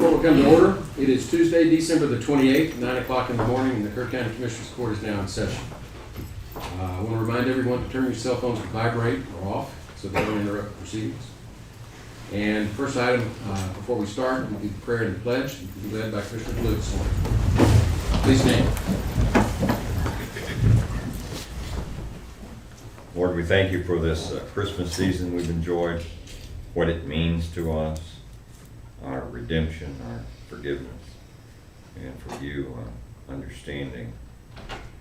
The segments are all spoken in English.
Court will come to order. It is Tuesday, December the 28th, 9 o'clock in the morning, and the Kerr County Commissioners Court is now in session. I want to remind everyone to turn your cell phones to vibrate or off so they don't interrupt the proceedings. And the first item before we start will be the prayer and the pledge, and will be led by Commissioner Blue this morning. Please stand. Lord, we thank you for this Christmas season we've enjoyed, what it means to us, our redemption, our forgiveness, and for you understanding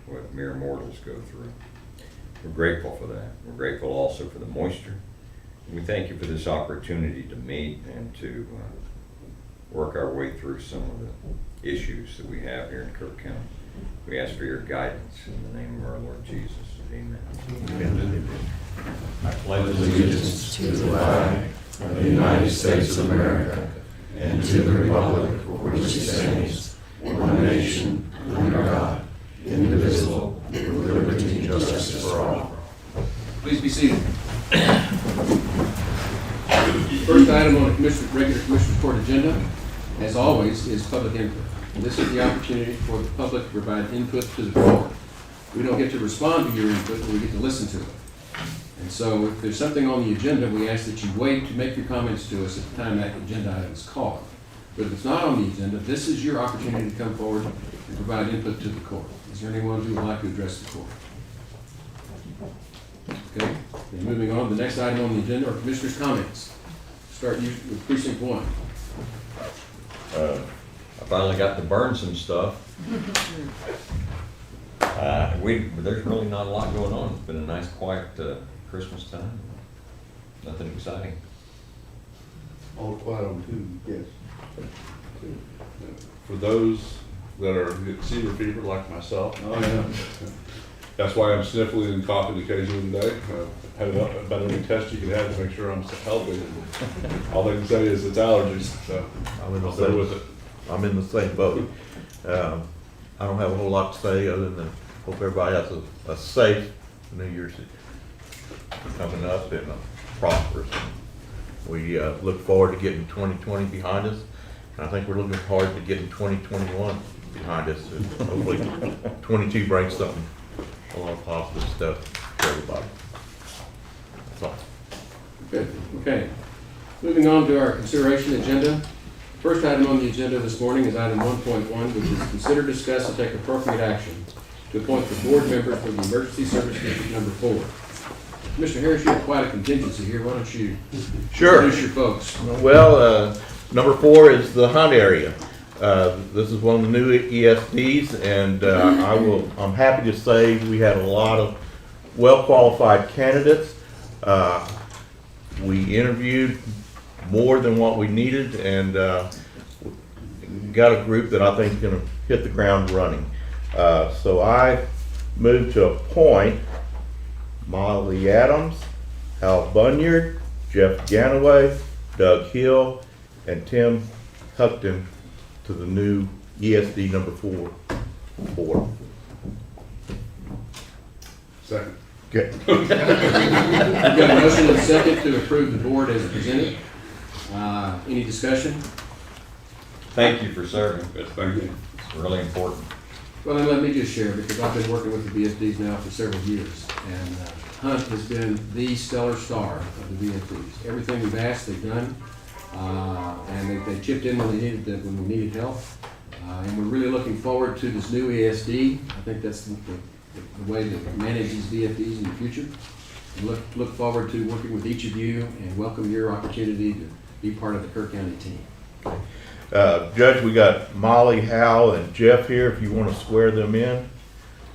what mere mortals go through. We're grateful for that. We're grateful also for the moisture. And we thank you for this opportunity to meet and to work our way through some of the issues that we have here in Kerr County. We ask for your guidance in the name of our Lord Jesus. Amen. Amen. I pledge allegiance to the flag of the United States of America and to the republic for which it stands, one nation, under God, indivisible, with liberty and justice for all. Please be seated. First item on the regular Commissioners Court agenda, as always, is public input. And this is the opportunity for the public to provide input to the court. We don't get to respond to your input, but we get to listen to it. And so if there's something on the agenda, we ask that you wait to make your comments to us at the time that agenda item is called. But if it's not on the agenda, this is your opportunity to come forward and provide input to the court. Is there anyone who would like to address the court? Okay, then moving on, the next item on the agenda are Commissioners' comments. Start with Precinct 1. I finally got to burn some stuff. There's really not a lot going on. It's been a nice, quiet Christmas time. Nothing exciting. All quiet on two, yes. For those that are receiver fever like myself, Oh, yeah. that's why I'm sniffling and coughing occasionally today. Had about every test you can have to make sure I'm healthy. All they can say is it's allergies, so I'll stay with it. I'm in the same boat. I don't have a whole lot to say other than hope everybody has a safe New Year's coming up and prosperous. We look forward to getting 2020 behind us. And I think we're looking forward to getting 2021 behind us. And hopefully 22 brings something, a lot of positive stuff for everybody. That's all. Good, okay. Moving on to our consideration agenda. First item on the agenda this morning is item 1.1, which is consider, discuss, and take appropriate action to appoint the board member for the Emergency Service District Number 4. Mr. Harris, you have quite a contingency here. Why don't you introduce your folks? Well, number 4 is the Hunt area. This is one of the new ESDs, and I'm happy to say we had a lot of well-qualified candidates. We interviewed more than what we needed, and got a group that I think is going to hit the ground running. So I moved to appoint Molly Adams, Hal Bunyard, Jeff Ganaway, Doug Hill, and Tim Huckton to the new ESD number 4 board. Second. Okay. We've got a motion and a second to approve the board as presented. Any discussion? Thank you for serving. Yes, thank you. It's really important. Well, then let me just share, because I've been working with the VFDs now for several years, and Hunt has been the stellar star of the VFDs. Everything we've asked, they've done, and they chipped in when we needed help. And we're really looking forward to this new ESD. I think that's the way to manage these VFDs in the future. And look forward to working with each of you and welcome your opportunity to be part of the Kerr County team. Judge, we got Molly, Hal, and Jeff here if you want to swear them in.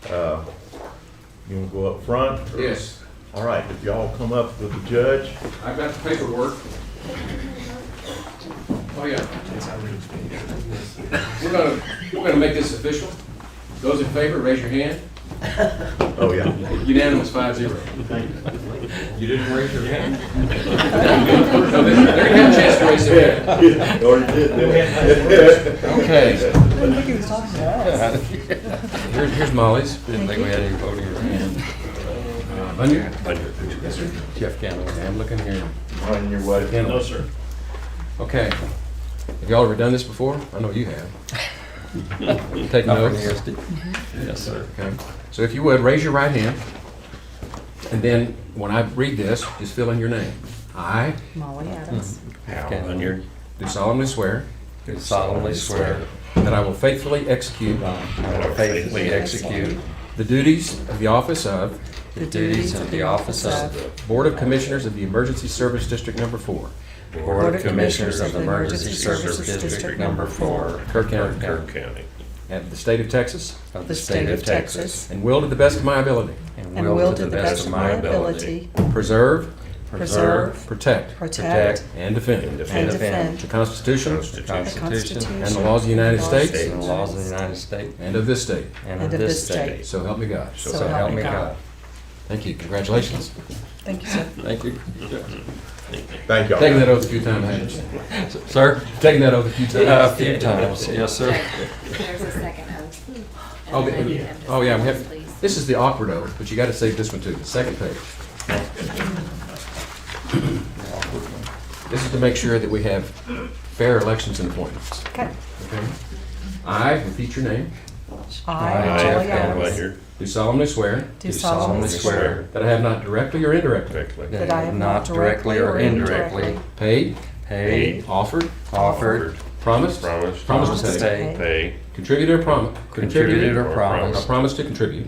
You want to go up front? Or? Yes. All right, if y'all come up with the judge. I've got the paperwork. Oh, yeah. We're gonna make this official. Those in favor, raise your hand. Oh, yeah. Unanimous, 5-0. You didn't raise your hand? No, they're gonna have a chance to raise their hand. Already did. Okay. think he was talking to us. Here's Molly's. Didn't think we had any voting or hand. Bunyard? Yes, sir. Jeff Campbell. I'm looking here. On your way. No, sir. Okay. Have y'all ever done this before? I know you have. You take notes? Yes, sir. Okay. So if you would, raise your right hand. And then when I read this, just fill in your name. I Molly Adams. Okay. do solemnly swear Do solemnly swear that I will faithfully execute I will faithfully execute the duties of the office of the duties of the office of Board of Commissioners of the Emergency Service District Number 4, Board of Commissioners of the Emergency Services District Number 4, Kerr County, County, of the state of Texas, of the state of Texas, and will to the best of my ability and And will to the best of my ability preserve, preserve, protect, protect, and defend and the defend Constitution the Constitution and the laws of the United States and the laws of the United States and of this state. and of this state. So help me God. So help me God. Thank you. Congratulations. Thank you, sir. Thank you. Thank y'all. Taking that oath a few times, haven't you? Sir? Taking that oath a few times. A few times, yes, sir. There's a second oath. Oh, And then you yeah. have to Oh, yeah, we sign have, this, please. this is the awkward oath, but you gotta save this one too, the second page. This is to make sure that we have fair elections and appointments. Okay. Okay? I, repeat your name, I, I, Molly Jeff Adams, do solemnly swear do solemnly swear that I have not directly or indirectly that I have not directly or indirectly paid, paid, offered, offered, promised, promised to pay, pay, contributed or contributed or or promised, promised to contribute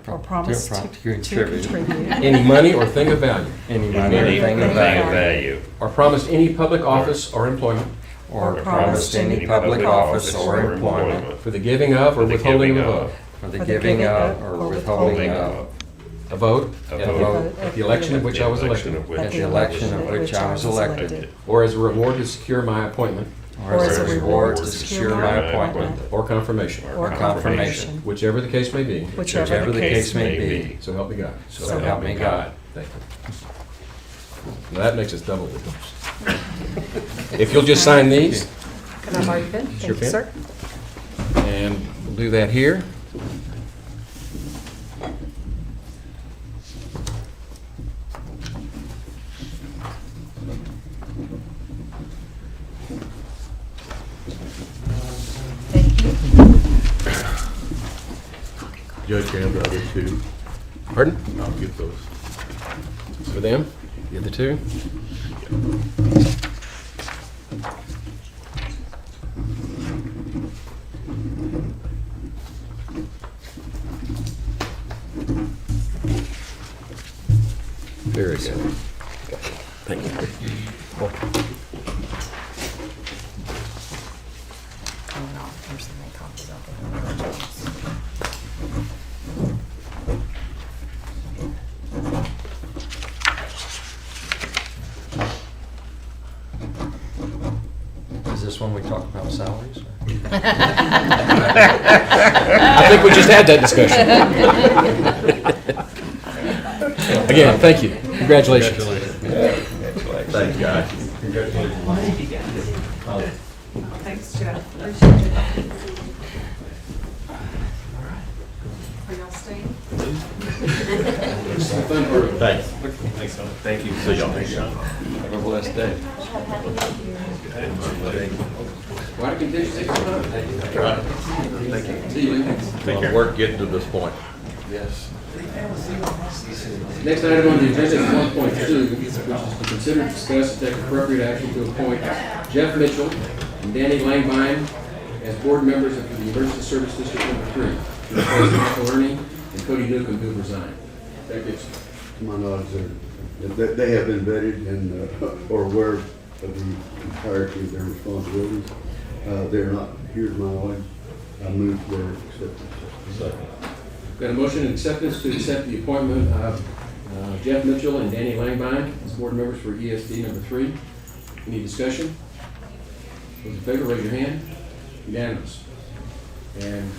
or promise to contribute any money or thing of value, any money or thing of value, or promised any public office or employment or promised any public office or employment for the giving of or withholding of a vote, for the giving of or withholding of a vote at a vote at the election at which I was elected, at the election of which I was elected, or as a reward to secure my appointment or as a reward to secure my appointment or confirmation, or confirmation, whichever the case may be. whichever the case may be. So help me God. So help me God. Thank you. Now that makes us double the If you'll just sign these, Can I borrow your pen? Sure Thank you, can. sir. and we'll do that here. Thank you. Judge, you have the other two. Pardon? I'll get those. For them? The other two? Very good. Thank you. Here's the main copies of it. Is this when we talk about salaries? I think we just had that discussion. Again, thank you. Congratulations. Thank you, guys. Thanks, Jeff. Appreciate it. Are y'all staying? Thanks. Thank you. See y'all. Have a blessed day. Why don't you take your time? Thank you. See you. A lot of work getting to this point. Yes. Next item on the agenda is 1.2, which is to consider, discuss, and take appropriate action to appoint Jeff Mitchell and Danny Langbein as board members of the Emergency Service District Number 3, to replace Michael Ernie and Cody Newcomb, who have resigned. That gets, to my knowledge, they have been vetted and, or aware of the entirety of their responsibilities. They're not here to my knowledge. I move their acceptance. Got a motion and acceptance to accept the appointment of Jeff Mitchell and Danny Langbein as board members for ESD Number 3. Any discussion? Those in favor, raise your hand. Unanimous. And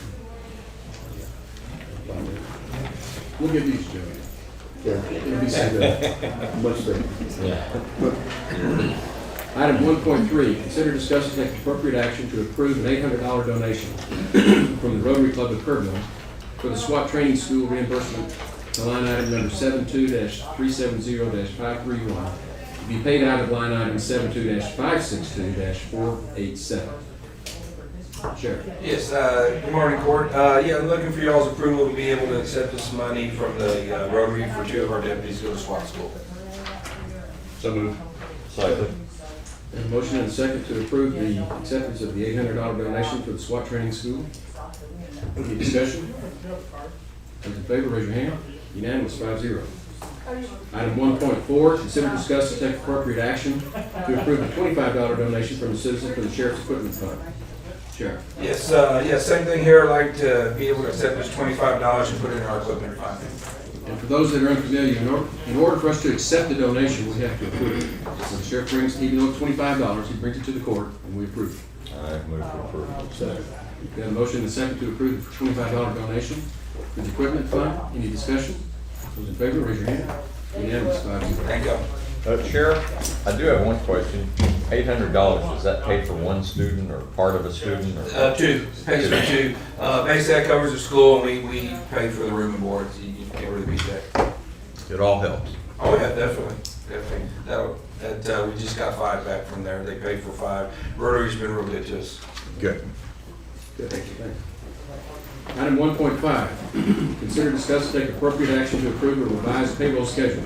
we'll give these to you. Yeah. It'll be sent out. Much safer. Item 1.3, consider, discuss, and take appropriate action to approve an $800 donation from the Rotary Club of Kerrville for the SWAT training school reimbursement to line item number 72-370-531 to be paid out of line item 72-562-487. Sheriff. Yes, good morning, Court. Yeah, I'm looking for y'all's approval to be able to accept this money from the Rotary for 2 of our deputies to go to SWAT school. So moved. Second. And a motion and a second to approve the acceptance of the $800 donation for the SWAT training school. Any discussion? Those in favor, raise your hand. Unanimous, 5-0. Item 1.4, consider, discuss, and take appropriate action to approve a $25 donation from a citizen for the Sheriff's Equipment Fund. Sheriff. Yes, same thing here. I'd like to be able to accept this $25 and put it in our equipment fund. And for those that are unfamiliar, in order for us to accept the donation, we have to approve it. So the sheriff brings, even though it's $25, he brings it to the court, and we approve it. I move for approval. So, we've got a motion and a second to approve the $25 donation for the equipment fund. Any discussion? Those in favor, raise your hand. Unanimous, 5-0. Thank you. Sheriff, I do have one question. $800, is that paid for one student or part of a student? Or 2, pays for 2. Basically, that covers the school, and we pay for the room and board. So you can't really beat that. It all helps. Oh yeah, definitely. That we just got 5 back from there. They paid for 5. Rotary's been real good to us. Good. Good, thank you. Item 1.5, consider, discuss, and take appropriate action to approve a revised payroll schedule.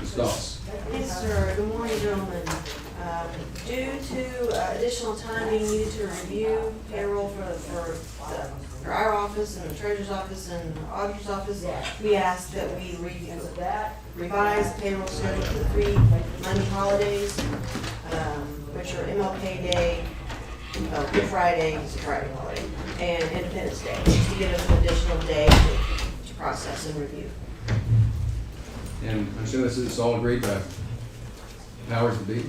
Ms. Doss. Yes, sir. Good morning, gentlemen. Due to additional time being needed to review payroll for our office and the treasurer's office and the auditor's office, we ask that we revise payroll schedule for the 3 Monday holidays, which are MLK Day, Good Friday, it's a Friday holiday, and Independence Day, just to give us an additional day to process and review. And I'm sure this is all agreed by powers to be.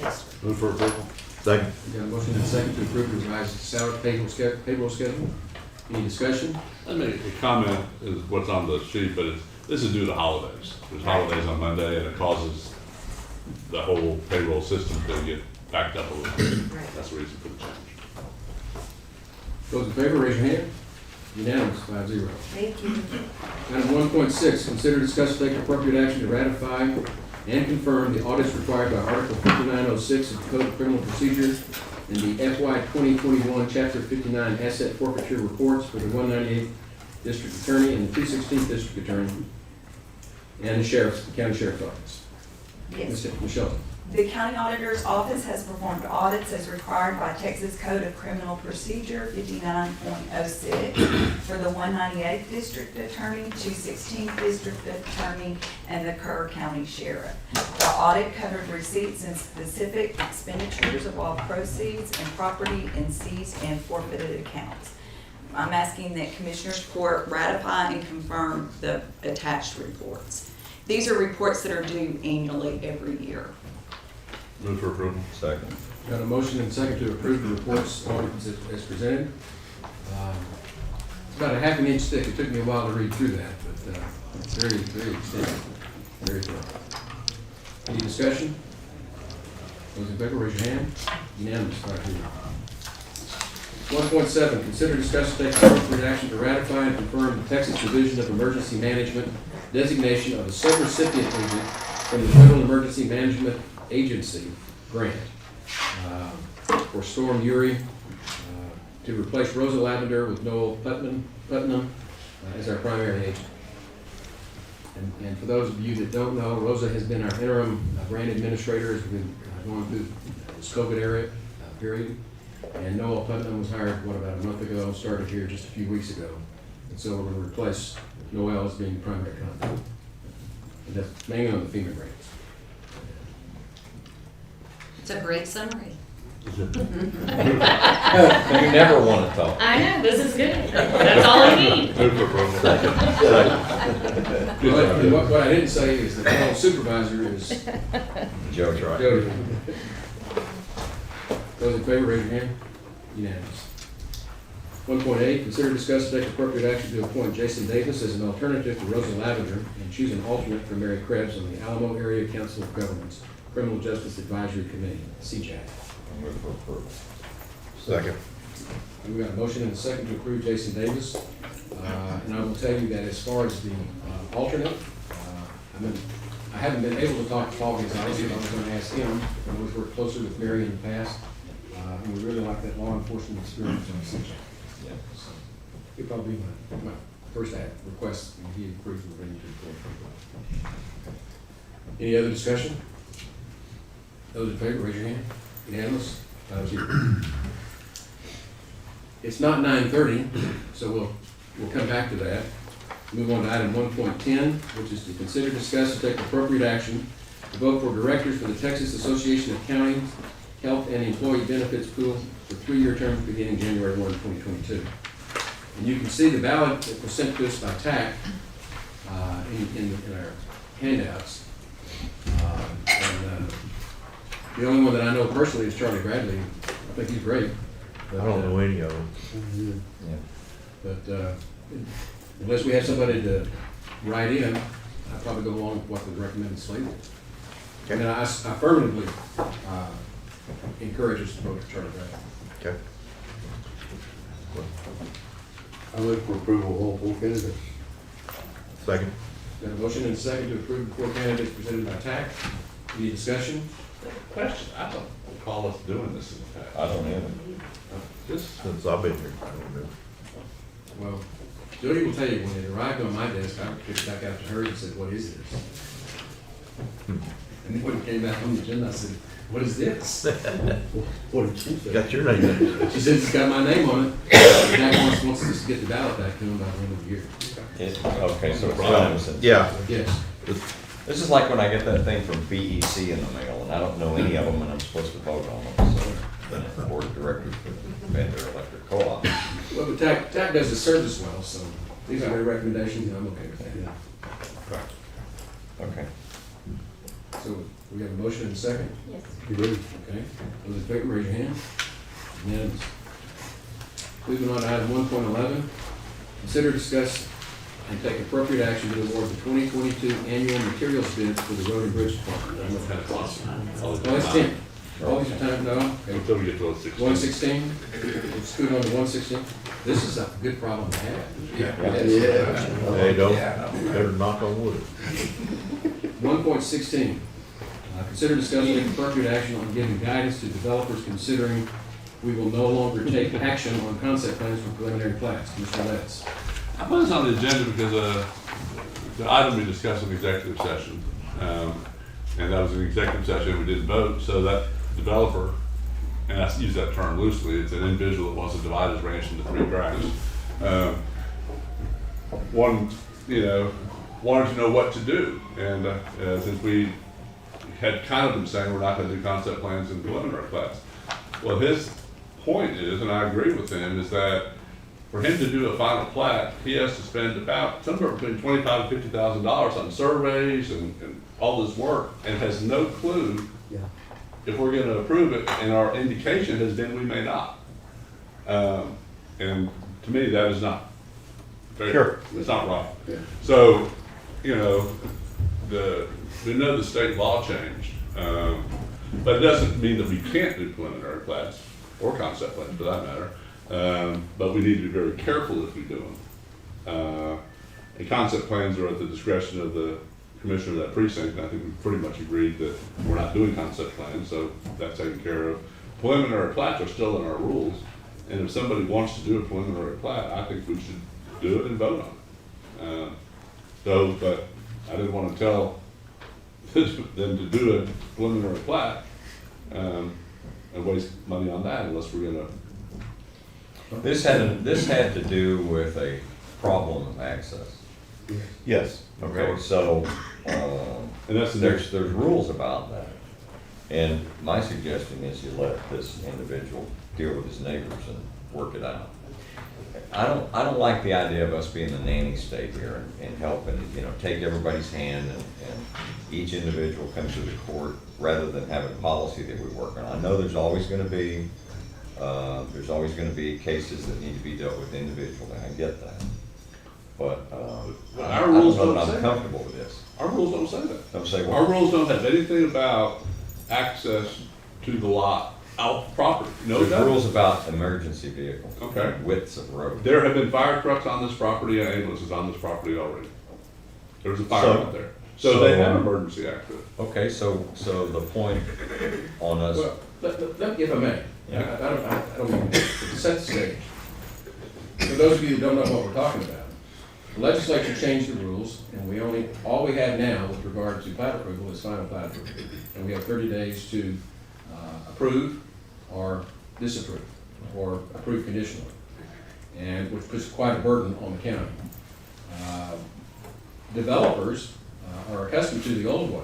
Yes. Move for approval. Second. We got a motion and a second to approve the revised salary payroll schedule. Any discussion? Let me comment is what's on the sheet, but this is due to holidays. There's holidays on Monday, and it causes the whole payroll system to get backed up a little bit. That's the reason for the change. Those in favor, raise your hand. Unanimous, 5-0. Thank you. Item 1.6, consider, discuss, and take appropriate action to ratify and confirm the audits required by Article 5906 of the Code of Criminal Procedure and the FY 2021 Chapter 59 Asset Forfeiture Reports for the 198th District Attorney and the 216th District Attorney and the County Sheriff's Office. Yes. Ms. Michelle. The county auditor's office has performed audits as required by Texas Code of Criminal Procedure 59.06 for the 198th District Attorney, 216th District Attorney, and the Kerr County Sheriff. The audit covered receipts and specific expenditures of all proceeds and property in seized and forfeited accounts. I'm asking that Commissioners Court ratify and confirm the attached reports. These are reports that are due annually every year. Move for approval. Second. Got a motion and a second to approve the reports as presented. It's about a half an inch thick. It took me a while to read through that, but it's very, very extensive, very thorough. Any discussion? Those in favor, raise your hand. Unanimous, 5-0. 1.7, consider, discuss, and take appropriate action to ratify and confirm the Texas Division of Emergency Management designation of a subrecipient agent from the Federal Emergency Management Agency grant for Storm Uri to replace Rosa Lavender with Noel Putnam as our primary agent. And for those of you that don't know, Rosa has been our interim grant administrator as we've been going through this COVID period. And Noel Putnam was hired, about a month ago, started here just a few weeks ago. And so we're going to replace Noel as being the primary contact. And that's mainly on the FEMA grants. It's a great summary. You never want to talk. I know, this is good. That's all I need. Move for approval. What I didn't say is that the supervisor is Joe's right. Jody. Those in favor, raise your hand. Unanimous. 1.8, consider, discuss, and take appropriate action to appoint Jason Davis as an alternative to Rosa Lavender and choose an alternate for Mary Krebs on the Alamo Area Council of Governments Criminal Justice Advisory Committee, CJAC. Move for approval. Second. We've got a motion and a second to approve Jason Davis. And I will tell you that as far as the alternate, I'm going to I haven't been able to talk to Paul Gonzalez, but I was gonna ask him, and we've worked closer with Mary in the past, and we really like that law enforcement experience on the Yeah. So he'll probably be my first request, and he agrees with bringing to the court. Any other discussion? Those in favor, raise your hand. Unanimous? 5-0. It's not 9:30, so we'll come back to that. Move on to item 1.10, which is to consider, discuss, and take appropriate action to vote for directors for the Texas Association of County Health and Employee Benefits Pool for 3-year terms beginning January 1, 2022. And you can see the ballot that was sent to us by TAC in our handouts. The only one that I know personally is Charlie Bradley. I think he's great. I don't know any of them. Yeah. But unless we have somebody to write in, I'd probably go along with what the recommended slate is. Okay. And I affirmatively encourage us to vote for Charlie Bradley. Okay. I look for approval of all 4 candidates. Second. Got a motion and a second to approve the 4 candidates presented by TAC. Any discussion? Question, I don't recall us doing this in the past. I don't either. Just, Since I've been here, I don't know. Well, Jody will tell you, when it arrived on my desk, I picked it back out to her and said, "What is this?" And then when it came back on the agenda, I said, "What is this?" What did you say? Got your name in it. She said, "It's got my name on it." Jack wants us to get the ballot back to him by the end of the year. Okay, so it's Thompson. Yeah. Yes. This is like when I get that thing from BEC in the mail, and I don't know any of them, and I'm supposed to vote on them, so then the board of directors for Vendor Electric Co-op. Well, but TAC does the service well, so these are their recommendations, and I'm okay with that. Okay. So we have a motion and a second? Yes. You ready? Okay. Those in favor, raise your hand. Unanimous. Moving on to item 1.11, consider, discuss, and take appropriate action to award the 2022 annual materials bids for the road and bridge department. I'm gonna kind of toss it. Oh, it's 10. Oh, it's time, no? Okay. Until we get to 16. 116, let's scoot on to 116. This is a good problem to have. Yeah. Hey, don't, better knock on wood. 1.16, consider discussing appropriate action on giving guidance to developers considering we will no longer take action on concept plans for preliminary plats. Mr. Letts. I put this on the agenda because the item we discussed in executive session, and that was an executive session, we didn't vote, so that developer, and I use that term loosely, it's an individual that wants to divide his ranch into 3 tracts. One, wanted to know what to do, and since we had kind of been saying we're not going to do concept plans and preliminary plats. Well, his point is, and I agree with him, is that for him to do a final plat, he has to spend about somewhere between $25,000 and $50,000 on surveys and all this work, and has no clue if we're going to approve it, and our indication has been we may not. And to me, that is not very, Sure. it's not right. Yeah. So, we know the state law changed, but it doesn't mean that we can't do preliminary plats or concept plans for that matter. But we need to be very careful if we do them. And concept plans are at the discretion of the commissioner of that precinct, and I think we pretty much agreed that we're not doing concept plans, so that's taken care of. Preliminary plats are still in our rules, and if somebody wants to do a preliminary plat, I think we should do it and vote on it. But I didn't want to tell them to do a preliminary plat and waste money on that unless we're going to. This had to do with a problem of access. Yes. Okay, so, And that's the there's rules about that. And my suggestion is you let this individual deal with his neighbors and work it out. I don't like the idea of us being the nanny state here and helping, take everybody's hand and each individual comes to the court rather than have a policy that we work on. I know there's always gonna be cases that need to be dealt with individually, I get that. But, I Our don't rules know don't that say I'm that. comfortable with this. Our rules don't say that. Don't say Our what? rules don't have anything about access to the lot out the property. No, it There's doesn't. rules about emergency vehicles. Okay. Widths of road. There have been fire trucks on this property and ambulances on this property already. There's a fire So- out there. So they have emergency access. Okay, so the point on us, Well, if I may, Yeah. I don't mean to set the stage. For those of you that don't know what we're talking about, the legislature changed the rules, and all we have now with regard to plat approval is final plat approval. And we have 30 days to approve or disapprove, or approve conditionally, and which puts quite a burden on the county. Developers are accustomed to the old way.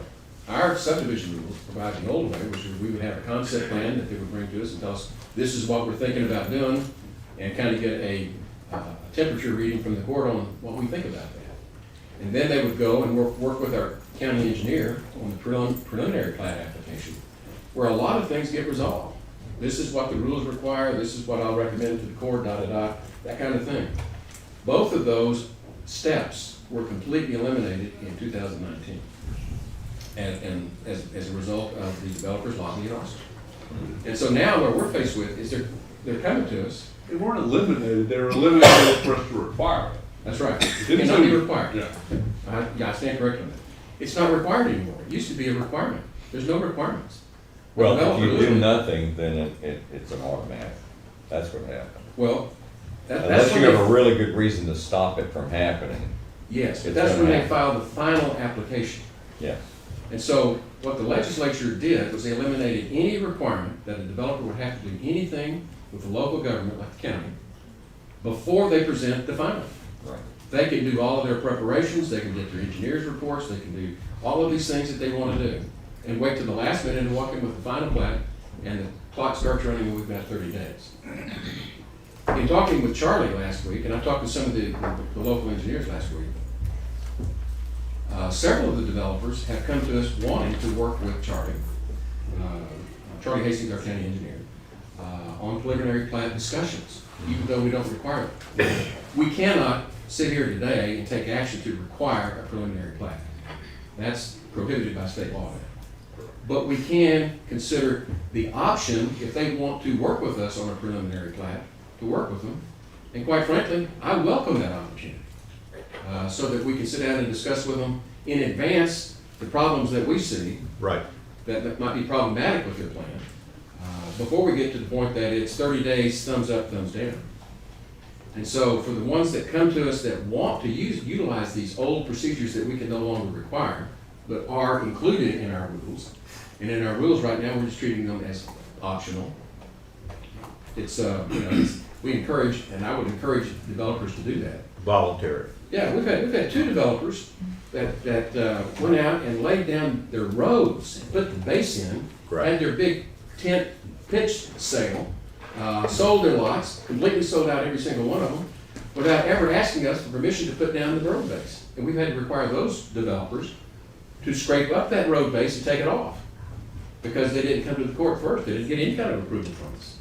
Our subdivision rules provide the old way, which is we would have a concept plan that they would bring to us and tell us, this is what we're thinking about doing, and kind of get a temperature reading from the court on what we think about that. And then they would go and work with our county engineer on the preliminary plat application, where a lot of things get resolved. This is what the rules require, this is what I'll recommend to the court, that kind of thing. Both of those steps were completely eliminated in 2019. And as a result of the developers lobbying us. And so now what we're faced with is they're coming to us. They weren't eliminated, they were eliminated for us to require it. That's right. It Didn't cannot be say- required. Yeah. I stand corrected on that. It's not required anymore. It used to be a requirement. There's no requirements. well, The if you developer do literally- nothing, then it's an automatic. That's what happens. Well, that's Unless when you have a they, really good reason to stop it from happening, yes, but it's that's gonna when they happen. file the final application. yes. And so what the legislature did was they eliminated any requirement that a developer would have to do anything with the local government, like the county, before they present the final. Right. They can do all of their preparations, they can get their engineers' reports, they can do all of these things that they want to do, and wait till the last minute and walk in with the final plat, and the clock starts running and we've got 30 days. In talking with Charlie last week, and I talked with some of the local engineers last week, several of the developers have come to us wanting to work with Charlie, Charlie Hastings, our county engineer, on preliminary plat discussions, even though we don't require it. We cannot sit here today and take action to require a preliminary plat. That's prohibited by state law. But we can consider the option, if they want to work with us on a preliminary plat, to work with them. And quite frankly, I welcome that opportunity, so that we can sit down and discuss with them in advance the problems that we see Right. that might be problematic with their plan, before we get to the point that it's 30 days, thumbs up, thumbs down. And so for the ones that come to us that want to utilize these old procedures that we can no longer require, but are included in our rules, and in our rules right now, we're just treating them as optional. It's, we encourage, and I would encourage developers to do that. Voluntary. Yeah, we've had two developers that went out and laid down their roads, put the base in, Right. had their big tent pitch sale, sold their lots, completely sold out every single one of them, without ever asking us for permission to put down the road base. And we've had to require those developers to scrape up that road base and take it off, because they didn't come to the court first. They didn't get any kind of approval from us.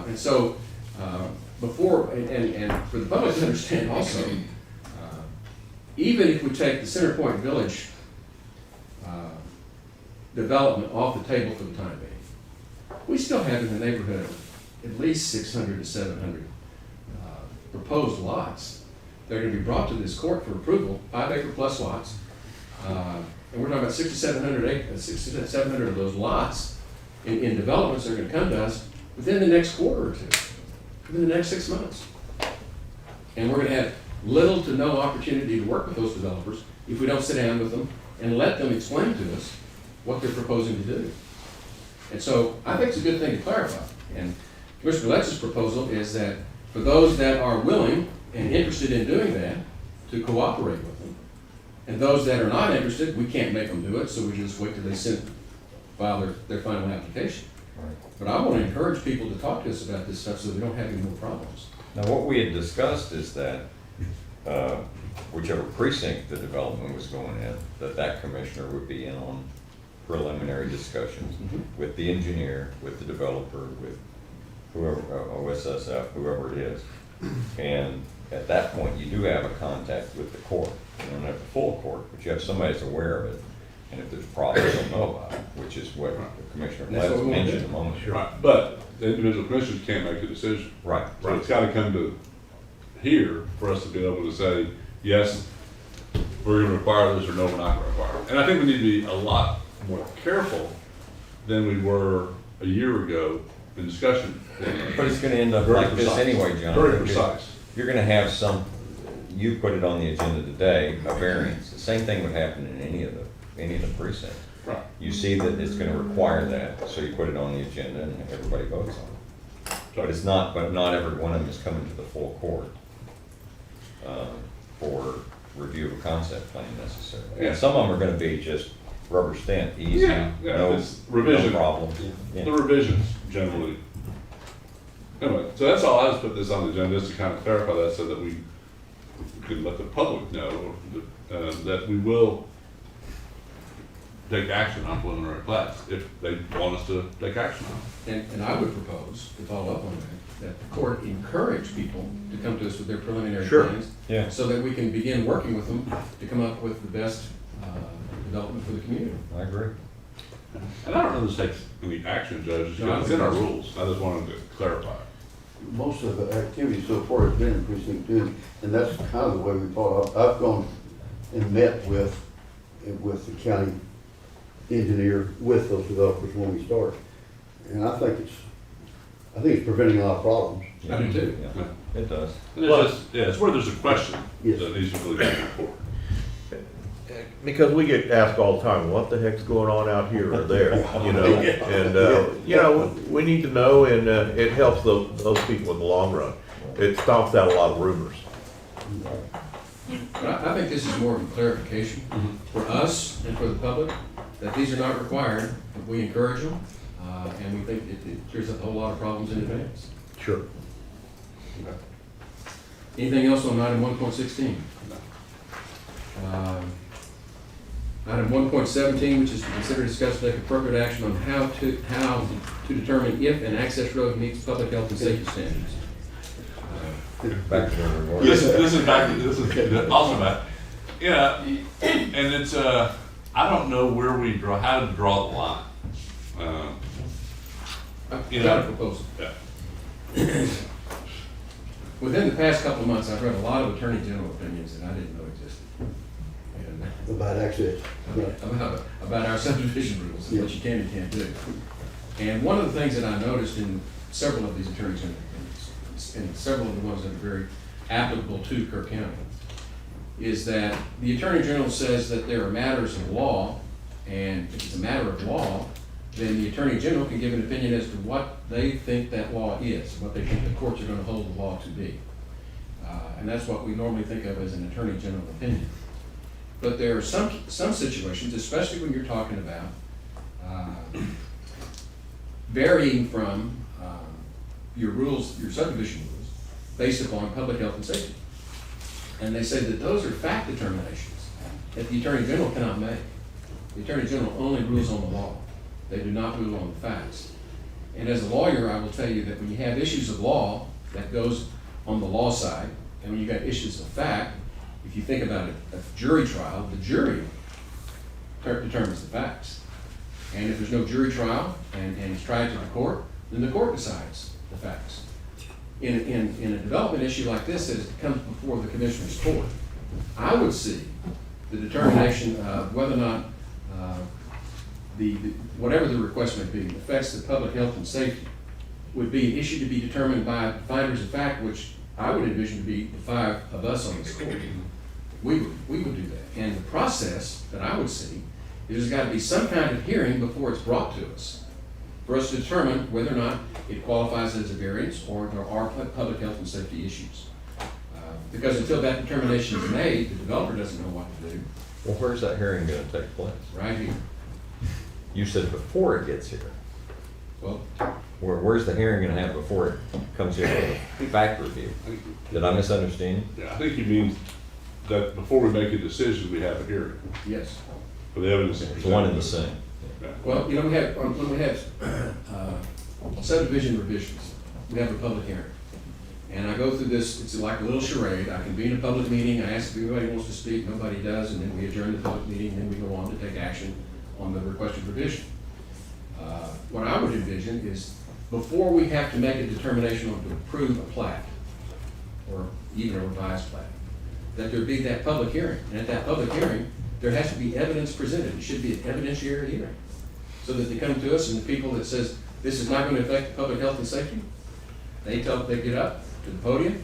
And so, before, and for the public to understand also, even if we take the Center Point Village development off the table for the time being, we still have in the neighborhood of at least 600 to 700 proposed lots that are going to be brought to this court for approval, 5-acre plus lots. And we're talking about 6,700 of those lots in developments that are going to come to us within the next quarter or two, within the next 6 months. And we're going to have little to no opportunity to work with those developers if we don't sit down with them and let them explain to us what they're proposing to do. And so I think it's a good thing to clarify. And Commissioner Lex's proposal is that for those that are willing and interested in doing that, to cooperate with them. And those that are not interested, we can't make them do it, so we just wait till they file their final application. But I want to encourage people to talk to us about this stuff so we don't have any more problems. Now, what we had discussed is that whichever precinct the development was going in, that commissioner would be in on preliminary discussions with the engineer, with the developer, with whoever, OSSF, whoever it is. And at that point, you do have a contact with the court. You don't have the full court, but you have somebody that's aware of it. And if there's problems, they'll know about it, which is what Commissioner That's what Les we want to mentioned do. a moment ago. Right, but the individual commissioners can't make a decision. Right. So it's gotta come to here for us to be able to say, yes, we're gonna require this or no, we're not gonna require it. And I think we need to be a lot more careful than we were a year ago in discussion. But it's gonna end up Very like this precise. anyway, John. Very precise. You're gonna have some, you put it on the agenda today, a variance. The same thing would happen in any of the precincts. Right. You see that it's gonna require that, so you put it on the agenda and everybody votes on it. But not every one of them is coming to the full court for review of a concept plan necessarily. Yeah. And some of them are gonna be just rubber stamp, easy, Yeah, no it's revision. problems. Yeah. The revisions generally. Anyway, so that's all. I just put this on the agenda just to kind of clarify that so that we can let the public know that we will take action on preliminary plats if they want us to take action on it. And I would propose, to follow up on that the court encourage people to come to us with their preliminary Sure. plans. Yeah. So that we can begin working with them to come up with the best development for the community. I agree. And I don't know this takes any action, Judge, No, it's in our rules. I just wanted to clarify. Most of the activity so far has been in precinct 2, and that's kind of the way we thought. I've gone and met with the county engineer, with those developers when we start. And I think it's preventing a lot of problems. I do too. Yeah, it does. And it's just, yeah, it's where there's a question Yes. that needs to really be report. Because we get asked all the time, what the heck's going on out here or there, you know? And, you know, we need to know, and it helps those people in the long run. It stomps out a lot of rumors. But I think this is more of a clarification for us and for the public, that these are not required, but we encourage them, and we think it clears up a whole lot of problems in advance. Sure. Anything else on item 1.16? Item 1.17, which is to consider, discuss, take appropriate action on how to determine if an access road meets public health and safety standards. Back to where we were. This is also back. Yeah, and it's, I don't know how to draw the line. I've got a proposal. Yeah. Within the past couple of months, I've read a lot of attorney general opinions that I didn't know existed. And About access. about our subdivision rules, and what you can and can't do. And one of the things that I noticed in several of these attorney general opinions, and several of the ones that are very applicable to Kerr County, is that the attorney general says that there are matters of law, and if it's a matter of law, then the attorney general can give an opinion as to what they think that law is, what they think the courts are going to hold the law to be. And that's what we normally think of as an attorney general opinion. But there are some situations, especially when you're talking about varying from your rules, your subdivision rules, based upon public health and safety. And they say that those are fact determinations that the attorney general cannot make. The attorney general only rules on the law. They do not rule on the facts. And as a lawyer, I will tell you that when you have issues of law, that goes on the law side, and when you got issues of fact, if you think about it, a jury trial, the jury determines the facts. And if there's no jury trial and it's tried to the court, then the court decides the facts. In a development issue like this, as it comes before the commissioner's court, I would see the determination of whether or not whatever the request may be affects the public health and safety would be an issue to be determined by finders of fact, which I would envision to be the 5 of us on this court. We would do that. And the process that I would see is there's got to be some kind of hearing before it's brought to us for us to determine whether or not it qualifies as a variance or there are public health and safety issues. Because until that determination is made, the developer doesn't know what to do. Well, where's that hearing gonna take place? Right here. You said before it gets here. Well, Where's the hearing gonna have before it comes here for a fact review? Did I misunderstand you? Yeah, I think he means that before we make a decision, we have a hearing yes. for the evidence. It's one and the same. Yeah. Well, when we have subdivision revisions, we have a public hearing. And I go through this, it's like a little charade. I convene a public meeting, I ask if anybody wants to speak, nobody does, and then we adjourn the public meeting, and then we go on to take action on the requested revision. What I would envision is before we have to make a determination on to approve a plat, or even a revised plat, that there be that public hearing. And at that public hearing, there has to be evidence presented. It should be an evidentiary hearing. So that they come to us and the people that says, this is not going to affect public health and safety, they get up to the podium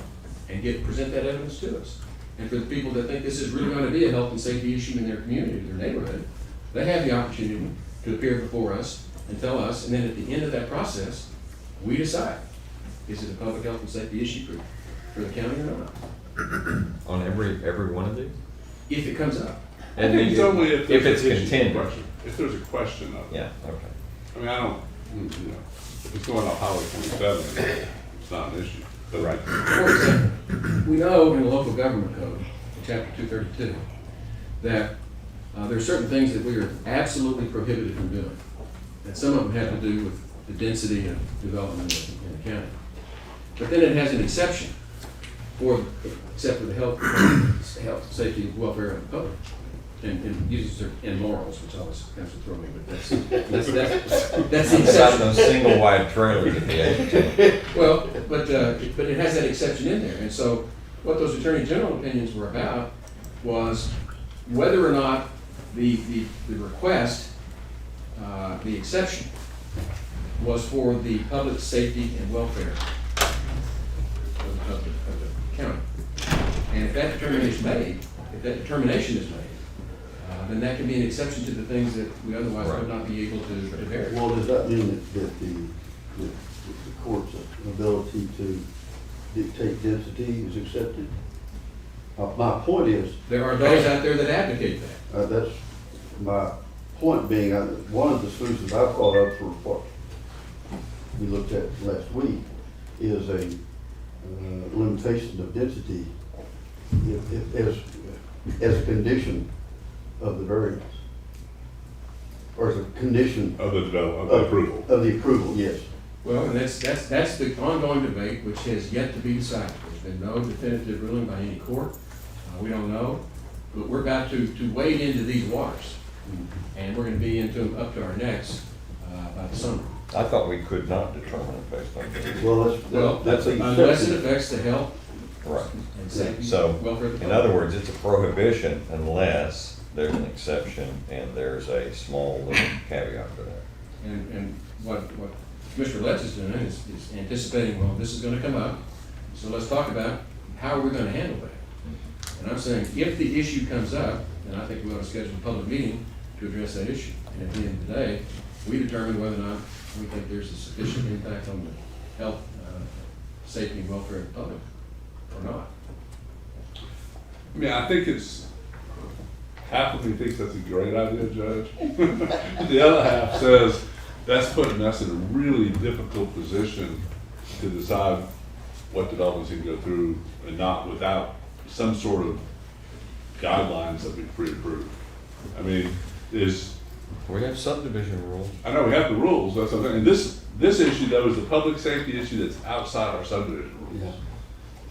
and present that evidence to us. And for the people that think this is really going to be a health and safety issue in their community, their neighborhood, they have the opportunity to appear before us and tell us, and then at the end of that process, we decide, is it a public health and safety issue for the county or not? On every one of these? If it comes up. I think it's only if it's there's an issue, contended. question. If there's a question of it. Yeah, okay. I mean, I don't, you know, if it's going off Highway 27, it's not an issue. But Right. For example, we know in the local government code, in chapter 232, that there are certain things that we are absolutely prohibited from doing. And some of them have to do with the density of development in the county. But then it has an exception except for the health, safety, welfare of the public. And uses and morals, which always comes to throw me, but that's the About exception. those single wide trailers at the edge. Well, but it has that exception in there, and so what those Attorney General opinions were about was whether or not the request, the exception, was for the public safety and welfare of the county. And if that determination is made, then that can be an exception to the things that we otherwise would not be able to vary. Well, does that mean that the court's ability to dictate density is accepted? My point is. There are those out there that advocate that. That's my point being, one of the solutions I thought of for what we looked at last week is a limitation of density as a condition of the variance, or as a condition of the development, of the approval. Of the approval, yes. Well, and that's the ongoing debate, which has yet to be decided. There's been no definitive ruling by any court. We don't know, but we're about to wade into these waters, and we're going to be into them up to our necks by the summer. I thought we could not determine it based on this. Well, that's unless it affects the health Right. and safety, So, welfare of the in public. other words, it's a prohibition unless there's an exception and there's a small little caveat to that. And what Mr. Letts is doing is anticipating, well, this is going to come up, so let's talk about how are we going to handle that. And I'm saying, if the issue comes up, then I think we ought to schedule a public meeting to address that issue. And at the end of the day, we determine whether or not we think there's a sufficient impact on the health, safety, and welfare of the public, or not. I mean, I think half of me thinks that's a great idea, Judge. The other half says that's putting us in a really difficult position to decide what developments you can go through and not without some sort of guidelines that we pre-approve. I mean, We have subdivision rules. I know we have the rules, that's what I'm saying. And this issue though is the public safety issue that's outside our subdivision rules.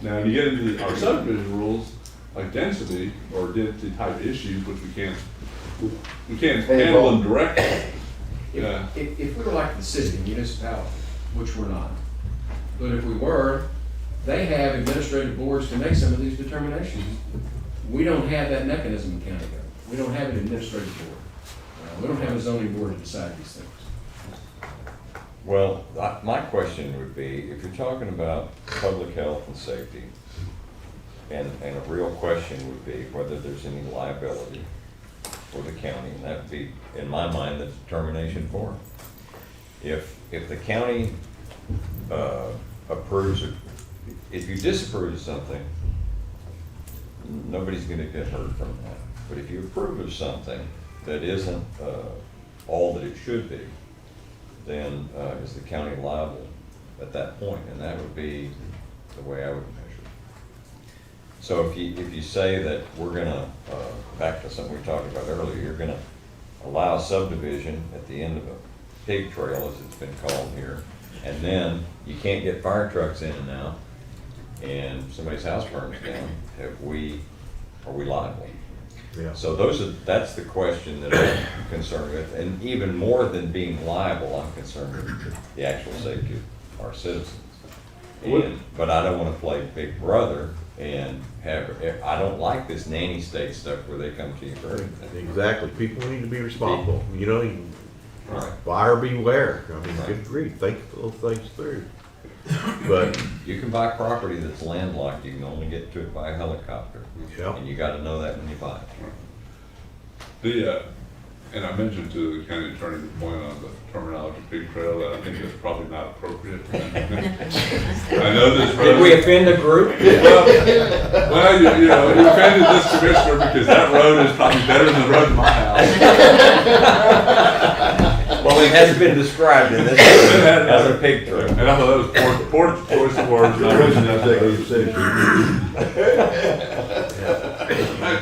Now, when you get into our subdivision rules, like density or density type issues, which we can't handle them directly. Yeah. If we were like the city, municipality, which we're not, but if we were, they have administrative boards to make some of these determinations. We don't have that mechanism in county government. We don't have an administrative board. We don't have a zoning board to decide these things. Well, my question would be, if you're talking about public health and safety, and a real question would be whether there's any liability for the county, and that would be, in my mind, the determination for it. If the county approves, if you disapprove of something, nobody's gonna get hurt from that. But if you approve of something that isn't all that it should be, then is the county liable at that point? And that would be the way I would measure it. So if you say that we're gonna, back to something we talked about earlier, you're gonna allow subdivision at the end of a pig trail, as it's been called here, and then you can't get fire trucks in and out, and somebody's house burns down, are we liable? Yeah. So that's the question that I'm concerned with, and even more than being liable, I'm concerned with the actual safety of our citizens. But I don't want to play big brother and have, I don't like this nanny state stuff where they come to you for everything. Exactly, people need to be responsible, you know, Right. buyer beware, I mean, Right. good grief, think those things through. But, You can buy property that's landlocked, you can only get to it by a helicopter. yeah, And you gotta know that when you buy it. And I mentioned to the county attorney the point on the terminology pig trail, that I think that's probably not appropriate. I know this. Did we offend the group? Well, you know, you offended this commissioner because that road is probably better than the road to my house. Well, it has been described in this as a pig trail. And I thought that was poor choice of words. and I mentioned that.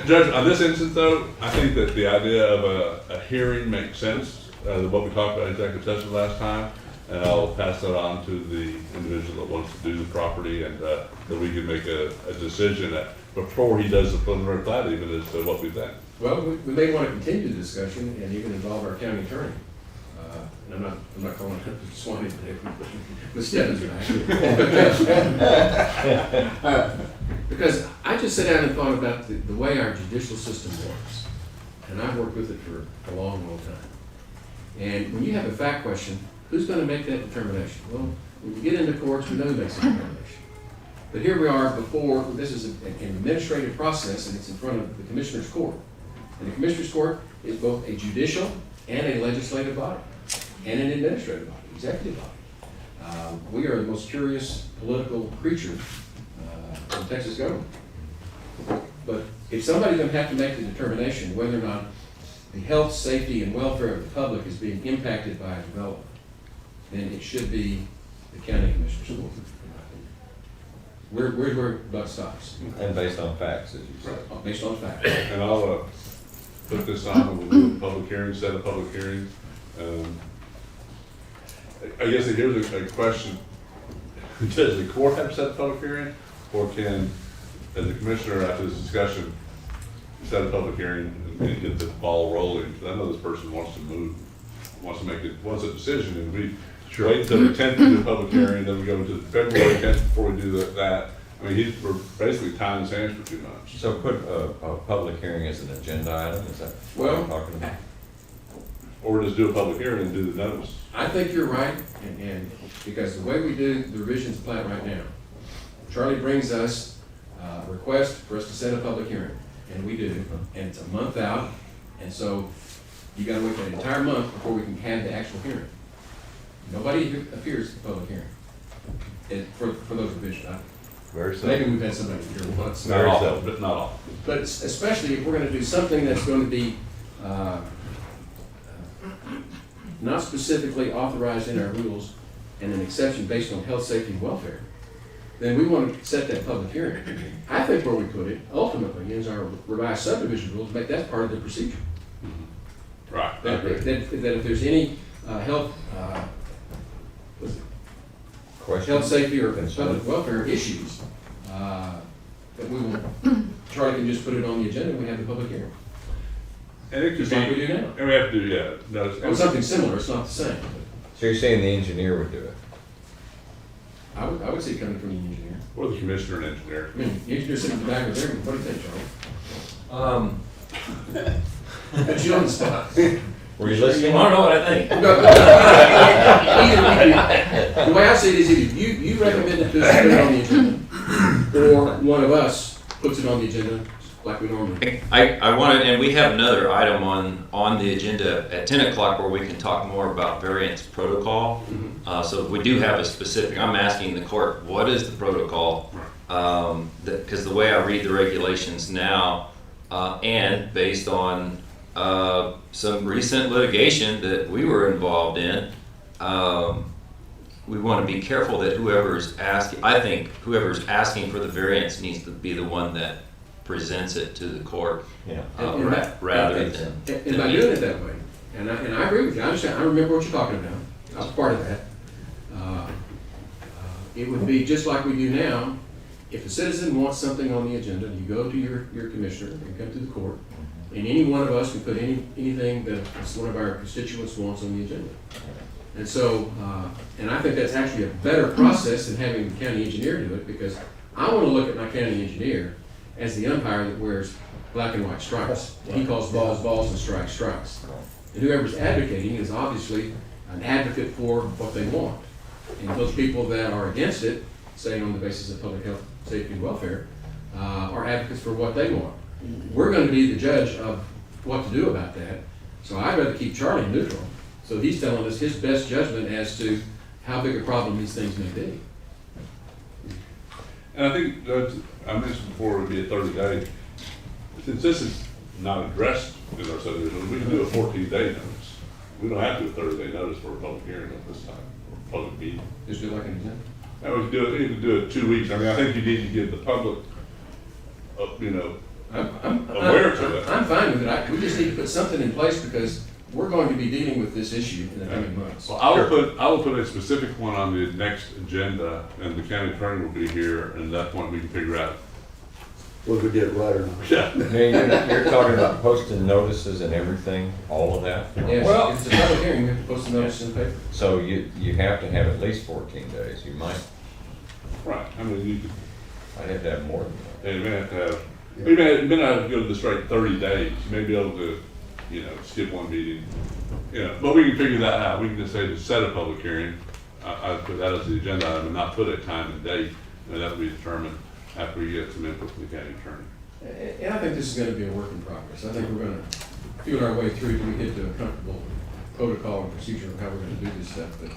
Judge, on this instance though, I think that the idea of a hearing makes sense, what we talked about in executive session last time. And I'll pass that on to the individual that wants to do the property, and that we can make a decision before he does the preliminary plat, even as to what we think. Well, we may want to continue the discussion and even involve our county attorney. And I'm not calling it Swanee today, but Stebbins because I just sat down and thought about the way our judicial system works. And I've worked with it for a long, long time. And when you have a fact question, who's going to make that determination? Well, when you get into courts, we know who makes the determination. But here we are before, this is an administrative process, and it's in front of the Commissioner's Court. And the Commissioner's Court is both a judicial and a legislative body, and an administrative body, executive body. We are the most curious political creature in Texas government. But if somebody's going to have to make the determination whether or not the health, safety, and welfare of the public is being impacted by a development, then it should be the county commissioner's court, in my opinion. Where's where buck stops? And based on facts, as you said. Based on facts. And I'll put this on, and we'll do a public hearing, set a public hearing. I guess here's a question. Does the court have to set a public hearing, or can, as a commissioner after this discussion, set a public hearing and get the ball rolling? Because I know this person wants to move, wants a decision, and we wait until the 10th to do a public hearing, then we go into February 10th before we do that. I mean, we're basically tying his hands for 2 months. So put a public hearing as an agenda item, is that what Well, we're talking about? Or just do a public hearing and do the notice. I think you're right, and because the way we do the revisions plan right now, Charlie brings us a request for us to set a public hearing, and we do, and it's a month out, and so you gotta wait that entire month before we can have the actual hearing. Nobody appears at the public hearing, and for those revisions. very Maybe simple. we've had somebody here once. Not often, but not often. But especially if we're gonna do something that's gonna be, not specifically authorized in our rules and an exception based on health, safety, and welfare, then we want to set that public hearing. I think where we put it ultimately is our revised subdivision rules, make that part of the procedure. Right. I That agree. if there's any health, Question? health, safety, or public welfare issues, that we will, Charlie can just put it on the agenda and we have the public hearing. And it could Just be, like we do now. and we have to do, yeah, notice. Or something similar, it's not the same. So you're saying the engineer would do it? I would see it coming from the engineer. Or the commissioner and engineer. I mean, the engineer sitting in the back of there, what do you think, Charlie? Put you on the spot. Were you listening? I don't know what I think. The way I see it is either you recommend it to us, put it on the agenda, or one of us puts it on the agenda like we normally do. I wanted, and we have another item on the agenda at 10 o'clock where we can talk more about variance protocol. So we do have a specific, I'm asking the court, what is the protocol? Because the way I read the regulations now, and based on some recent litigation that we were involved in, we want to be careful that whoever's asking, I think whoever's asking for the variance needs to be the one that presents it to the court, Yeah. rather than. And by doing it that way, and I agree with you, I understand, I remember what you're talking about, I was part of that. It would be just like we do now, if a citizen wants something on the agenda, you go to your commissioner and come to the court, and any one of us can put anything that one of our constituents wants on the agenda. And so, and I think that's actually a better process than having the county engineer do it, because I want to look at my county engineer as the umpire that wears black and white stripes. He calls balls balls and strikes strikes. And whoever's advocating is obviously an advocate for what they want. And those people that are against it, saying on the basis of public health, safety, and welfare, are advocates for what they want. We're going to be the judge of what to do about that. So I'd rather keep Charlie neutral. So he's telling us his best judgment as to how big a problem these things may be. And I think, Judge, I mentioned before it would be a 30-day. Since this is not addressed in our subdivision, we can do a 14-day notice. We don't have to do a 30-day notice for a public hearing at this time, or public meeting. Just do it like an example. And we can do it, even do it 2 weeks. I mean, I think you need to give the public, aware to it. I'm fine with it. We just need to put something in place because we're going to be dealing with this issue in the coming months. Well, I will put a specific one on the next agenda, and the county attorney will be here, and at that point we can figure out. Whether we get it right or not. Yeah. You're talking about posting notices and everything, all of that? Yes, Well- if it's a public hearing, we have to post a notice in the paper. So you have to have at least 14 days. You might, Right, I mean, you could, I'd have to have more than that. you may have to have, you may not have to go to the straight 30 days. You may be able to, skip one meeting, but we can figure that out. We can just say to set a public hearing. I put that as the agenda item and not put a time and date, and that will be determined after we get some input from the county attorney. And I think this is going to be a work in progress. I think we're going to feel our way through till we get to a comfortable protocol and procedure of how we're going to do this stuff. But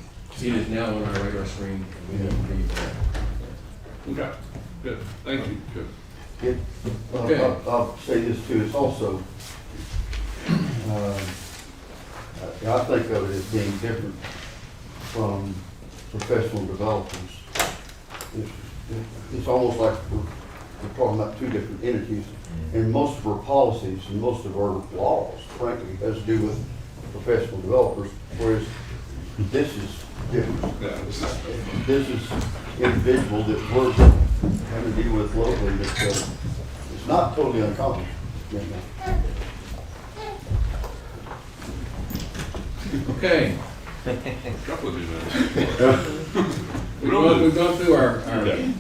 it is now on our radar screen, and we need to be there. Okay, good, thank you, good. Okay. I'll say this too, it's also, I think of it as being different from professional developers. It's almost like we're talking about two different entities, and most of our policies and most of our laws, frankly, has to do with professional developers, whereas this is different. Yeah, This is individual that we're having to deal with locally, that it's not totally uncommon. Okay. couple of minutes. We've gone through our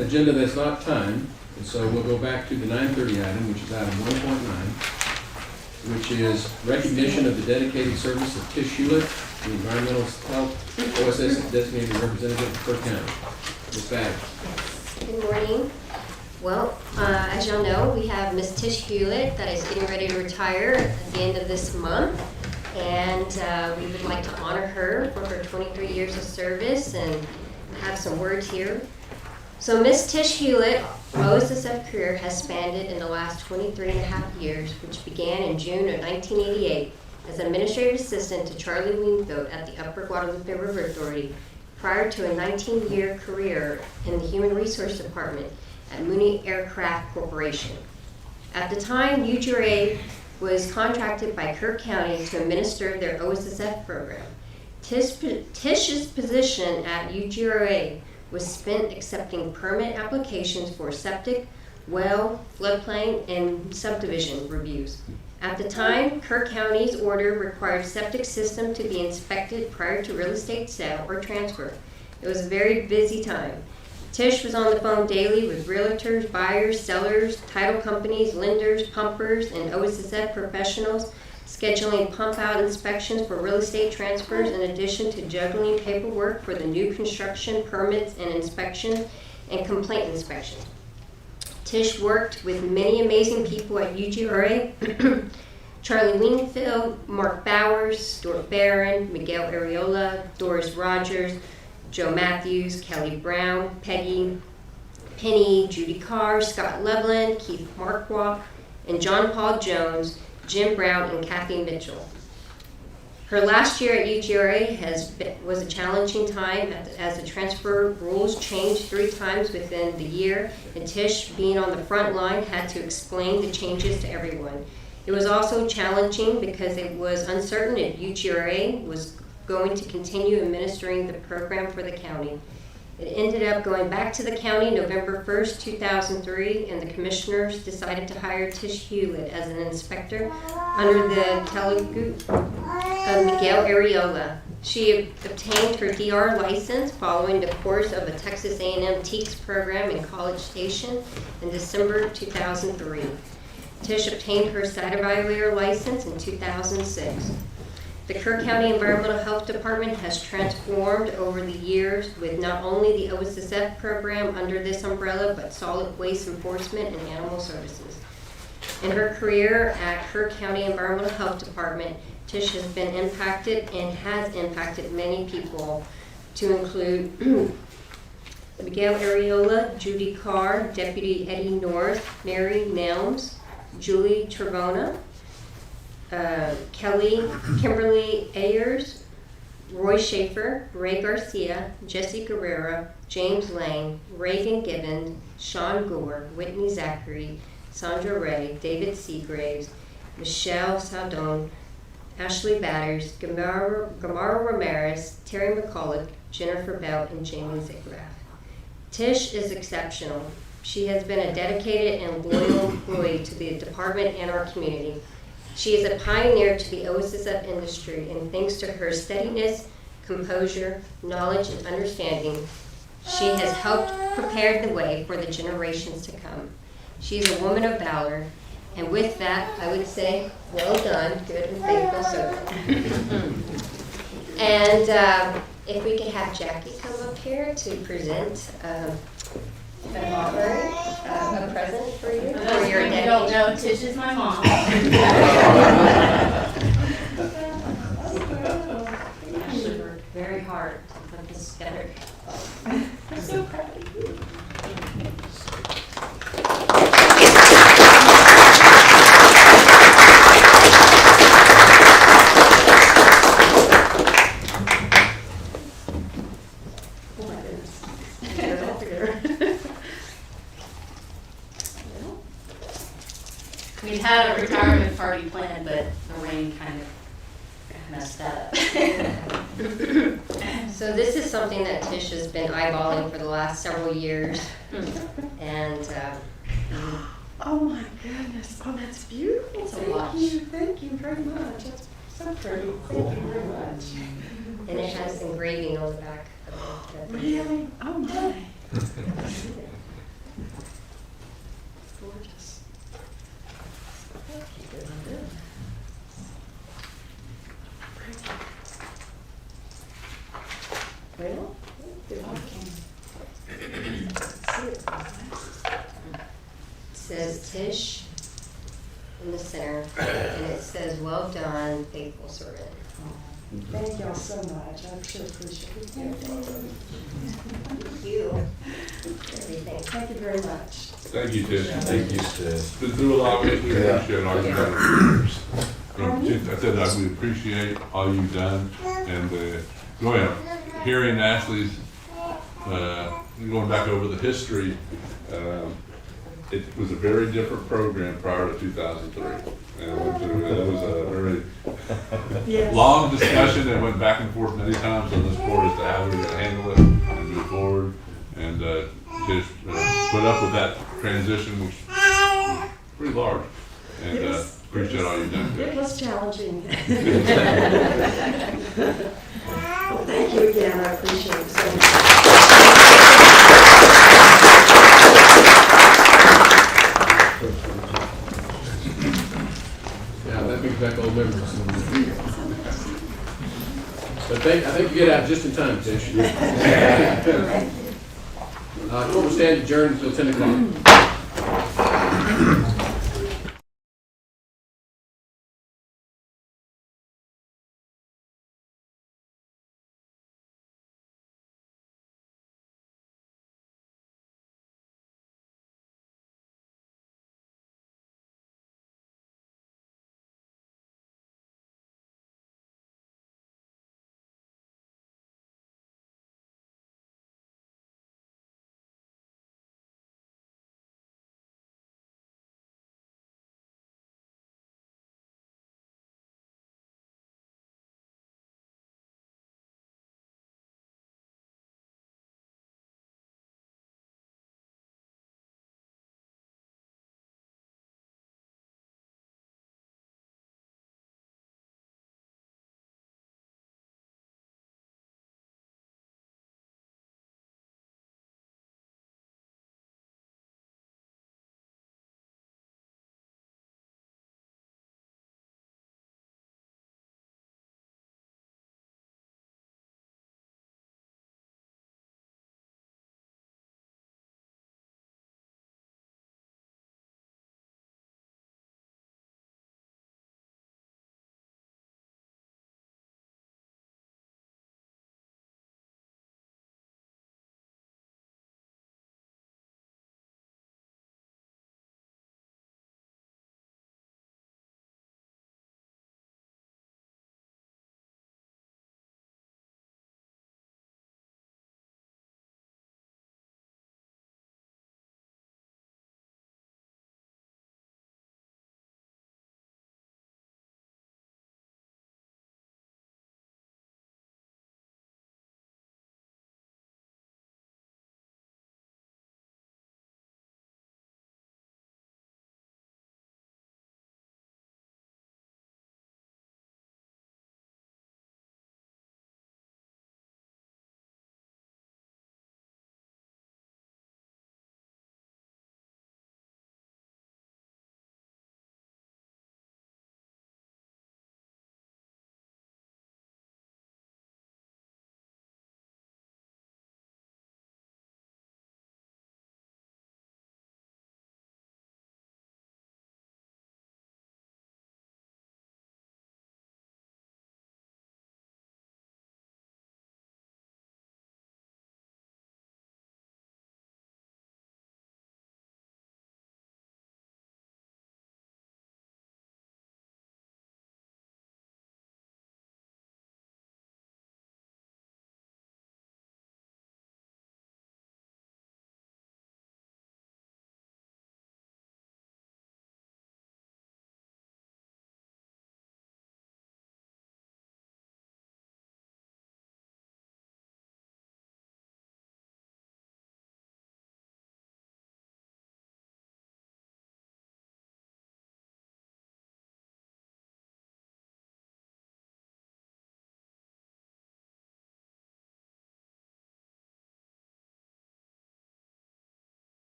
agenda that's not timed, and so we'll go back to the 9:30 item, which is item 1.9, which is recognition of the dedicated service of Tish Hewlett, the Environmental Health OSS designated representative of Kerr County. Ms. Baggs. Good morning. Well, as y'all know, we have Miss Tish Hewlett that is getting ready to retire at the end of this month. And we would like to honor her for her 23 years of service and have some words here. So Miss Tish Hewlett, OSSF career has spanned in the last 23 and a half years, which began in June of 1988 as administrative assistant to Charlie Wingfield at the Upper Guadalupe River Authority, prior to a 19-year career in the Human Resource Department at Mooney Aircraft Corporation. At the time, UGRA was contracted by Kerr County to administer their OSSF program. Tish's position at UGRA was spent accepting permit applications for septic, well, floodplain, and subdivision reviews. At the time, Kerr County's order required septic system to be inspected prior to real estate sale or transfer. It was a very busy time. Tish was on the phone daily with realtors, buyers, sellers, title companies, lenders, pumpers, and OSSF professionals, scheduling pump-out inspections for real estate transfers in addition to juggling paperwork for the new construction permits and inspections and complaint inspections. Tish worked with many amazing people at UGRA, Charlie Wingfield, Mark Bowers, Stuart Barron, Miguel Areola, Doris Rogers, Joe Matthews, Kelly Brown, Peggy Penny, Judy Carr, Scott Loveland, Keith Marquardt, and John Paul Jones, Jim Brown, and Kathy Mitchell. Her last year at UGRA was a challenging time as the transfer rules changed 3 times within the year, and Tish, being on the front line, had to explain the changes to everyone. It was also challenging because it was uncertain if UGRA was going to continue administering the program for the county. It ended up going back to the county November 1st, 2003, and the commissioners decided to hire Tish Hewlett as an inspector under the telugu of Miguel Areola. She obtained her DR license following the course of a Texas A&M TEACS program in College Station in December 2003. Tish obtained her site evaluator license in 2006. The Kerr County Environmental Health Department has transformed over the years with not only the OSSF program under this umbrella, but solid waste enforcement and animal services. In her career at Kerr County Environmental Health Department, Tish has been impacted and has impacted many people, to include Miguel Areola, Judy Carr, Deputy Eddie North, Mary Nelms, Julie Trevona, Kimberly Ayers, Roy Schaefer, Ray Garcia, Jesse Guerrera, James Lang, Reagan Gibbons, Sean Gore, Whitney Zachary, Sandra Ray, David Seagraves, Michelle Saldon, Ashley Batters, Gamara Ramirez, Terry McCulloch, Jennifer Bell, and Jamie Zigraff. Tish is exceptional. She has been a dedicated and loyal employee to the department and our community. She is a pioneer to the OSSF industry, and thanks to her steadiness, composure, knowledge, and understanding, she has helped prepare the way for the generations to come. She is a woman of valor, and with that, I would say, well done, good and faithful servant. And if we could have Jackie come up here to present an offering, a present for you. For For those your of you who don't dedication. know, Tish is my mom. She worked very hard to put this together. I'm so proud of you. Oh my goodness. Get it all together. We had a retirement party planned, but the rain kind of messed that up. So this is something that Tish has been eyeballing for the last several years, and Oh my goodness, oh, that's beautiful. It's a watch. Thank you very much. That's so pretty. Thank you very much. and it has engraving on the back of it. Really? Oh my. Gorgeous. Well, It says Tish in the center, and it says, "Well done, faithful servant." thank y'all so much. I sure appreciate it. Thank you. Everything. Thank you very much. Thank you, Tish. Thank you, Steph. Been through a lot, we appreciate all you've done over the years. I said that we appreciate all you've done, and hearing Ashley's, going back over the history, it was a very different program prior to 2003. And it was a very Yes. long discussion that went back and forth many times on this board as to how we were going to handle it and move forward, and just put up with that transition, which was pretty large. And appreciate all you've done. It was challenging. Well, thank you again. I appreciate it so much. Yeah, that brings back old memories. But I think you get out just in time, Tish. Court will stand adjourned until 10 o'clock.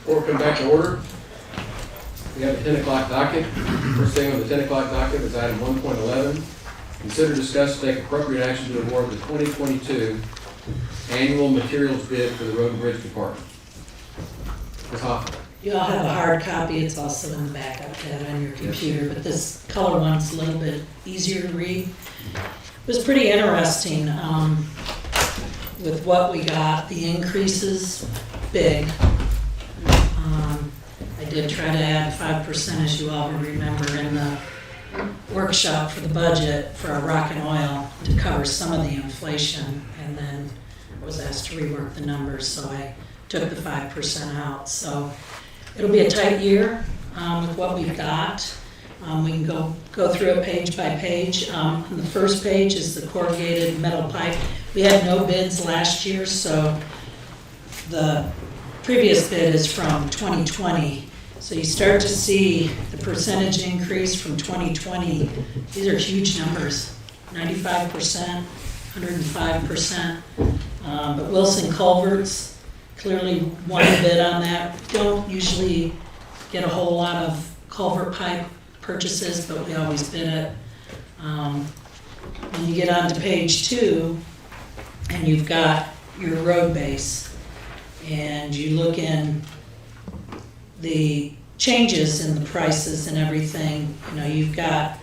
Or come back to order. We have a 10 o'clock docket. First thing on the 10 o'clock docket is item 1.11. Consider, discuss, take appropriate action to award the 2022 annual materials bid for the Road and Bridge Department. Ms. Hoffman. You all have a hard copy, it's also in the backup tab on your computer, but this color one's a little bit easier to read. It was pretty interesting with what we got, the increases, big. I did try to add 5%, as you all will remember, in the workshop for the budget for our rock and oil to cover some of the inflation, and then I was asked to rework the numbers, so I took the 5% out. So it'll be a tight year with what we've got. We can go through it page by page. On the first page is the corrugated metal pipe. We had no bids last year, so the previous bid is from 2020. So you start to see the percentage increase from 2020. These are huge numbers, 95%, 105%. But Wilson Culverts clearly won a bid on that. We don't usually get a whole lot of culvert pipe purchases, but we always bid it. When you get on to page 2, and you've got your road base, and you look in the changes in the prices and everything, you know, you've got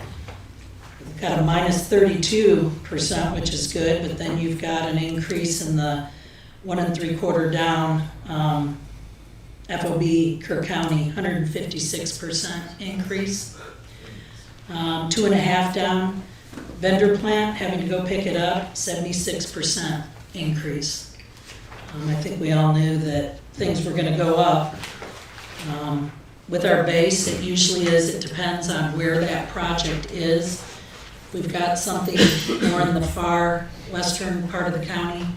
a minus 32%, which is good, but then you've got an increase in the 1 3/4 down FOB Kerr County, 156% increase. 2.5 down, vendor plant, having to go pick it up, 76% increase. I think we all knew that things were gonna go up. With our base, it usually is, it depends on where that project is. We've got something more in the far western part of the county.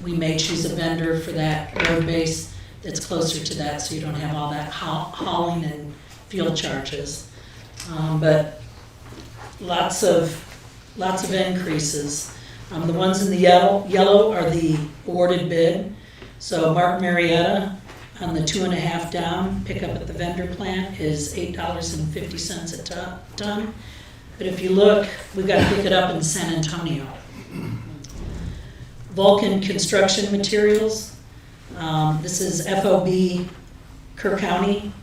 We may choose a vendor for that road base that's closer to that, so you don't have all that hauling and fuel charges. But lots of increases. The ones in the yellow are the awarded bid. So Martin Marietta on the 2.5 down, pickup at the vendor plant is $8.50 a ton. But if you look, we've got to pick it up in San Antonio. Vulcan Construction Materials, this is FOB Kerr County,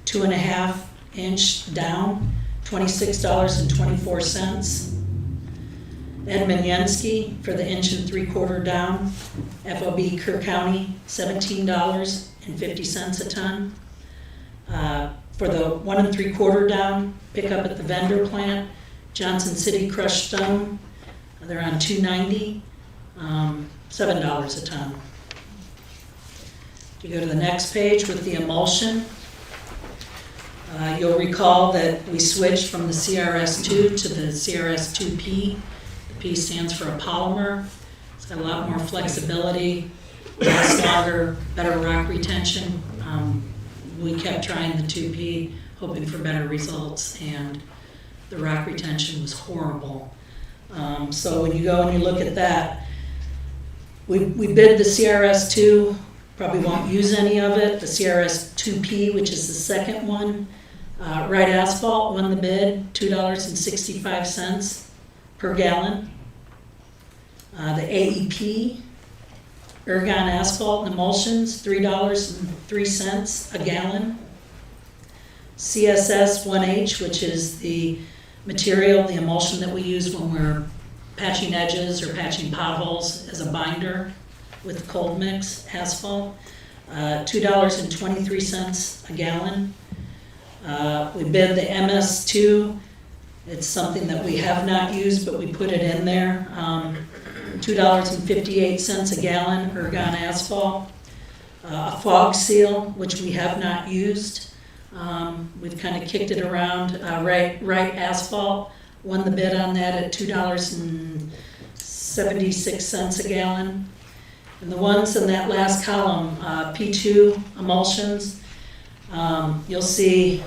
2.5 inch down, $26.24. Edmund Yansky for the 1 3/4 down, FOB Kerr County, $17.50 a ton. For the 1 3/4 down, pick up at the vendor plant, Johnson City crushed stone, they're on $2.90, $7 a ton. If you go to the next page with the emulsion, you'll recall that we switched from the CRS2 to the CRS2P. The P stands for a polymer. It's got a lot more flexibility, lasts longer, better rock retention. We kept trying the 2P, hoping for better results, and the rock retention was horrible. So when you go and you look at that, we bid the CRS2, probably won't use any of it. The CRS2P, which is the second one, Wright Asphalt won the bid, $2.65 per gallon. The AEP, Ergon Asphalt and Emulsions, $3.03 a gallon. CSS 1H, which is the material, the emulsion that we use when we're patching edges or patching potholes as a binder with cold mix asphalt, $2.23 a gallon. We bid the MS2. It's something that we have not used, but we put it in there. $2.58 a gallon, Ergon Asphalt. A fog seal, which we have not used. We've kind of kicked it around. Wright Asphalt won the bid on that at $2.76 a gallon. And the ones in that last column, P2 emulsions, you'll see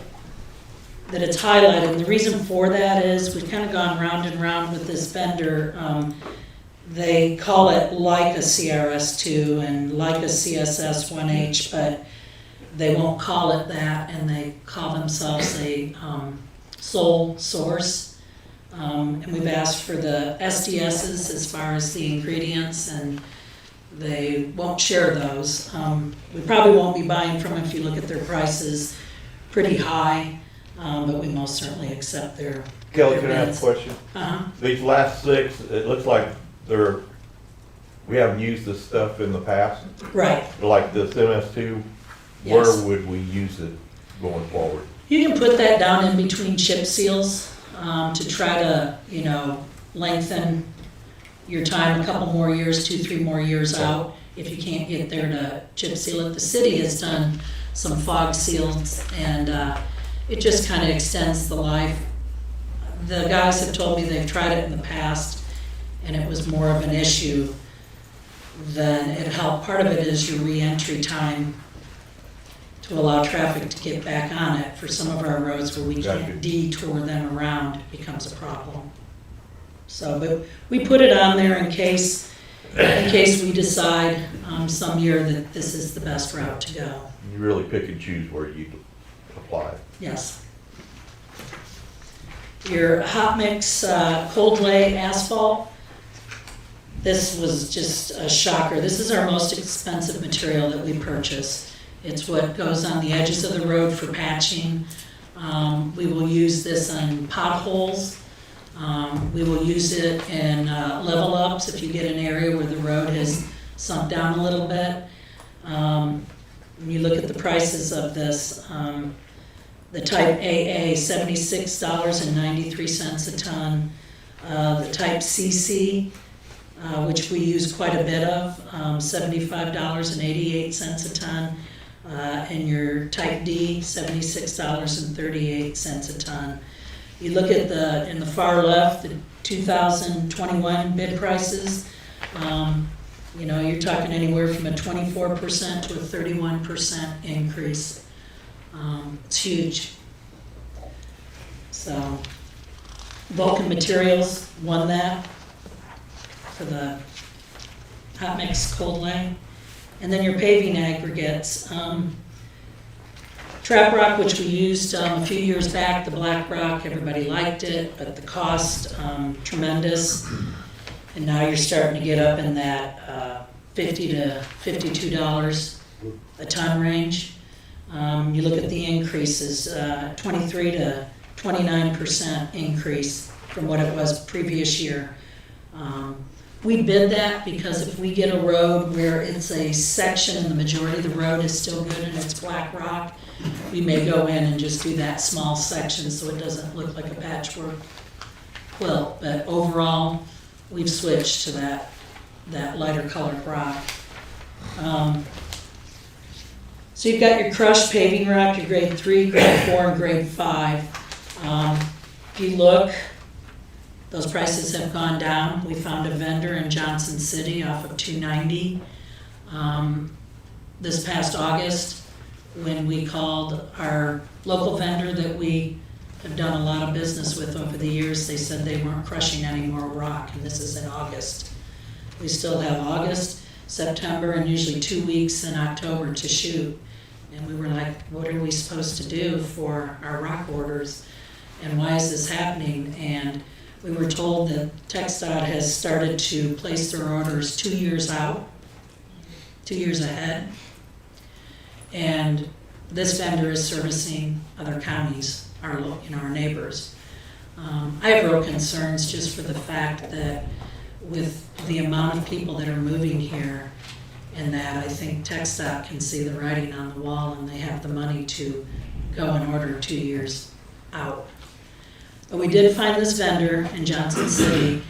that it's highlighted. And the reason for that is we've kind of gone round and round with this vendor. They call it like a CRS2 and like a CSS 1H, but they won't call it that, and they call themselves a sole source. And we've asked for the SDSs as far as the ingredients, and they won't share those. We probably won't be buying from them if you look at their prices, pretty high, but we most certainly accept their Kelly, can I bids. ask a question? Uh-huh. These last 6, it looks like we haven't used this stuff in the past. Right. Like this MS2, Yes. where would we use it going forward? You can put that down in between chip seals to try to, lengthen your time a couple more years, 2-3 more years out. If you can't get there to chip seal it, the city has done some fog seals, and it just kind of extends the life. The guys have told me they've tried it in the past, and it was more of an issue than it helped. Part of it is your re-entry time to allow traffic to get back on it. For some of our roads where we can't detour them around, it becomes a problem. So, but we put it on there in case we decide some year that this is the best route to go. You really pick and choose where you apply it. Yes. Your hot mix cold lay asphalt, this was just a shocker. This is our most expensive material that we purchase. It's what goes on the edges of the road for patching. We will use this on potholes. We will use it in level ups if you get an area where the road has sunk down a little bit. When you look at the prices of this, the type AA, $76.93 a ton. The type CC, which we use quite a bit of, $75.88 a ton. And your type D, $76.38 a ton. You look at in the far left, the 2021 bid prices, you're talking anywhere from a 24% to a 31% increase. It's huge. So, Vulcan Materials won that for the hot mix cold lay. And then your paving aggregates. Trap rock, which we used a few years back, the black rock, everybody liked it, but the cost, tremendous. And now you're starting to get up in that $50 to $52 a ton range. You look at the increases, 23 to 29% increase from what it was previous year. We bid that because if we get a road where it's a section and the majority of the road is still good and it's black rock, we may go in and just do that small section so it doesn't look like a patchwork quilt. But overall, we've switched to that lighter colored rock. So you've got your crushed paving rock, your grade 3, grade 4, and grade 5. If you look, those prices have gone down. We found a vendor in Johnson City off of 290 this past August when we called our local vendor that we have done a lot of business with over the years. They said they weren't crushing any more rock, and this is in August. We still have August, September, and usually 2 weeks in October to shoot. And we were like, what are we supposed to do for our rock orders? And why is this happening? And we were told that TxDOT has started to place their orders 2 years out, 2 years ahead. And this vendor is servicing other counties, our neighbors. I have real concerns just for the fact that with the amount of people that are moving here, and that I think TxDOT can see the writing on the wall and they have the money to go and order 2 years out. But we did find this vendor in Johnson City.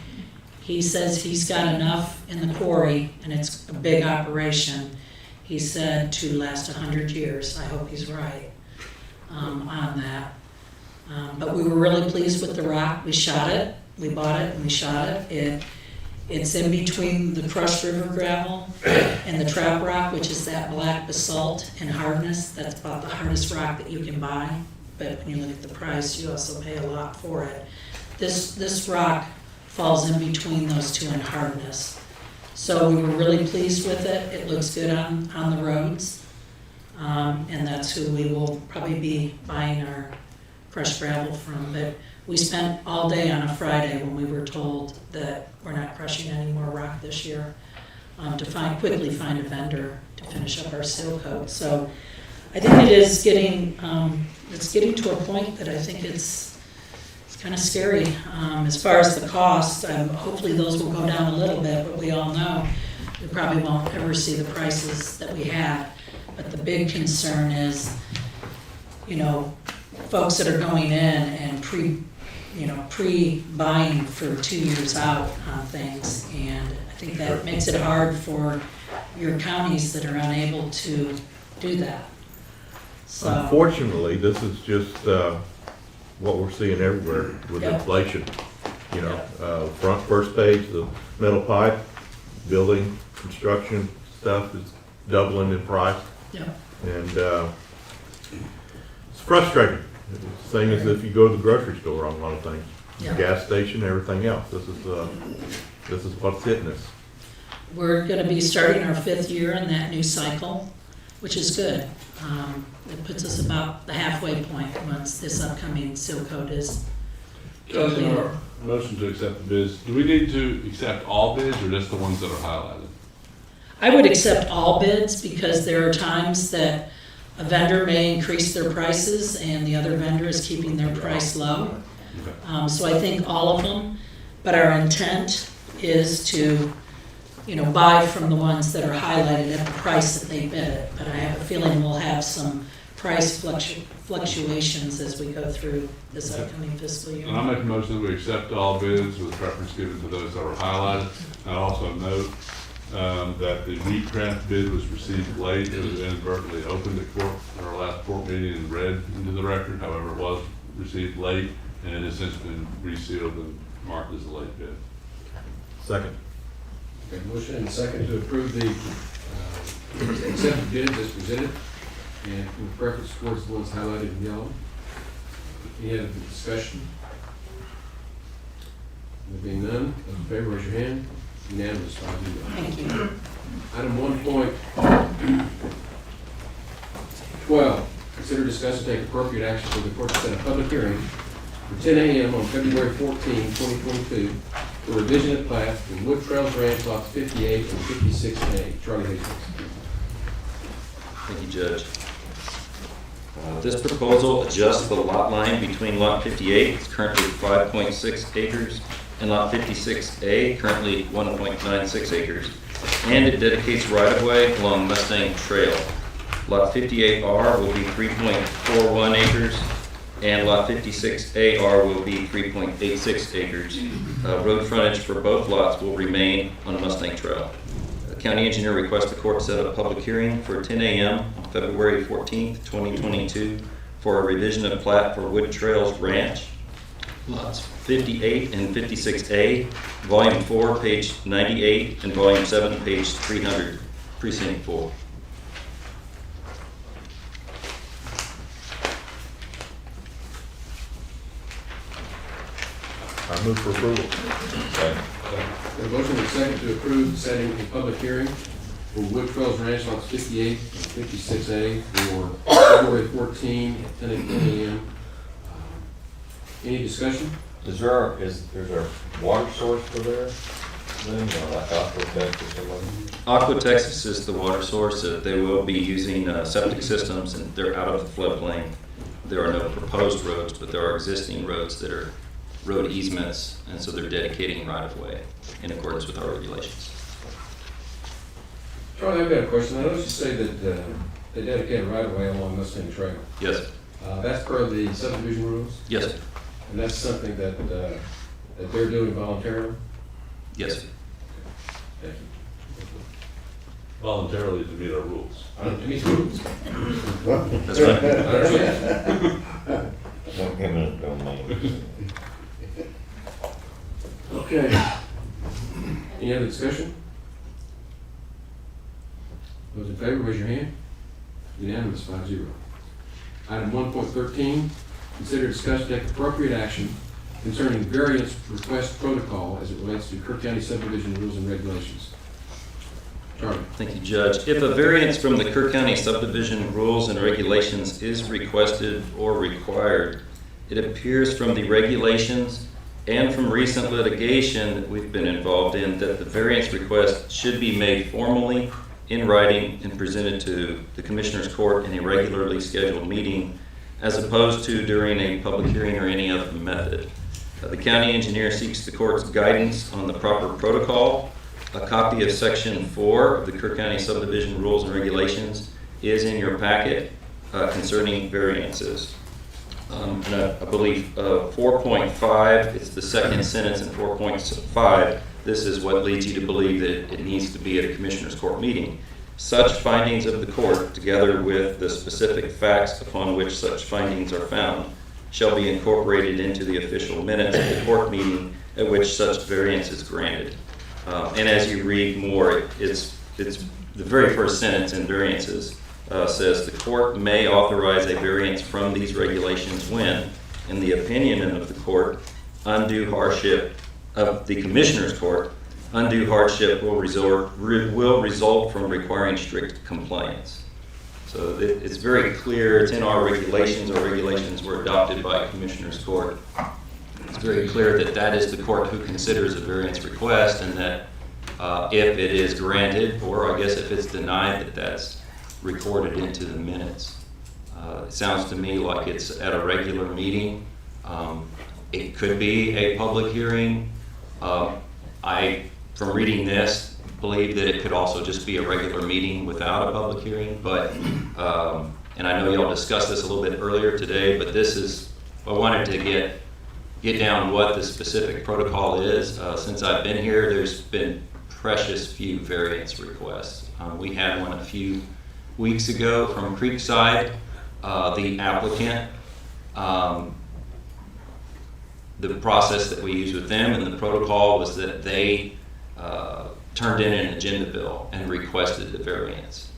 He says he's got enough in the quarry, and it's a big operation, he said, to last 100 years. I hope he's right on that. But we were really pleased with the rock. We shot it, we bought it, and we shot it. It's in between the crushed river gravel and the trap rock, which is that black basalt in hardness. That's about the hardest rock that you can buy. But when you look at the price, you also pay a lot for it. This rock falls in between those two in hardness. So we were really pleased with it. It looks good on the roads. and that's who we will probably be buying our crushed gravel from. But we spent all day on a Friday when we were told that we're not crushing any more rock this year, to quickly find a vendor to finish up our seal coat. So I think it is getting to a point that I think it's kind of scary. As far as the cost, hopefully those will go down a little bit, but we all know we probably won't ever see the prices that we had. But the big concern is, folks that are going in and pre-buying for 2 years out on things. And I think that makes it hard for your counties that are unable to do that. So, Unfortunately, this is just what we're seeing everywhere with Yep. inflation. First page, the metal pipe, building, construction stuff is doubling in price. yeah. And it's frustrating. It's the same as if you go to the grocery store on a lot of things. Yeah. Gas station, everything else. This is what's hitting us. We're going to be starting our 5th year in that new cycle, which is good. It puts us about the halfway point once this upcoming seal coat is Judge, in completed. our motion to accept the bids, do we need to accept all bids or just the ones that are highlighted? I would accept all bids because there are times that a vendor may increase their prices and the other vendor is keeping their price low. So I think all of them, but our intent is to, buy from the ones that are highlighted at the price that they bid it. But I have a feeling we'll have some price fluctuations as we go through this upcoming fiscal year. And I'll make a motion that we accept all bids with preference given to those that were highlighted. I also note that the Wheatcraft bid was received late. It was inadvertently opened at court, at our last court meeting, and read into the record. However, it was received late, and it has since been resealed and marked as a late bid. Second. Okay, motion and second to approve the accepted bids as presented, and with preference towards the ones highlighted in yellow. Any other discussion? There being none, those in favor, raise your hand. Unanimous, 5-0. Thank you. Item 1.12, consider, discuss, and take appropriate action for the court to set a public hearing for 10 a.m. on February 14, 2022, for revision of plat in Wood Trails Ranch lots 58 and 56A. Charlie Hastings. Thank you, Judge. This proposal adjusts the lot line between lot 58, it's currently 5.6 acres, and lot 56A, currently 1.96 acres, and it dedicates right-of-way along Mustang Trail. Lot 58R will be 3.41 acres, and lot 56AR will be 3.86 acres. Road frontage for both lots will remain on Mustang Trail. The county engineer requests the court set a public hearing for 10 a.m. on February 14th, 2022 for a revision of plat for Wood Trails Ranch, lots 58 and 56A, volume 4, page 98, and volume 7, page 300, precinct 4. I move for approval. A motion and second to approve setting a public hearing for Wood Trails Ranch lots 58 and 56A for February 14 at 10 a.m. Any discussion? There's a water source for there? Then, like Aqua Texas or something? Aqua Texas is the water source. They will be using septic systems, and they're out of the floodplain. There are no proposed roads, but there are existing roads that are road easements, and so they're dedicating right-of-way in accordance with our regulations. Charlie, I've got a question. I noticed you say that they dedicate a right-of-way along Mustang Trail. Yes. That's per the subdivision rules? Yes, sir. And that's something that they're doing voluntarily? Yes, sir. Thank you. Voluntarily to meet our rules. To meet the rules. That's right. I understand. Eminent domain. Okay. Any other discussion? Those in favor, raise your hand. Unanimous, 5-0. Item 1.13, consider, discuss, and take appropriate action concerning Variance Request Protocol as it relates to Kerr County subdivision rules and regulations. Charlie. Thank you, Judge. If a variance from the Kerr County subdivision rules and regulations is requested or required, it appears from the regulations and from recent litigation that we've been involved in that the variance request should be made formally in writing and presented to the Commissioner's Court in a regularly scheduled meeting, as opposed to during a public hearing or any other method. The county engineer seeks the court's guidance on the proper protocol. A copy of Section 4 of the Kerr County subdivision rules and regulations is in your packet concerning variances. And I believe 4.5, it's the second sentence in 4.5. This is what leads you to believe that it needs to be at a Commissioner's Court meeting. Such findings of the court, together with the specific facts upon which such findings are found, shall be incorporated into the official minutes of the court meeting at which such variance is granted. And as you read more, it's the very first sentence in variances says the court may authorize a variance from these regulations when, in the opinion of the court, undue hardship of the Commissioner's Court, undue hardship will result from requiring strict compliance. So it's very clear, it's in our regulations. Our regulations were adopted by Commissioner's Court. It's very clear that that is the court who considers a variance request, and that if it is granted, or I guess if it's denied, that that's recorded into the minutes. It sounds to me like it's at a regular meeting. It could be a public hearing. I, from reading this, believe that it could also just be a regular meeting without a public hearing, but, and I know y'all discussed this a little bit earlier today, but this is, I wanted to get down what the specific protocol is. Since I've been here, there's been precious few variance requests. We had one a few weeks ago from Creekside. The applicant, the process that we use with them and the protocol was that they turned in an agenda bill and requested the variance,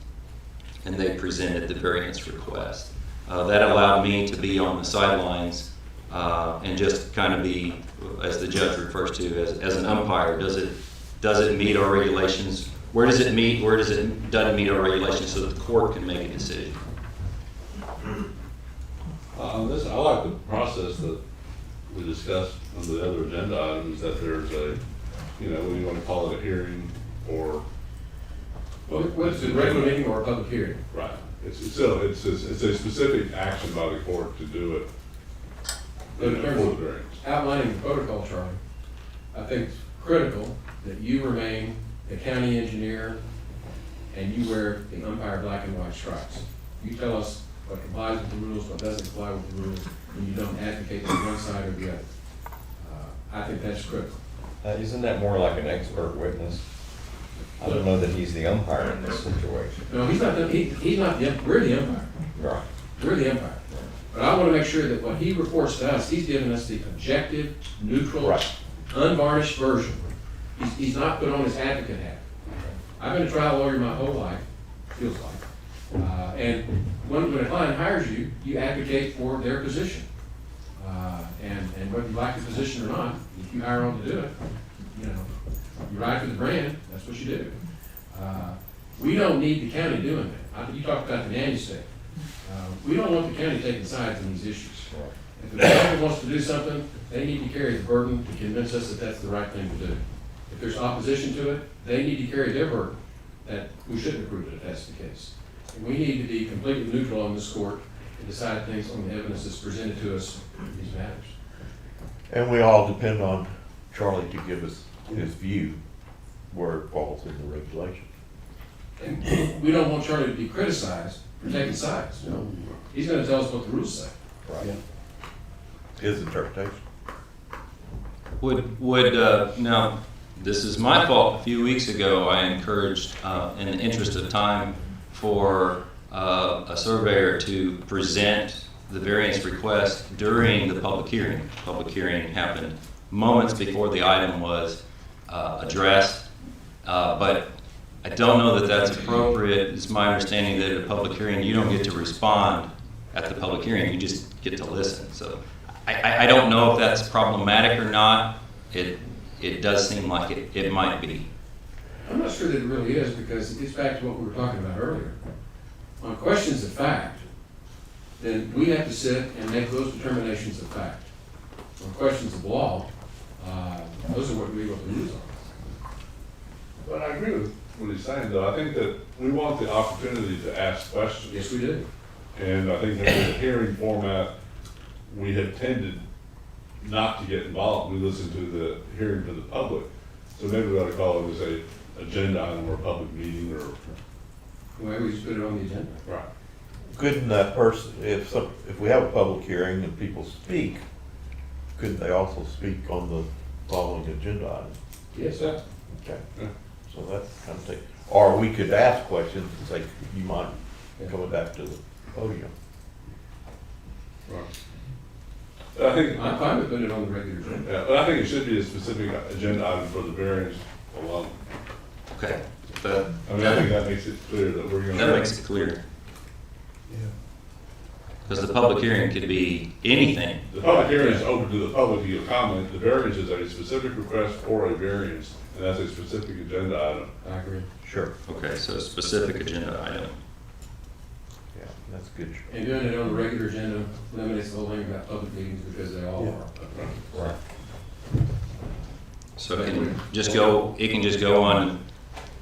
and they presented the variance request. That allowed me to be on the sidelines and just kind of be, as the judge refers to, as an umpire. Does it meet our regulations? Where does it meet? Where doesn't meet our regulations, so that the court can make a decision? I like the process that we discussed on the other agenda items, that there's a, whether you want to call it a hearing or. Well, what's a regular meeting or a public hearing? Right. It's a specific action by the court to do it. But in terms of outlining the protocol, Charlie, I think it's critical that you remain the county engineer and you wear the umpire black and white stripes. You tell us what complies with the rules, what doesn't comply with the rules, and you don't advocate for one side or the other. I think that's critical. Isn't that more like an expert witness? I don't know that he's the umpire in this situation. No, he's not. He's not. We're the umpire. Right. We're the umpire. But I want to make sure that what he reports to us, he's giving us the objective, neutral, right, unvarnished version. He's not put on his advocate hat. I've been a trial lawyer my whole life, feels like. And when a client hires you, you advocate for their position. And whether you like the position or not, if you hire on to do it, you ride for the brand, that's what you do. We don't need the county doing that. You talked about the nanny state. We don't want the county taking sides in these issues. If the county wants to do something, they need to carry the burden to convince us that that's the right thing to do. If there's opposition to it, they need to carry their burden that we shouldn't approve it if that's the case. And we need to be completely neutral on this court and decide things on the evidence that's presented to us in these matters. And we all depend on Charlie to give us his view where it falls in the regulation. And we don't want Charlie to be criticized for taking sides. He's going to tell us what the rules say. Right. Yeah. His interpretation. Now, this is my fault. A few weeks ago, I encouraged, in the interest of time, for a surveyor to present the variance request during the public hearing. Public hearing happened moments before the item was addressed, but I don't know that that's appropriate. It's my understanding that at a public hearing, you don't get to respond at the public hearing, you just get to listen. So I don't know if that's problematic or not. It does seem like it might be. I'm not sure that it really is, because it gets back to what we were talking about earlier. On questions of fact, then we have to sit and make those determinations of fact. On questions of law, those are what we will lose on. But I agree with what he's saying, though. I think that we want the opportunity to ask questions. Yes, we do. And I think that in the hearing format, we have tended not to get involved. We listen to the hearing to the public. So maybe we ought to call it as a agenda item or a public meeting or. Well, we just put it on the agenda. Right. Couldn't that person, if we have a public hearing and people speak, couldn't they also speak on the following agenda item? Yes, sir. Okay. Yeah. So that's kind of thing. Or we could ask questions and say, you mind coming back to the podium? Right. But I think, I'm fine with putting it on the regular agenda. yeah, but I think it should be a specific agenda item for the variance alone. Okay. That, I mean, I think that makes it clear that we're gonna. that makes it clear. Because the public hearing could be anything. The public hearing is open to the public to give comment. The variance is a specific request for a variance, and that's a specific agenda item. I agree. Sure. Okay, so a specific agenda item. Yeah, that's good. And doing it on the regular agenda eliminates the whole thing about public meetings, because they all are. Right. So it can just go, it can just go on,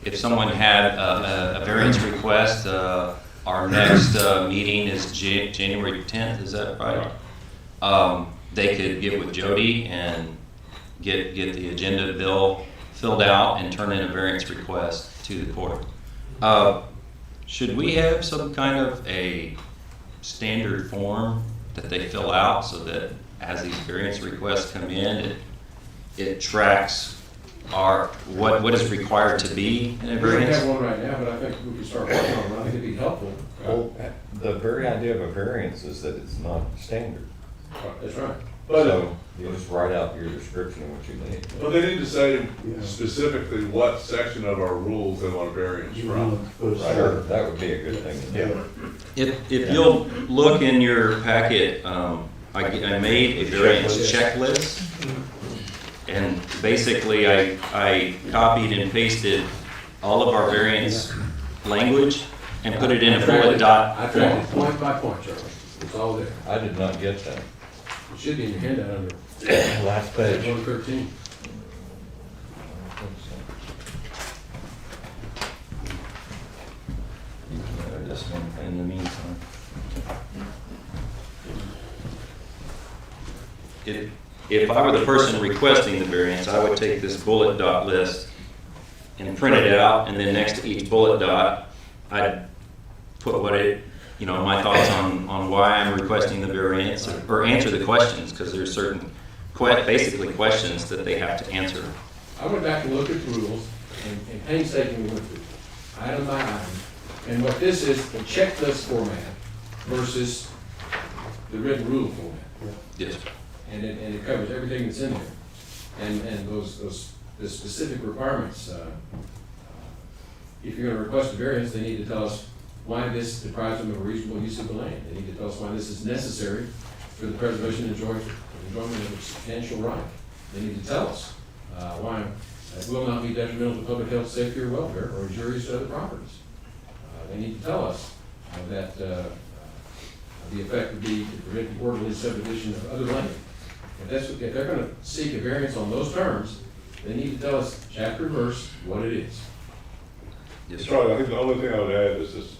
if someone had a variance request, our next meeting is January 10th, is that right? They could get with Jody and get the agenda bill filled out and turn in a variance request to the court. Should we have some kind of a standard form that they fill out so that as these variance requests come in, it tracks what is required to be in a We don't variance? have one right now, but I think we can start working on it. I think it'd be helpful. Well, the very idea of a variance is that it's not standard. That's right. So you just write out your description of what you need. Well, they need to say specifically what section of our rules they want a variance from. Sure, that would be a good thing to do. If you'll look in your packet, I made a variance checklist. And basically, I copied and pasted all of our variance language and put it in a bullet dot I form. tracked it point by point, Charlie. It's all there. I did not get that. It should be in your handout under Last page. 113. This one in the meantime. If I were the person requesting the variance, I would take this bullet dot list and print it out, and then next to each bullet dot, I'd put my thoughts on why I'm requesting the variance, or answer the questions, because there's certain, basically questions that they have to answer. I went back and looked at the rules and painstakingly went through item by item. And what this is, a checklist format versus the written rule format. Yes. And it covers everything that's in there. And the specific requirements, if you're gonna request a variance, they need to tell us why this deprives them of a reasonable use of the land. They need to tell us why this is necessary for the preservation and enjoyment of a substantial right. They need to tell us why it will not be detrimental to public health, safety, or welfare, or injurious to other properties. They need to tell us that the effect would be to prevent the orderly subdivision of other land. If they're gonna seek a variance on those terms, they need to tell us chapter and verse what it is. Yes, sir. Charlie, I think the only thing I would add is this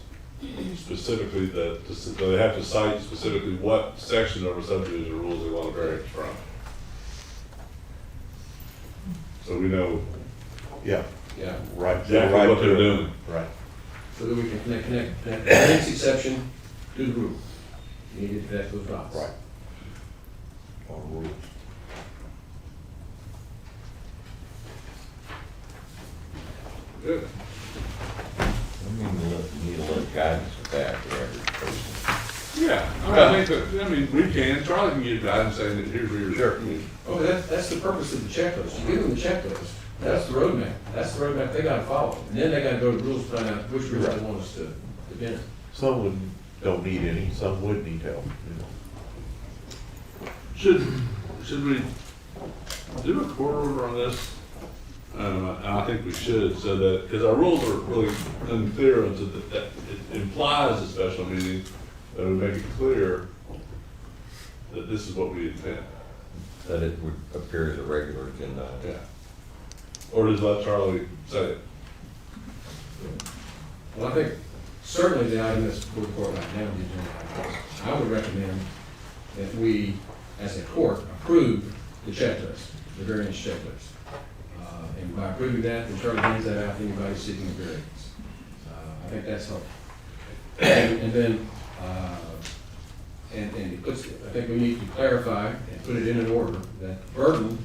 specifically that they have to cite specifically what section of our subdivision rules they want a variance from. So we know Yeah, Yeah. right. exactly Right what they're to it. doing. Right. So that we can connect the variance exception to the rule. You need to connect those dots. Right. All rules. Good. I mean, you need a little guidance with that for every person. Yeah, I think we can, Charlie can give guidance saying that here's where you're. Sure. Oh, that's the purpose of the checklist. You give them the checklist. That's the roadmap. That's the roadmap they gotta follow. And then they gotta go to the rules, find out which rules they want us to depend on. Some don't need any, some would need help. Should we do a court order on this? And I think we should, so that, because our rules are really unclear, and so that it implies a special meeting, that would make it clear that this is what we intend. That it would appear as a regular agenda. Yeah. Or just let Charlie say it. Well, I think certainly the item that's before the court right now, the agenda items, I would recommend that we, as a court, approve the checklist, the variance checklist. And by approving that, then Charlie hands that out to anybody seeking a variance. I think that's helpful. And then, and it puts, I think we need to clarify and put it in an order that the burden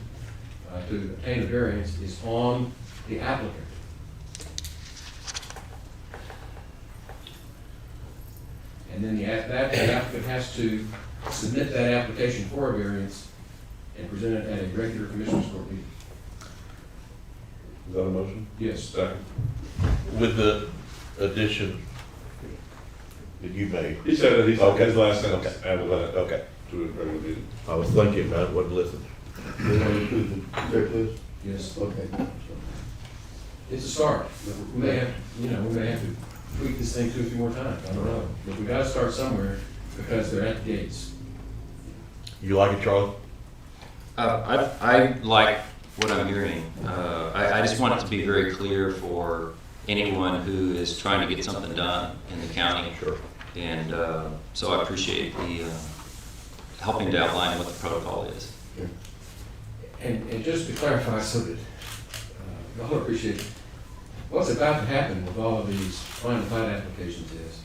to obtain a variance is on the applicant. And then the applicant has to submit that application for a variance and present it at a regular commissioners court meeting. Is that a motion? Yes. Second. With the addition that you made. He said that, he said Okay. his last sentence Okay. added that Okay. to a regular meeting. I was thinking about it, wasn't listening. You want to approve the checklist? Yes. Okay. It's a start. We may have, we may have to tweak this thing 2 or 3 more times. I don't know. But we gotta start somewhere because they're at the gates. You like it, Charlie? I like what I'm hearing. I just want it to be very clear for anyone who is trying to get something done in the county. Sure. And so I appreciate the helping to outline what the protocol is. And just to clarify so that y'all appreciate it, what's about to happen with all of these final plat applications is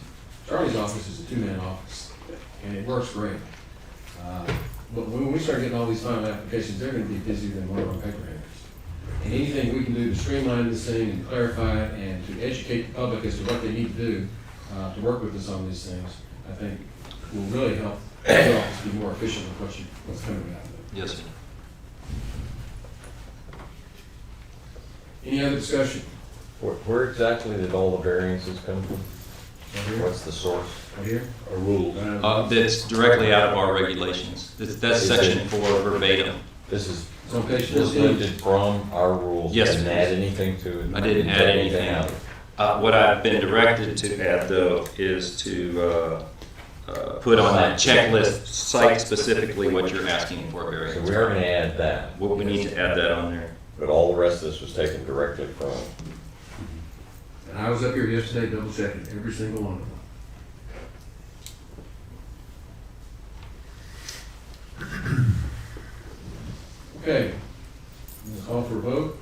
Charlie's office is a 2-man office, and it works great. But when we start getting all these final applications, they're going to be busier than one of our paper hangers. And anything we can do to streamline this thing and clarify it and to educate the public as to what they need to do to work with us on these things, I think will really help the office be more efficient with what's coming out of it. Yes, sir. Any other discussion? Where exactly did all the variances come from? What's the source? Right here? Our rules. That's directly out of our regulations. That's section 4 verbatim. This is It's on page This 14. lifted from our rules. Yes, Didn't sir. add anything to it. I didn't add anything. What I've been directed to add, though, is to put on that checklist, cite specifically what you're asking for So variance. we are gonna add that, What we need to add that on there. but all the rest of this was taken directly from. And I was up here yesterday double checking every single one of them. Okay, we'll call for a vote.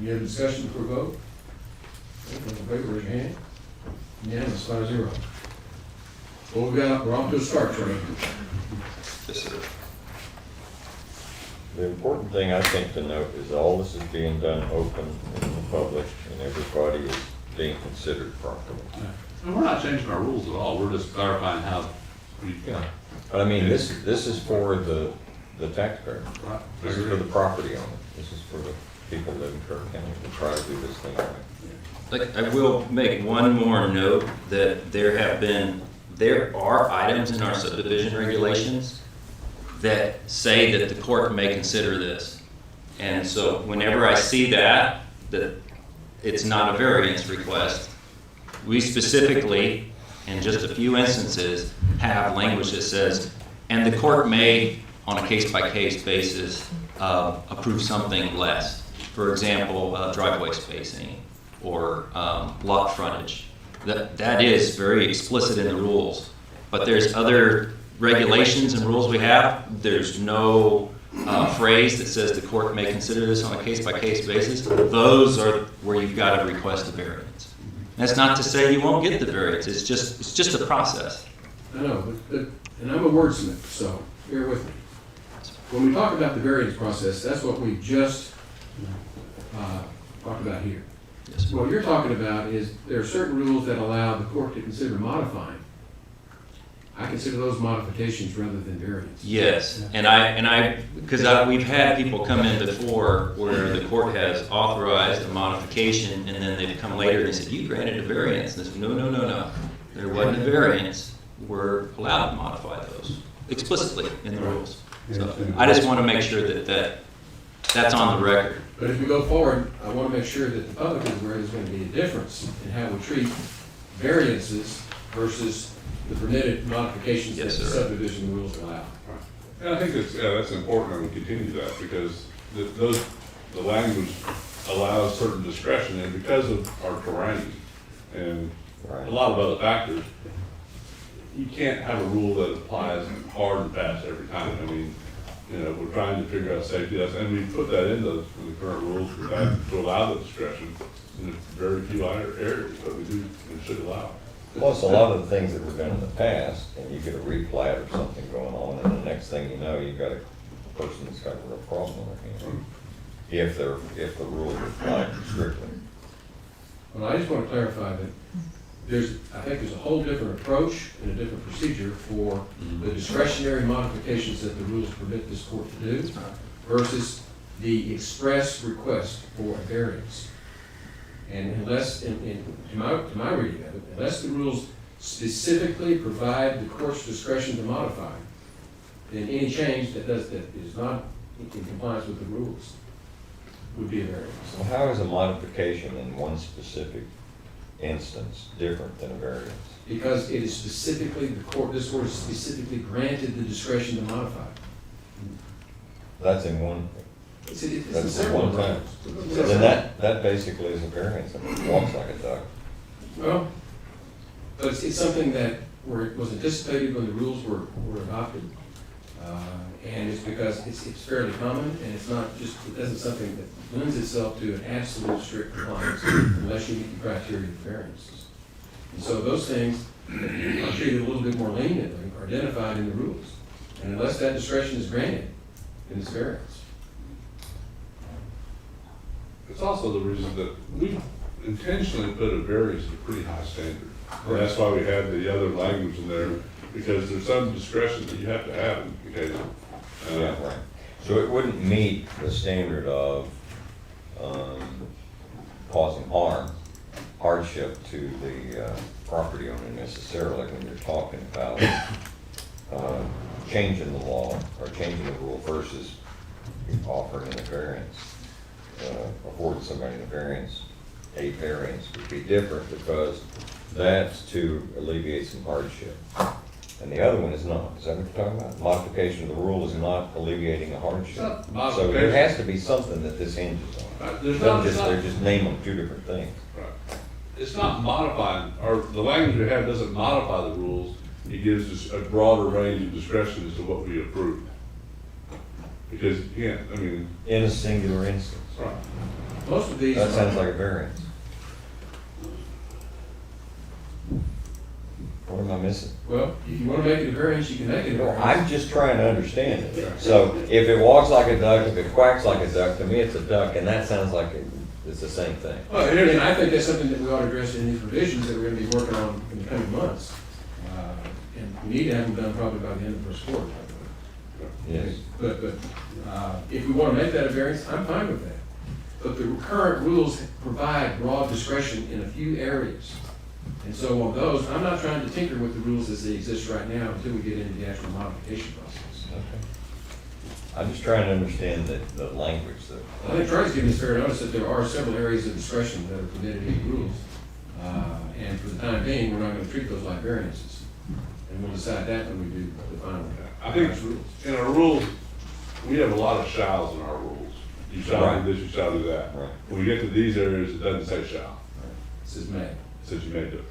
You have a discussion for a vote? Okay, those in favor, raise your hand. Unanimous, 5-0. Well, we're off to a start, Trey. Yes, sir. The important thing I think to note is all this is being done open in the public and everybody is being considered properly. And we're not changing our rules at all, we're just clarifying how we. Yeah. But I mean, this is for the taxpayer. Right. This is for the property owner. This is for the people that live in Kerr County to try to do this thing right. Like, I will make one more note that there are items in our subdivision regulations that say that the court may consider this. And so whenever I see that it's not a variance request, we specifically, in just a few instances, have language that says, and the court may, on a case-by-case basis, approve something less. For example, driveway spacing or lot frontage. That is very explicit in the rules. But there's other regulations and rules we have. There's no phrase that says the court may consider this on a case-by-case basis. Those are where you've got to request a variance. That's not to say you won't get the variance. It's just a process. I know, but and I'm a wordsmith, so bear with me. When we talk about the variance process, that's what we just talked about here. Yes, sir. What you're talking about is there are certain rules that allow the court to consider modifying. I consider those modifications rather than variance. Yes, because we've had people come in before where the court has authorized a modification, and then they've come later and they said, you granted a variance. And they said, no. There wasn't a variance. We're allowed to modify those explicitly in the rules. So I just want to make sure that that's on the record. But if we go forward, I want to make sure that the public is aware there's going to be a difference in how we treat variances versus the permitted modifications that Yes, the sir. subdivision rules allow. And I think that's important that we continue that, because the language allows certain discretion, and because of our terrain and a lot of other factors, you can't have a rule that applies hard and fast every time. I mean, you know, we're trying to figure out safety, and we put that in the current rules to allow the discretion in very few areas, but we do and should allow. Plus, a lot of the things that were done in the past, and you get a replat or something going on, and the next thing you know, you've got a person that's got a real problem on their hands. If the rules are applied strictly. Well, I just want to clarify that I think there's a whole different approach and a different procedure for the discretionary modifications that the rules permit this court to do versus the express request for a variance. And unless, to my reading of it, unless the rules specifically provide the court's discretion to modify, then any change that is not in compliance with the rules would be a variance. Well, how is a modification in one specific instance different than a variance? Because it is specifically, this court has specifically granted the discretion to modify. That's in one, It's in that's in several one time. rules. Then that basically is a variance, I mean, it walks like a duck. Well, but it's something that was anticipated when the rules were adopted. And it's because it's fairly common, and it's not just, it isn't something that lends itself to an absolute strict compliance unless you meet the criteria of variances. And so those things are treated a little bit more leniently, are identified in the rules. And unless that discretion is granted, then it's variance. It's also the reason that we intentionally put a variance at a pretty high standard. And that's why we have the other language in there, because there's some discretion that you have to have in occasion. Yeah, right. So it wouldn't meet the standard of causing hardship to the property owner necessarily when you're talking about changing the law or changing the rule versus offering a variance. Affording somebody a variance would be different because that's to alleviate some hardship. And the other one is not. Is that what you're talking about? Modification of the rule is not alleviating a hardship. So there has to be something that this hinges on. They're just naming two different things. Right. It's not modifying, or the language we have doesn't modify the rules. It gives us a broader range of discretion as to what we approve. Because you can't, I mean. In a singular instance. Right. Most of these. That sounds like a variance. What am I missing? Well, if you want to make it a variance, you can make it a variance. I'm just trying to understand it. So if it walks like a duck, if it quacks like a duck, to me it's a duck, and that sounds like it's the same thing. Well, and I think that's something that we ought to address in these provisions that we're going to be working on in the coming months. And we need to have them done probably by the end of the first quarter. Yes. But if we want to make that a variance, I'm fine with that. But the current rules provide broad discretion in a few areas. And so on those, I'm not trying to tinker with the rules as they exist right now until we get into the actual modification process. Okay. I'm just trying to understand the language that. I think Troy's given us fair notice that there are several areas of discretion that are permitted in the rules. And for the time being, we're not going to treat those like variances. And we'll decide that when we do the final. I think in our rules, we have a lot of shalls in our rules. You shall do this, you shall do that. Right. When we get to these areas, it doesn't say shall. It says may. It says you may do it.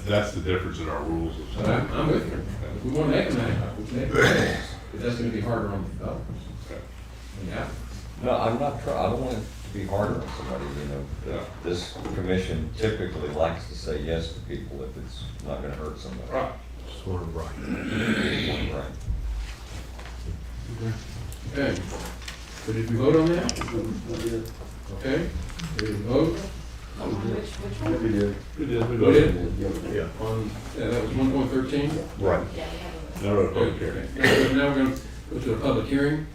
That's the difference in our rules. But I'm with you. If we want to make them that, we can make them. But that's going to be harder on the developers. Okay. Yeah. No, I'm not I don't want it to be harder on somebody, you know. Yeah. This commission typically likes to say yes to people if it's not gonna hurt somebody. Right. Sort of right. Right. Okay. So did we vote on that? Okay. Did we vote? Which one? We did. We did. We We voted. did? Yeah. Yeah, that was 1.13? Right. No, no, public hearing. Now we're going to go to a public hearing.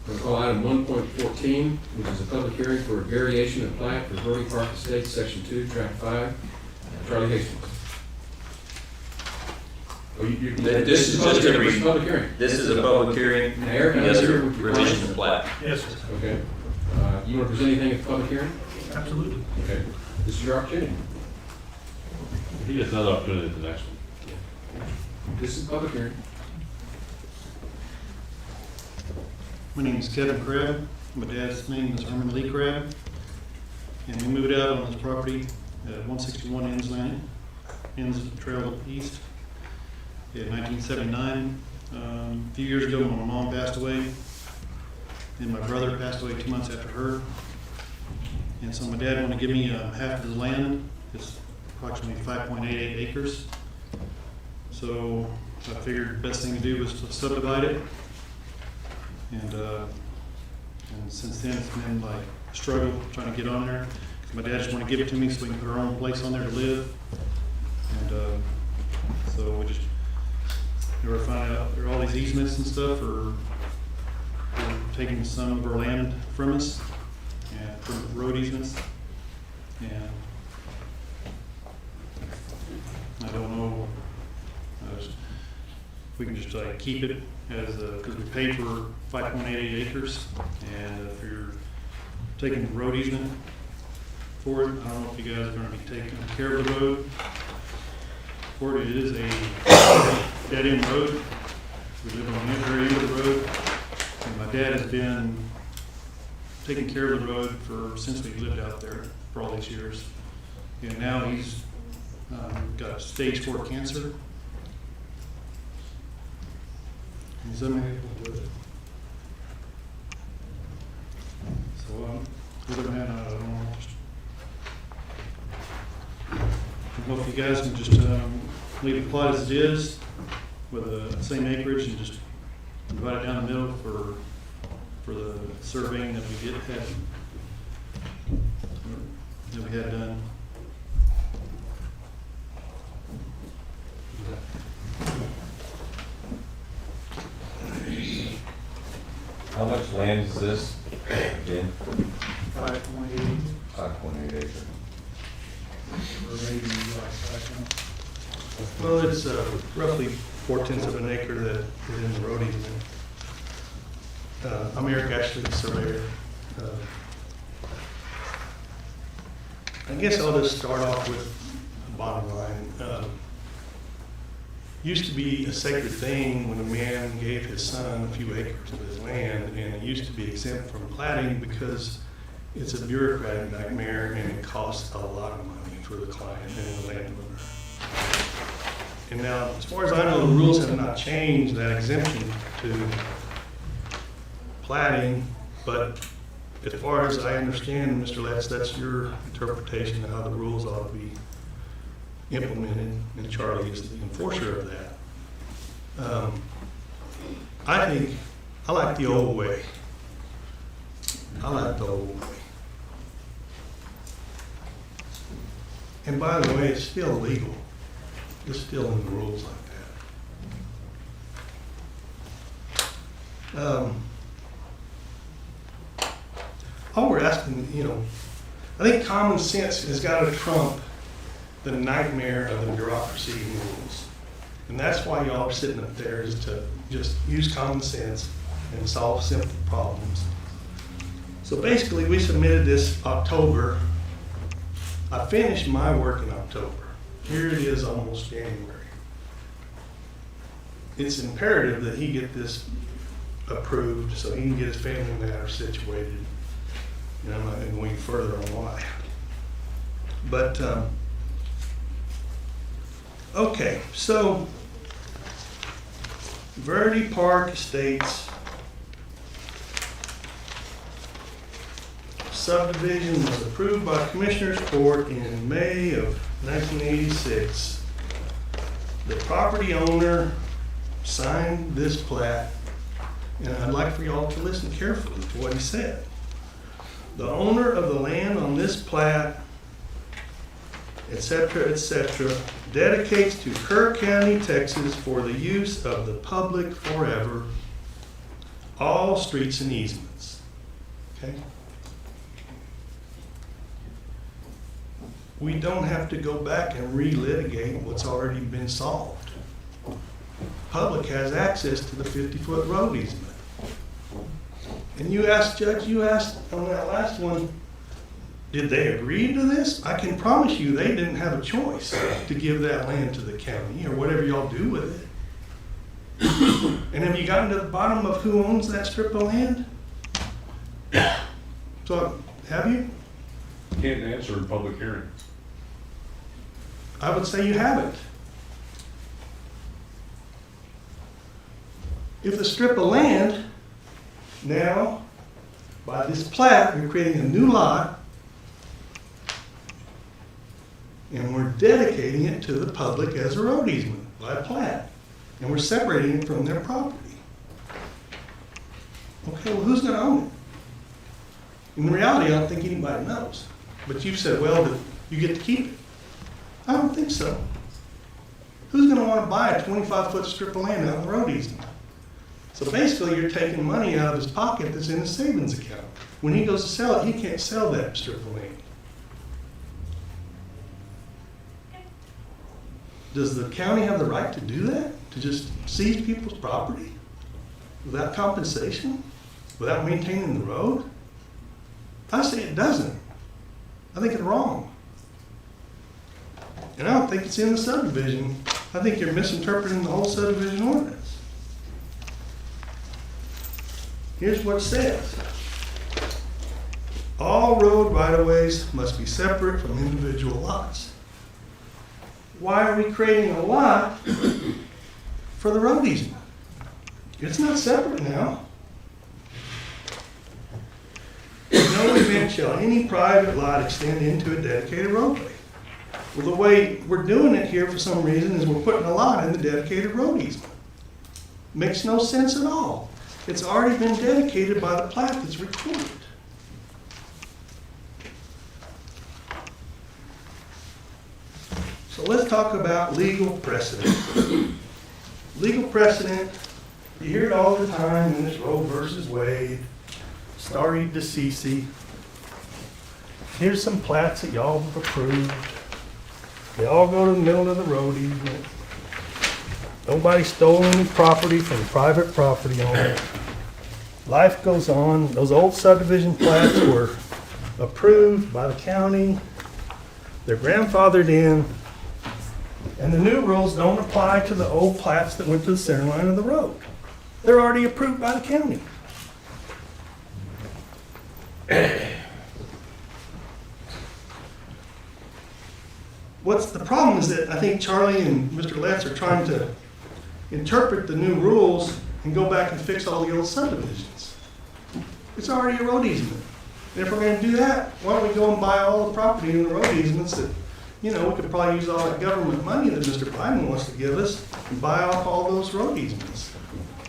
We're going to call item 1.14, which is a public hearing for a variation of plat for Verde Park Estates, Section 2, Tract 5, Charlie Hastings. Oh, you- This is just a This is public hearing. This is a public hearing. Mayor, Yes, sir. would you Revision mind? of plat. Yes, sir. Okay. You want to present anything at the public hearing? Absolutely. Okay. This is your opportunity. He gets another opportunity at the next one. This is public hearing. My name is Kevin Crabb. My dad's name is Herman Lee Crabb. And we moved out on this property at 161 Ends Lane, Ends Trail East, in 1979. A few years ago, my mom passed away, and my brother passed away 2 months after her. And so my dad wanted to give me half of the land. It's approximately 5.88 acres. So I figured the best thing to do was to subdivide it. And since then, it's been like a struggle trying to get on there. My dad just wanted to give it to me so we can put our own place on there to live. And so we just never find out there are all these easements and stuff are taking some of our land from us and from road easements. And I don't know if we can just like keep it as because we paid for 5.88 acres, and if you're taking the road easement for it, I don't know if you guys are going to be taking care of the road for it. It is a dead end road. We live on the very end of the road, and my dad has been taking care of the road since we lived out there for all these years, and now he's got stage 4 cancer. He's unable with it. So, other than that, I don't know. I hope you guys can just leave the plot as it is with the same acreage and just divide it down the middle for the surveying that we had done. How much land is this again? 5.8. 5.8 acres. Well, it's roughly 4/10 of an acre that is in the road easement. I'm Eric Ashley, surveyor. I guess I'll just start off with the bottom line. Used to be a sacred thing when a man gave his son a few acres of his land, and it used to be exempt from platting because it's a bureaucratic nightmare and it costs a lot of money for the client and the landowner. And now, as far as I know, the rules have not changed that exemption to platting, but as far as I understand, Mr. Letts, that's your interpretation of how the rules ought to be implemented, and Charlie is the enforcer of that. I think, I like the old way. I like the old way. And by the way, it's still legal. It's still in the rules like that. All we're asking, I think common sense has got to trump the nightmare of the bureaucracy and rules. And that's why y'all are sitting up there, is to just use common sense and solve simple problems. So basically, we submitted this October. I finished my work in October. Here it is, almost January. It's imperative that he get this approved so he can get his family matter situated. And I'm not going to go any further on why. But, okay, so Verde Park Estates subdivision was approved by Commissioners Court in May of 1986. The property owner signed this plat, and I'd like for y'all to listen carefully to what he said. The owner of the land on this plat, etc., dedicates to Kerr County, Texas, for the use of the public forever, all streets and easements. Okay? We don't have to go back and relitigate what's already been solved. public has access to the 50-foot road easement. And you asked, Judge, you asked on that last one, did they agree to this? I can promise you they didn't have a choice to give that land to the county or whatever y'all do with it. And have you gotten to the bottom of who owns that strip of land? So, have you? Can't answer in public hearing. I would say you haven't. If the strip of land, now, by this plat, you're creating a new lot, and we're dedicating it to the public as a road easement by plat, and we're separating it from their property. Okay, well, who's gonna own it? In reality, I don't think anybody knows. But you've said, well, that you get to keep it. I don't think so. Who's gonna wanna buy a 25-foot strip of land out of the road easement? So basically, you're taking money out of his pocket that's in his savings account. When he goes to sell it, he can't sell that strip of land. Does the county have the right to do that? To just seize people's property without compensation? Without maintaining the road? I say it doesn't. I think it's wrong. And I don't think it's in the subdivision. I think you're misinterpreting the whole subdivision ordinance. Here's what it says. All road right-of-ways must be separate from individual lots. Why are we creating a lot for the road easement? It's not separate now. In no event shall any private lot extend into a dedicated roadway. Well, the way we're doing it here for some reason is we're putting a lot in the dedicated road easement. Makes no sense at all. It's already been dedicated by the plat that's recorded. So let's talk about legal precedent. Legal precedent, you hear it all the time in this Roe versus Wade, stare decisis. Here's some plats that y'all have approved. They all go to the middle of the road easement. Nobody stole any property from private property owner. Life goes on. Those old subdivision plats were approved by the county. They're grandfathered in. And the new rules don't apply to the old plats that went to the center line of the road. They're already approved by the county. What's the problem is that I think Charlie and Mr. Letts are trying to interpret the new rules and go back and fix all the old subdivisions. It's already a road easement. And if we're going to do that, why don't we go and buy all the property in the road easements that, you know, we could probably use all that government money that Mr. Biden wants to give us and buy off all those road easements.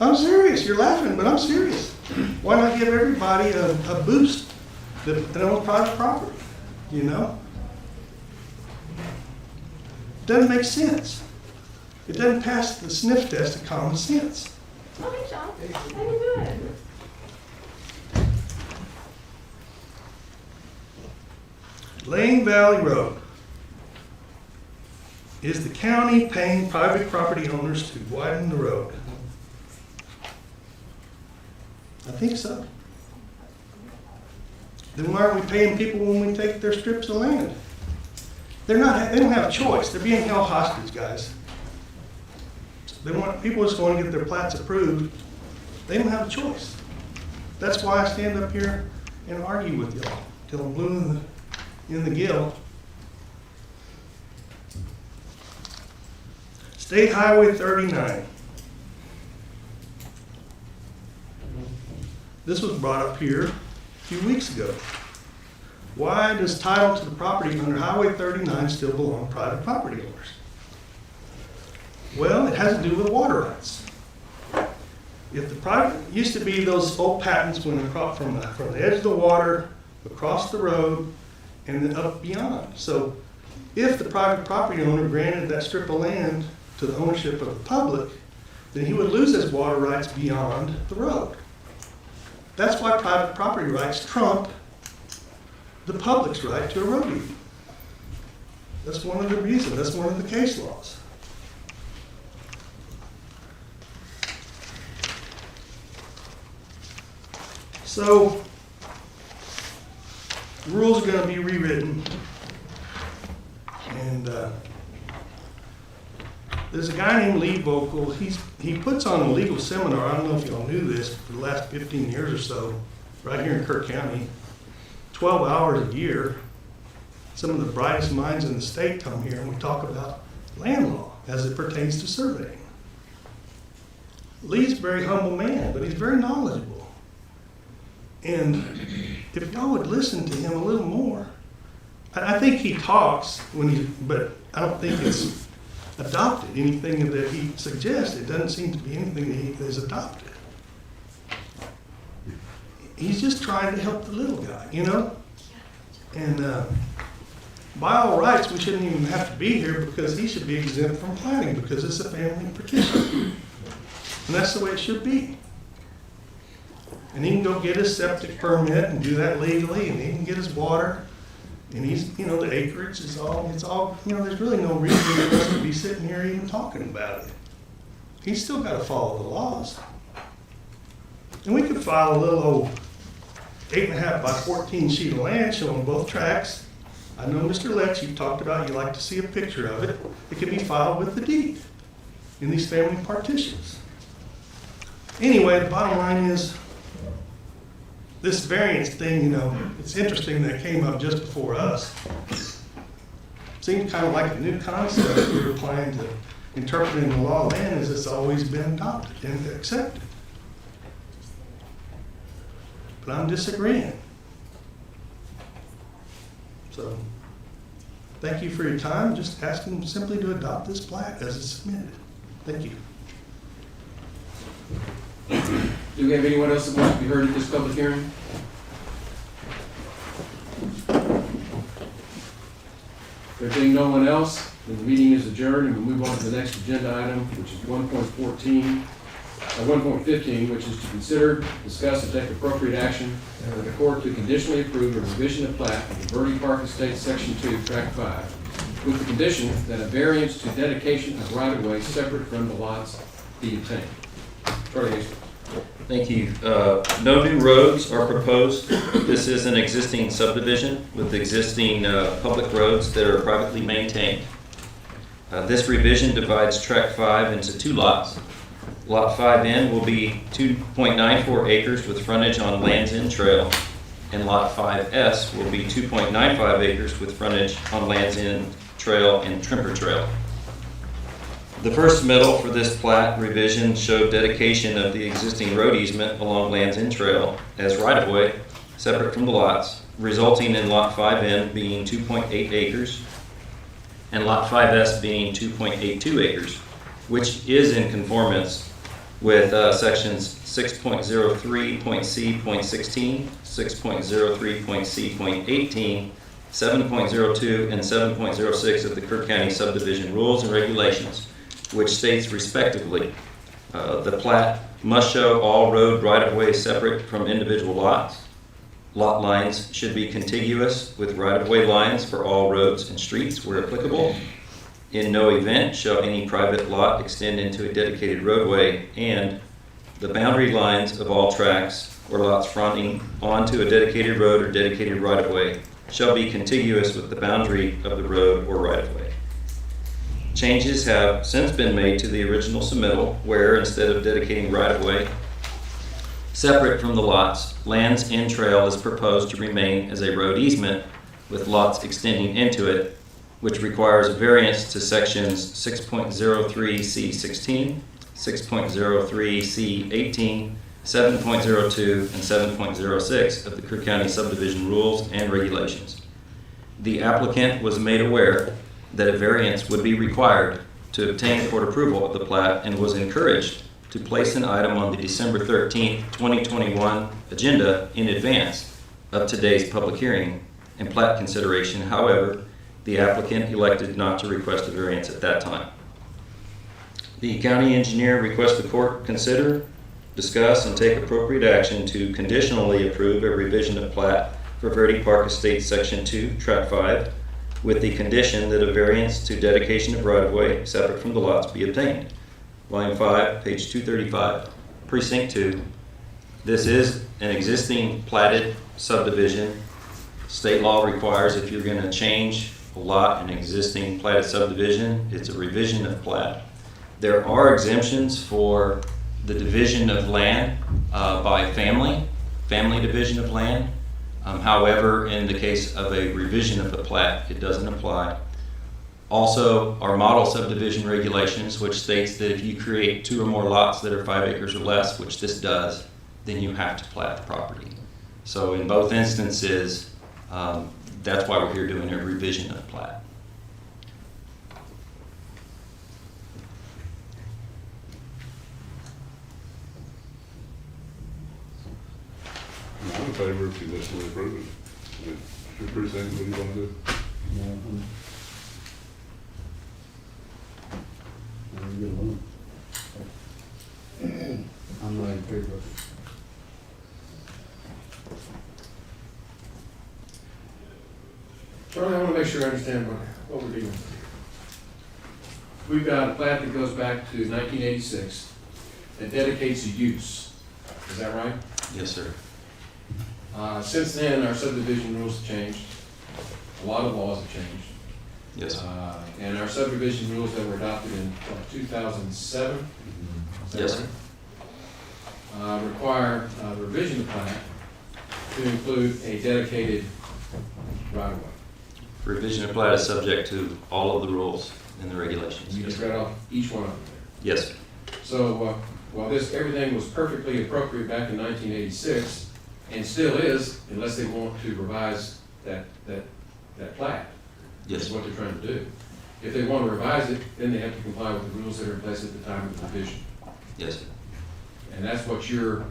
I'm serious. You're laughing, but I'm serious. Why not give everybody a boost that owns private property, you know? Doesn't make sense. It doesn't pass the sniff test of common sense. Oh, hey, John. How you doing? Lane Valley Road. Is the county paying private property owners to widen the road? I think so. Then why aren't we paying people when we take their strips of land? They don't have a choice. They're being held hostage, guys. People just want to get their plats approved. They don't have a choice. That's why I stand up here and argue with y'all till I'm blue in the gill. State Highway 39. This was brought up here a few weeks ago. Why does title to the property under Highway 39 still belong to private property owners? Well, it has to do with water rights. If the private, used to be those old patents went across from the edge of the water, across the road, and then up beyond. So if the private property owner granted that strip of land to the ownership of the public, then he would lose his water rights beyond the road. That's why private property rights trump the public's right to a road easement. That's one of the reasons. That's one of the case laws. So, the rules are gonna be rewritten. And, there's a guy named Lee Vocal, he puts on a legal seminar, I don't know if y'all knew this, for the last 15 years or so, right here in Kerr County, 12 hours a year. Some of the brightest minds in the state come here and we talk about land law as it pertains to surveying. Lee's a very humble man, but he's very knowledgeable. And if y'all would listen to him a little more, I think he talks but I don't think it's adopted. Anything that he suggests, it doesn't seem to be anything that he has adopted. He's just trying to help the little guy, you know? And by all rights, we shouldn't even have to be here because he should be exempt from planning because it's a family petition. And that's the way it should be. And he can go get his septic permit and do that legally, and he can get his water. And he's, you know, the acreage is all, you know, there's really no reason for us to be sitting here even talking about it. He's still got to follow the laws. And we could file a little old 8.5 by 14 sheet of land showing both tracks. I know, Mr. Letch, you've talked about you like to see a picture of it. It can be filed with the deed in these family partitions. Anyway, the bottom line is, this variance thing, you know, it's interesting that it came up just before us. Seems kind of like a new concept we're applying to interpreting the law of land as it's always been adopted and accepted. But I'm disagreeing. So, thank you for your time. Just asking simply to adopt this plat as it's submitted. Thank you. Do we have anyone else that wants to be heard at this public hearing? There being no one else, then the meeting is adjourned, and we'll move on to the next agenda item, which is 1.15, which is to consider, discuss, and take appropriate action for the court to conditionally approve a revision of plat of the Verde Park Estates Section 2, Tract 5, with the condition that a variance to dedication of right-of-way separate from the lots be obtained. Charlie Hastings. Thank you. No new roads are proposed. This is an existing subdivision with existing public roads that are privately maintained. This revision divides Tract 5 into 2 lots. Lot 5N will be 2.94 acres with frontage on Land's End Trail, and Lot 5S will be 2.95 acres with frontage on Land's End Trail and Trimper Trail. The first submittal for this plat revision showed dedication of the existing road easement along Land's End Trail as right-of-way, separate from the lots, resulting in Lot 5N being 2.8 acres and Lot 5S being 2.82 acres, which is in conformance with sections 6.03.C.16, 6.03.C.18, 7.02, and 7.06 of the Kerr County Subdivision Rules and Regulations, which states respectively, the plat must show all road right-of-way separate from individual lots. Lot lines should be contiguous with right-of-way lines for all roads and streets where applicable. In no event shall any private lot extend into a dedicated roadway, and the boundary lines of all tracts or lots fronting onto a dedicated road or dedicated right-of-way shall be contiguous with the boundary of the road or right-of-way. Changes have since been made to the original submittal where, instead of dedicating right-of-way separate from the lots, Land's End Trail is proposed to remain as a road easement with lots extending into it, which requires a variance to sections 6.03C16, 6.03C18, 7.02, and 7.06 of the Kerr County Subdivision Rules and Regulations. The applicant was made aware that a variance would be required to obtain court approval of the plat and was encouraged to place an item on the December 13, 2021 agenda in advance of today's public hearing and plat consideration. However, the applicant elected not to request a variance at that time. The county engineer requests the court consider, discuss, and take appropriate action to conditionally approve a revision of plat for Verde Park Estates Section 2, Tract 5, with the condition that a variance to dedication of right-of-way separate from the lots be obtained. Volume 5, page 235, Precinct 2, This is an existing platted subdivision. State law requires if you're gonna change a lot in existing platted subdivision, it's a revision of plat. There are exemptions for the division of land by family division of land. However, in the case of a revision of the plat, it doesn't apply. Also, our model subdivision regulations, which states that if you create 2 or more lots that are 5 acres or less, which this does, then you have to plat the property. So in both instances, that's why we're here doing a revision of plat. I'm in favor of conditionally approving. I mean, you're pretty saying what do you want to do? I'm not in favor of it. Charlie, I want to make sure I understand what we're dealing with here. We've got a plat that goes back to 1986 that dedicates a use. Is that right? Yes, sir. Since then, our subdivision rules have changed. A lot of laws have changed. Yes, sir. And our subdivision rules that were adopted in 2007, is that Yes, right? Require revision of plat to include a dedicated right-of-way. Revision of plat is subject to all of the rules and the regulations. You just read off each one of them there. Yes, sir. So while everything was perfectly appropriate back in 1986, and still is, unless they want to revise that plat, Yes, is sir. what they're trying to do. If they want to revise it, then they have to comply with the rules that are in place at the time of the revision. Yes, sir. And that's what you're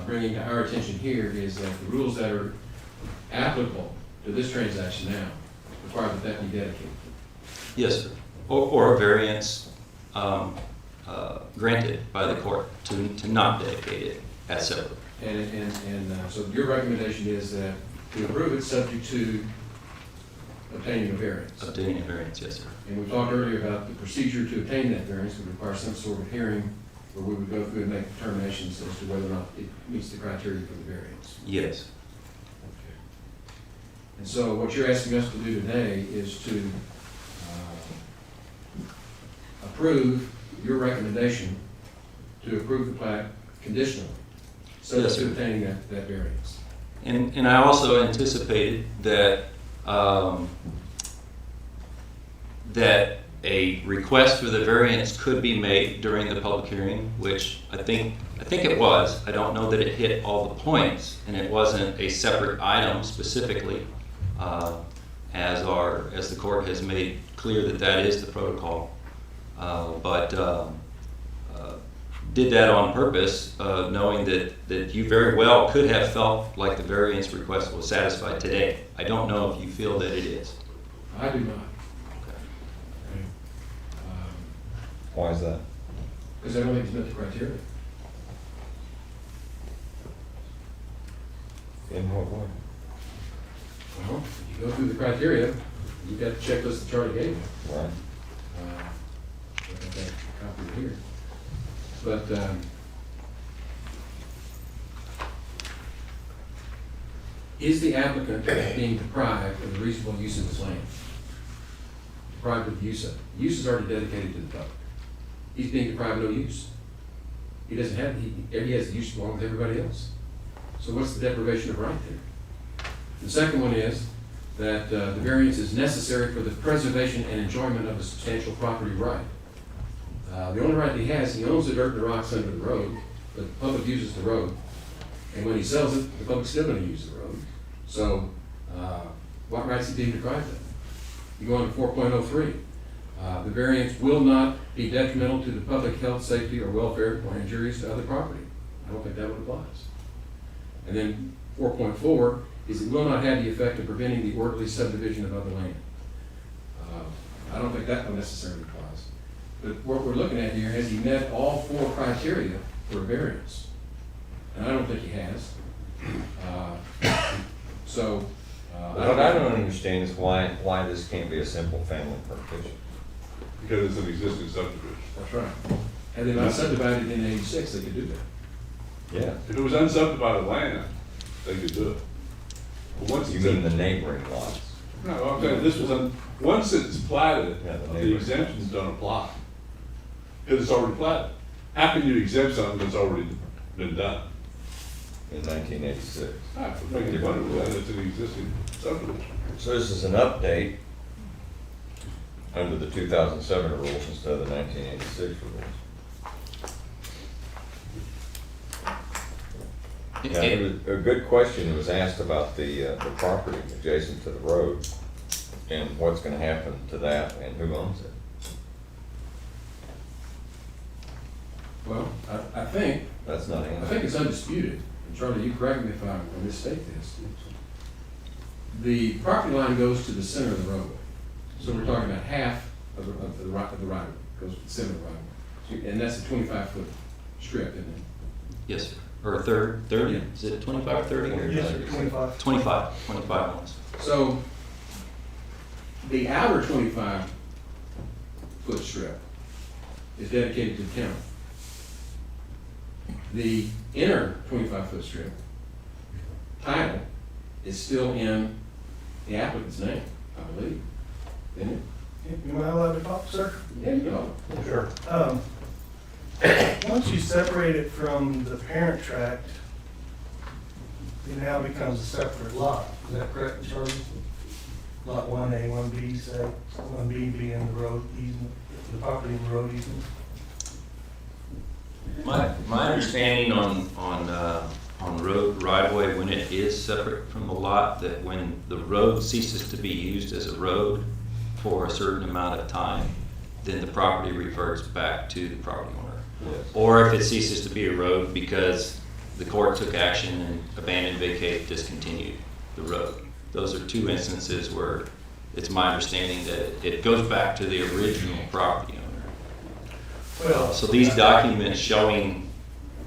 bringing to our attention here, is that the rules that are applicable to this transaction now require that be dedicated. Yes, sir. Or a variance granted by the court to not dedicate it as separate. And so your recommendation is that to approve it subject to obtaining a variance. Obtaining a variance, yes, sir. And we talked earlier about the procedure to obtain that variance would require some sort of hearing where we would go through and make determinations as to whether or not it meets the criteria for the variance. Yes. And so what you're asking us to do today is to approve your recommendation to approve the plat conditionally, subject Yes, to sir. obtaining that variance. And I also anticipated that that a request for the variance could be made during the public hearing, which I think it was. I don't know that it hit all the points, and it wasn't a separate item specifically, as the court has made clear that is the protocol. But did that on purpose, knowing that you very well could have felt like the variance request was satisfied today. I don't know if you feel that it is. I do not. Why is that? Because I don't think it's met the criteria. In what way? Well, if you go through the criteria, you've got the checklist that Charlie gave you. Right. I've got that copy here. But is the applicant being deprived of the reasonable use of his land? Deprived of the use of it. The use is already dedicated to the public. He's being deprived of no use. He doesn't have, he has the use along with everybody else. So what's the deprivation of right there? The second one is that the variance is necessary for the preservation and enjoyment of a substantial property right. The only right he has, he owns the dirt and the rocks under the road, but the public uses the road. And when he sells it, the public's still gonna use the road. So, what rights is he being deprived of? You go on to 4.03. The variance will not be detrimental to the public health, safety, or welfare, or injurious to other property. I don't think that would apply. And then 4.4 is it will not have the effect of preventing the orderly subdivision of other land. I don't think that one necessarily applies. But what we're looking at here, has he met all 4 criteria for a variance? And I don't think he has. What I don't understand is why this can't be a simple family partition. Because it's an existing subdivision. That's right. Had they not subdivided in 86, they could do that. Yeah. If it was unsubdivided land, they could do it. But once You it's mean in, the neighboring lots? no, I'm saying this was, once it's platted, Yeah, the the neighboring exemptions don't apply. Because it's already platted. How can you exempt something that's already been done? In 1986. Make it wonderful, and it's an existing subdivision. So this is an update under the 2007 rules instead of the 1986 rules. Now, there was a good question was asked about the property adjacent to the road and what's gonna happen to that and who owns it. Well, I think, That's not I answered. think it's undisputed. And Charlie, you correct me if I mistake this. The property line goes to the center of the roadway. So we're talking about half of the right of way, goes to the center of the right of way. And that's a 25-foot strip, isn't it? Yes, sir. Or 30, is it 25 or 30? or- Yes, sir, 25. 25 ones. So the outer 25-foot strip is dedicated to the county. The inner 25-foot strip title is still in the applicant's name, I believe, isn't it? Am I allowed to talk, sir? Yeah, you go. Sure. Once you separate it from the parent tract, it now becomes a separate lot. Is that correct, Charlie? Lot 1A, 1B, say, 1B being the road easement, the property and road easement. My understanding on road right-of-way, when it is separate from the lot, that when the road ceases to be used as a road for a certain amount of time, then the property reverts back to the property owner. Yes. Or if it ceases to be a road because the court took action and abandoned, vacated, discontinued the road. Those are two instances where it's my understanding that it goes back to the original property owner. Well, So these documents showing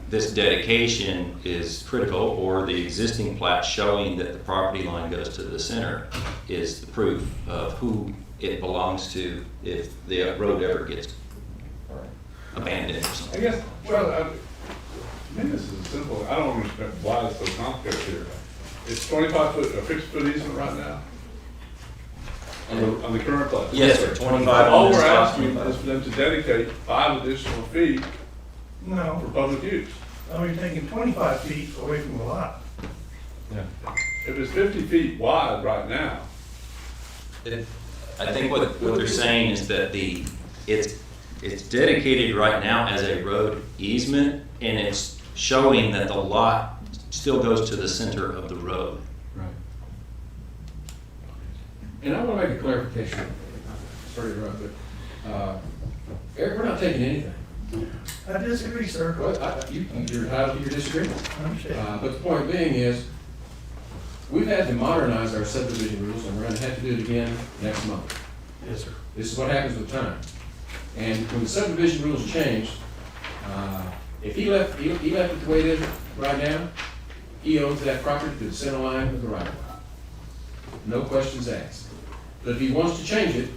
this dedication is critical, or the existing plat showing that the property line goes to the center is the proof of who it belongs to if the road ever gets abandoned or I something. guess, well, I mean, this is simple, I don't understand why it's so complicated here. It's 25-foot, a fixed foot easement right now? On the current plat? Yes, sir, 25 All on this we're lot, asking 25. is for them to dedicate 5 additional feet for no, public use. you're taking 25 feet away from the lot. If it's 50 feet wide right now, I think what they're saying is that it's dedicated right now as a road easement, and it's showing that the lot still goes to the center of the road. Right. And I want to make a clarification. Sorry to interrupt, but Eric, we're not taking anything. I disagree, sir. Well, you're entitled to your disagreement. I understand. But the point being is, we've had to modernize our subdivision rules, and we're going to have to do it again next month. Yes, sir. This is what happens with time. And when the subdivision rules changed, if he left it the way it is right now, he owns that property to the center line of the right of way. No questions asked. But if he wants to change it,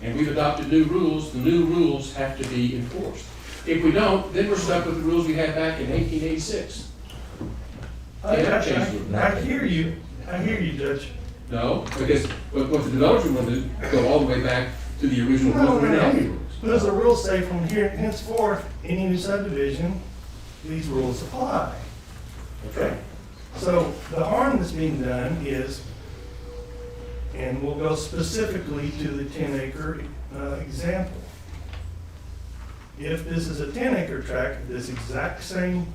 and we've adopted new rules, the new rules have to be enforced. If we don't, then we're stuck with the rules we had back in 1886. I hear you, Judge. No, because what the developer wanted to do, go all the way back to the original rules. We didn't have any rules. Because the rules say from here henceforth, any new subdivision, these rules apply. Okay? So the harm that's being done is, and we'll go specifically to the 10-acre example. If this is a 10-acre tract, this exact same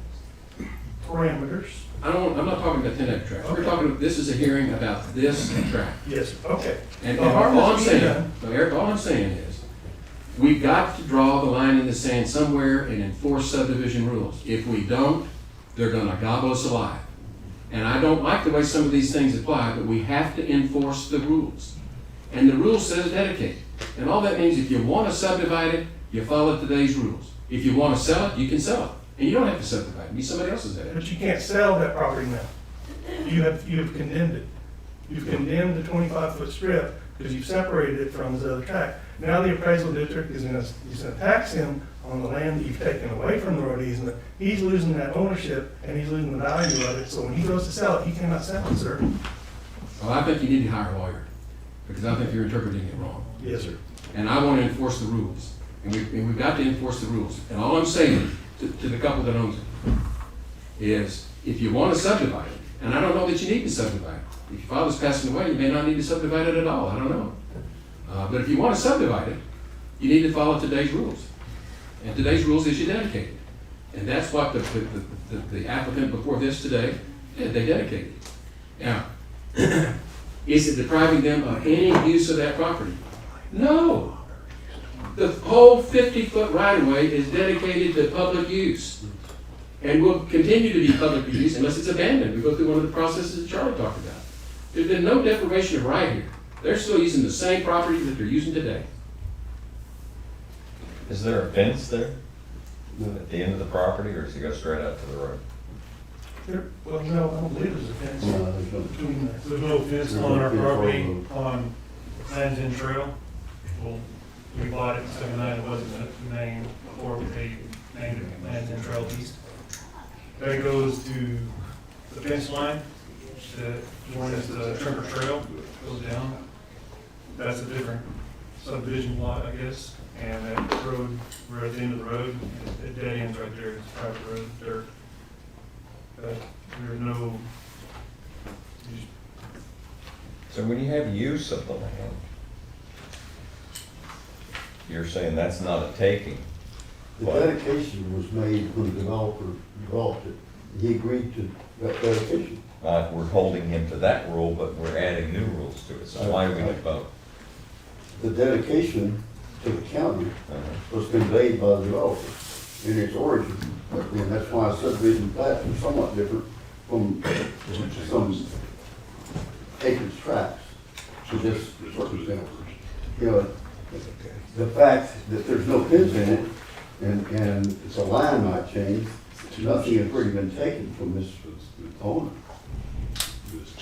parameters. I'm not talking about 10-acre tracts. We're talking, this is a hearing about this tract. Yes, okay. And The all harm I'm that's being saying, done. no, Eric, all I'm saying is, we've got to draw the line in the sand somewhere and enforce subdivision rules. If we don't, they're gonna gobble us alive. And I don't like the way some of these things apply, but we have to enforce the rules. And the rule says dedicate. And all that means, if you want to subdivide it, you follow today's rules. If you want to sell it, you can sell it. And you don't have to subdivide it, be somebody else's head. But you can't sell that property now. You have condemned it. You've condemned the 25-foot strip because you've separated it from his other tract. Now the appraisal district is gonna tax him on the land that you've taken away from the road easement. He's losing that ownership and he's losing the value of it. So when he goes to sell it, he cannot sell it, sir. Well, I think you need to hire a lawyer, because I think you're interpreting it wrong. Yes, sir. And I want to enforce the rules, and we've got to enforce the rules. And all I'm saying to the couple that owns it is, if you want to subdivide it, and I don't know that you need to subdivide it. If your father's passing away, you may not need to subdivide it at all, I don't know. But if you want to subdivide it, you need to follow today's rules. And today's rules is you dedicate it. And that's what the applicant before this today did, they dedicated it. Now, is it depriving them of any use of that property? No. The whole 50-foot right-of-way is dedicated to public use and will continue to be public use unless it's abandoned. We go through one of the processes that Charlie talked about. There's been no deprivation of right here. They're still using the same property that they're using today. Is there a fence there at the end of the property, or does it go straight out to the road? Well, no, I don't believe there's a fence between the. There's no fence on our property on Land's End Trail. Well, we bought it in '79, it wasn't a name before they named it Land's End Trail East. That goes to the fence line, the one is the Trimmer Trail, goes down. That's a different subdivision lot, I guess, and that road, we're at the end of the road, it dead ends right there, it's private road, dirt. But there's no. So when you have use of the land, you're saying that's not a taking? The dedication was made when the developer developed it. He agreed to that dedication. We're holding him to that rule, but we're adding new rules to it, so why do we need both? The dedication to the county was conveyed by the developer in its origin. And that's why subdivision plats are somewhat different from some acreage tracts to this circumstance. You know, the fact that there's no pins in it and the line might change, nothing has really been taken from this owner.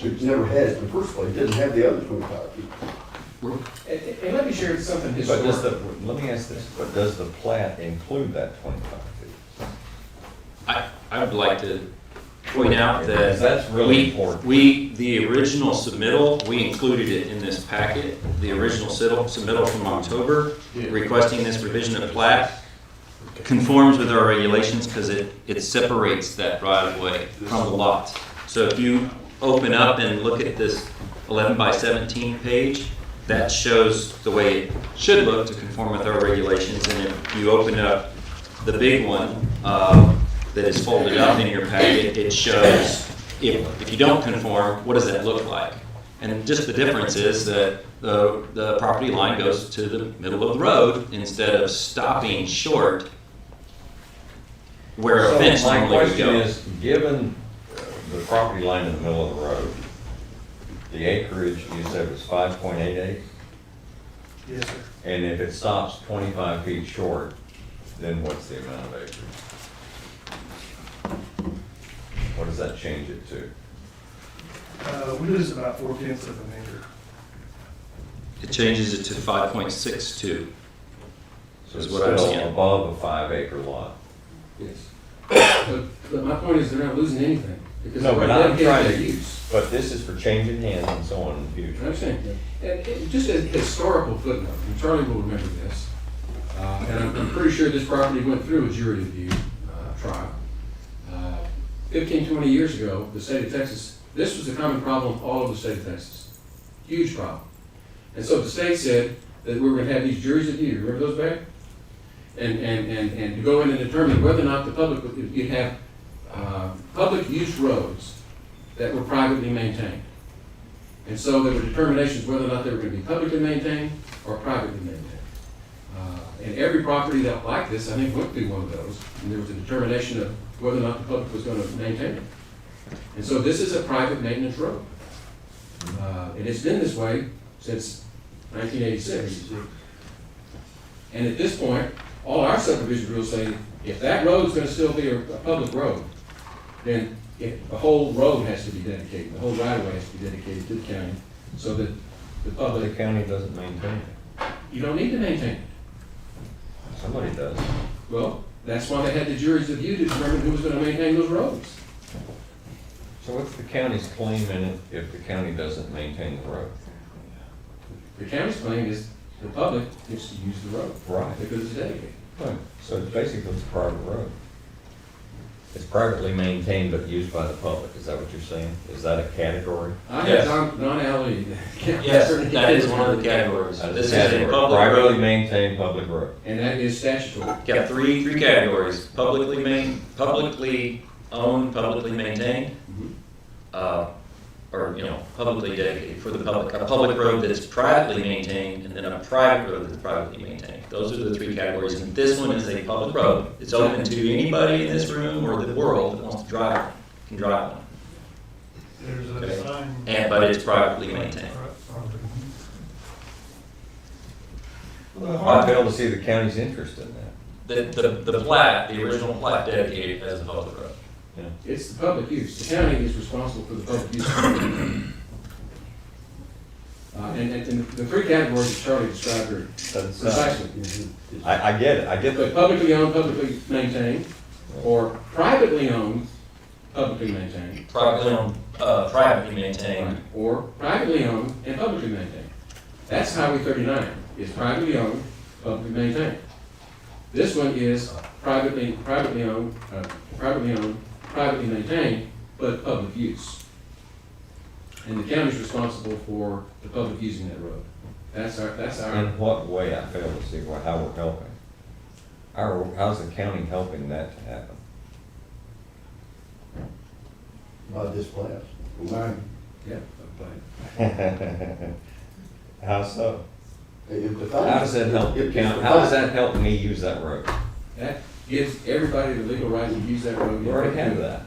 It never had it in the first place, it didn't have the other 25 feet. And let me share something But historic. let me ask this, but does the plat include that 25 feet? I would like to point out that That's really important. the original submittal, we included it in this packet, the original submittal from October, requesting this revision of plat, conforms with our regulations because it separates that right of way from the lot. So if you open up and look at this 11 by 17 page, that shows the way it should look to conform with our regulations. And if you open up the big one that is folded up in your packet, it shows if you don't conform, what does that look like? And just the difference is that the property line goes to the middle of the road instead of stopping short where a fence my normally would question go. is, given the property line in the middle of the road, the acreage you said was 5.88? Yes, sir. And if it stops 25 feet short, then what's the amount of acreage? What does that change it to? We lose about 4/10 of an acre. It changes it to 5.62. So Is it's what I'm still seeing. above a 5-acre lot. Yes. But my point is they're not losing anything. Because No, they're but I'm dedicated trying their to use. But this is for changing hands and so on in the I future. understand. And just a historical footnote, and Charlie will remember this, and I'm pretty sure this property went through a jury review trial. 15, 20 years ago, the state of Texas, this was a common problem all over the state of Texas. Huge problem. And so the state said that we were going to have these juries review. Remember those back? And to go in and determine whether or not the public, you'd have public use roads that were privately maintained. And so there were determinations whether or not they were going to be publicly maintained or privately maintained. And every property that like this, I think, went through one of those, and there was a determination of whether or not the public was going to maintain it. And so this is a private maintenance road. And it's been this way since 1986. And at this point, all our subdivision rules say if that road is going to still be a public road, then the whole road has to be dedicated, the whole right of way has to be dedicated to the county, so that the The public, county doesn't maintain it. you don't need to maintain it. Somebody does. Well, that's why they had the juries of you to determine who was gonna maintain those roads. So what's the county's claim in it if the county doesn't maintain the road? The county's claim is the public gets to use the road. Right. Because it's dedicated. Right. So it's basically it's a private road. It's privately maintained but used by the public, is that what you're saying? Is that a category? I Yes. have non-alley. Yes, that is one of the categories. This is a Category, public privately road. maintained public road. And that is statutory. Got three categories: publicly owned, publicly maintained, or, you know, publicly dedicated for the public. A public road that's privately maintained, and then a private road that's privately maintained. Those are the three categories, and this one is a public road. It's open to anybody in this room or the world that wants to drive one, can drive one. There's a Okay. sign. But it's privately maintained. I fail to see the county's interest in that. The plat, the original plat dedicated as a public road. Yeah. It's the public use. The county is responsible for the public use. And the three categories that Charlie described are precisely. I get it, I get But the, publicly owned, publicly maintained, or privately owned, publicly maintained, Privately owned, privately maintained. or privately owned and publicly maintained. That's Highway 39, is privately owned, publicly maintained. This one is privately owned, privately maintained, but public use. And the county's responsible for the public using that road. That's our. in what way I fail to see how we're helping? How's the county helping that to happen? By this class. Yeah, okay. How so? If the How does that help the county? How does that help me use that road? That gives everybody the legal right to use that road. We already have that.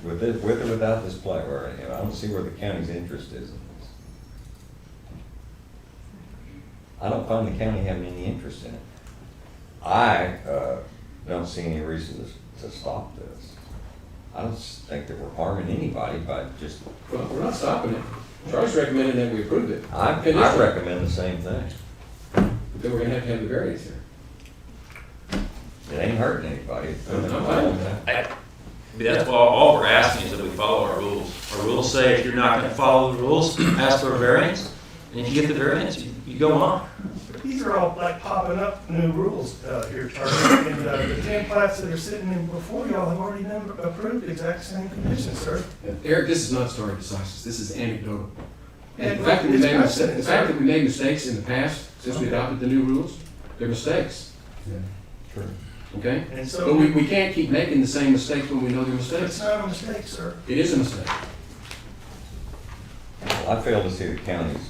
With or without this plat, we already have. I don't see where the county's interest is in this. I don't find the county having any interest in it. I don't see any reason to stop this. I don't think that we're harming anybody by just, Well, we're not stopping it. Charlie's recommending that we approve it. I recommend the same thing. Then we're gonna have to have the variance here. It ain't hurting anybody. I'm fine with that. That's why all we're asking is that we follow our rules. Our rules say if you're not gonna follow the rules, ask for a variance, and if you get the variance, you go on. These are all like popping up new rules here, Charlie. And the 10 plats that are sitting in before y'all have already been approved, exact same conditions, sir. Eric, this is not stare decisis. This is anecdotal. And the Yeah, fact that we it's made precedent, the fact sir. that we made mistakes in the past, since we adopted the new rules, they're mistakes, True. okay? And so- But we can't keep making the same mistakes when we know they're It's mistakes. not a mistake, sir. It is a mistake. I fail to see the county's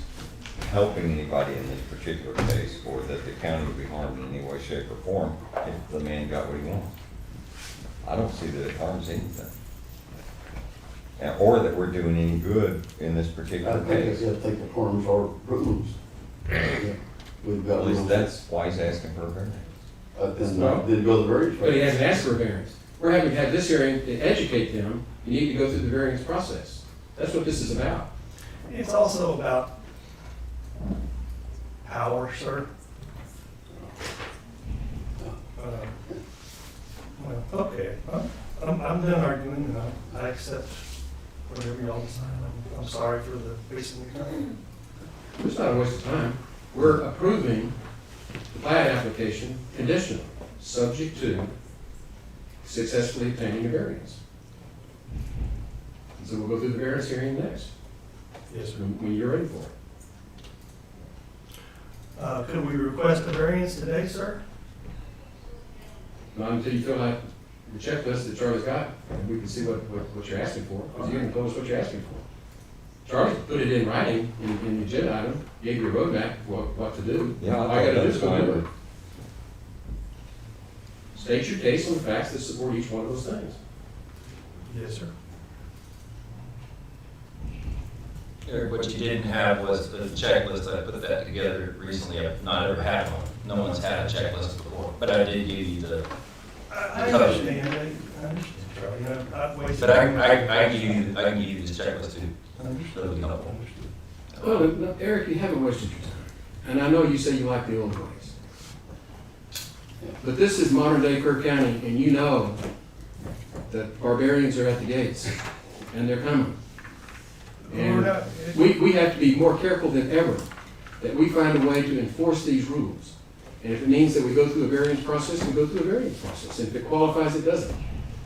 helping anybody in this particular case, or that the county would be harmed in any way, shape, or form if the man got what he wanted. I don't see that it harms anything. Or that we're doing any good in this I particular think, case. I think the forms are rules. We've got At least rules. that's why he's asking for a variance. Then go the variance. But he hasn't asked for a variance. We're having to have this hearing to educate them. You need to go through the variance process. That's what this is about. It's also about power, sir. Well, okay, I'm done arguing, and I accept whatever y'all decide. I'm sorry for the wasting your time. It's not a waste of time. We're approving the plat application conditional, subject to successfully obtaining a variance. So we'll go through the variance hearing next, Yes, sir. when you're ready for it. Could we request a variance today, sir? Not until you fill out the checklist that Charlie's got, and we can see what you're asking for, because you haven't told us what you're asking for. Charlie put it in writing in the agenda item, gave you a roadmap for what to do. Yeah, All I you thought gotta do that's is go do it. fine. State your case on the facts that support each one of those things. Yes, sir. Eric, what you didn't have was a checklist. I put that together recently. I've not ever had one. No one's had a checklist before, but I did give you the. I understand, I understand, Charlie. you know, not wasting. But I can give you this checklist too. That'll be helpful. Well, no, Eric, you haven't wasted your time. And I know you say you like the old ways. But this is modern day Kerr County, and you know that barbarians are at the gates, and they're coming. And we have to be more careful than ever that we find a way to enforce these rules. And if it means that we go through a variance process, we go through a variance process. And if it qualifies, it doesn't.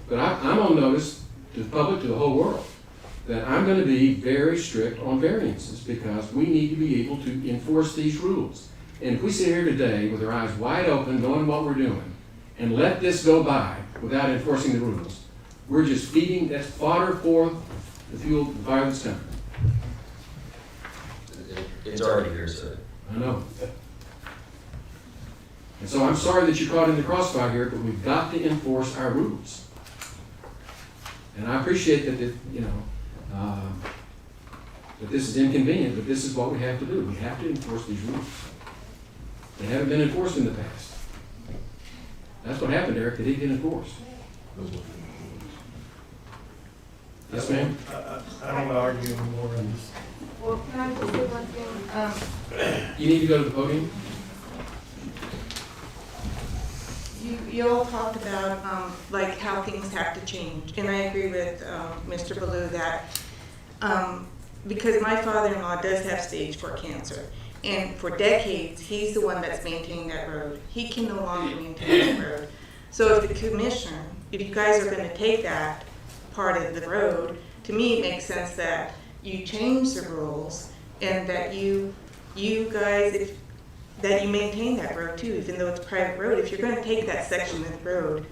But I'm on notice to the public, to the whole world, that I'm going to be very strict on variances because we need to be able to enforce these rules. And if we sit here today with our eyes wide open, knowing what we're doing, and let this go by without enforcing the rules, we're just feeding that fodder for the fuel, the fire that's coming. It's already here, sir. I know. And so I'm sorry that you're caught in the crossfire here, but we've got to enforce our rules. And I appreciate that, that this is inconvenient, but this is what we have to do. We have to enforce these rules. They haven't been enforced in the past. That's what happened, Eric, they didn't get enforced. Yes, ma'am? I don't want to argue anymore on this. Well, can I just say one thing? You need to go to the podium. You all talked about, like, how things have to change, and I agree with, Mr. Ballou that, because my father-in-law does have stage 4 cancer, and for decades, he's the one that's maintaining that road. He can no longer maintain that road. So if the commission, if you guys are gonna take that part of the road, to me, it makes sense that you change the rules and that you guys, that you maintain that road too, even though it's a private road. If you're gonna take that section of the road,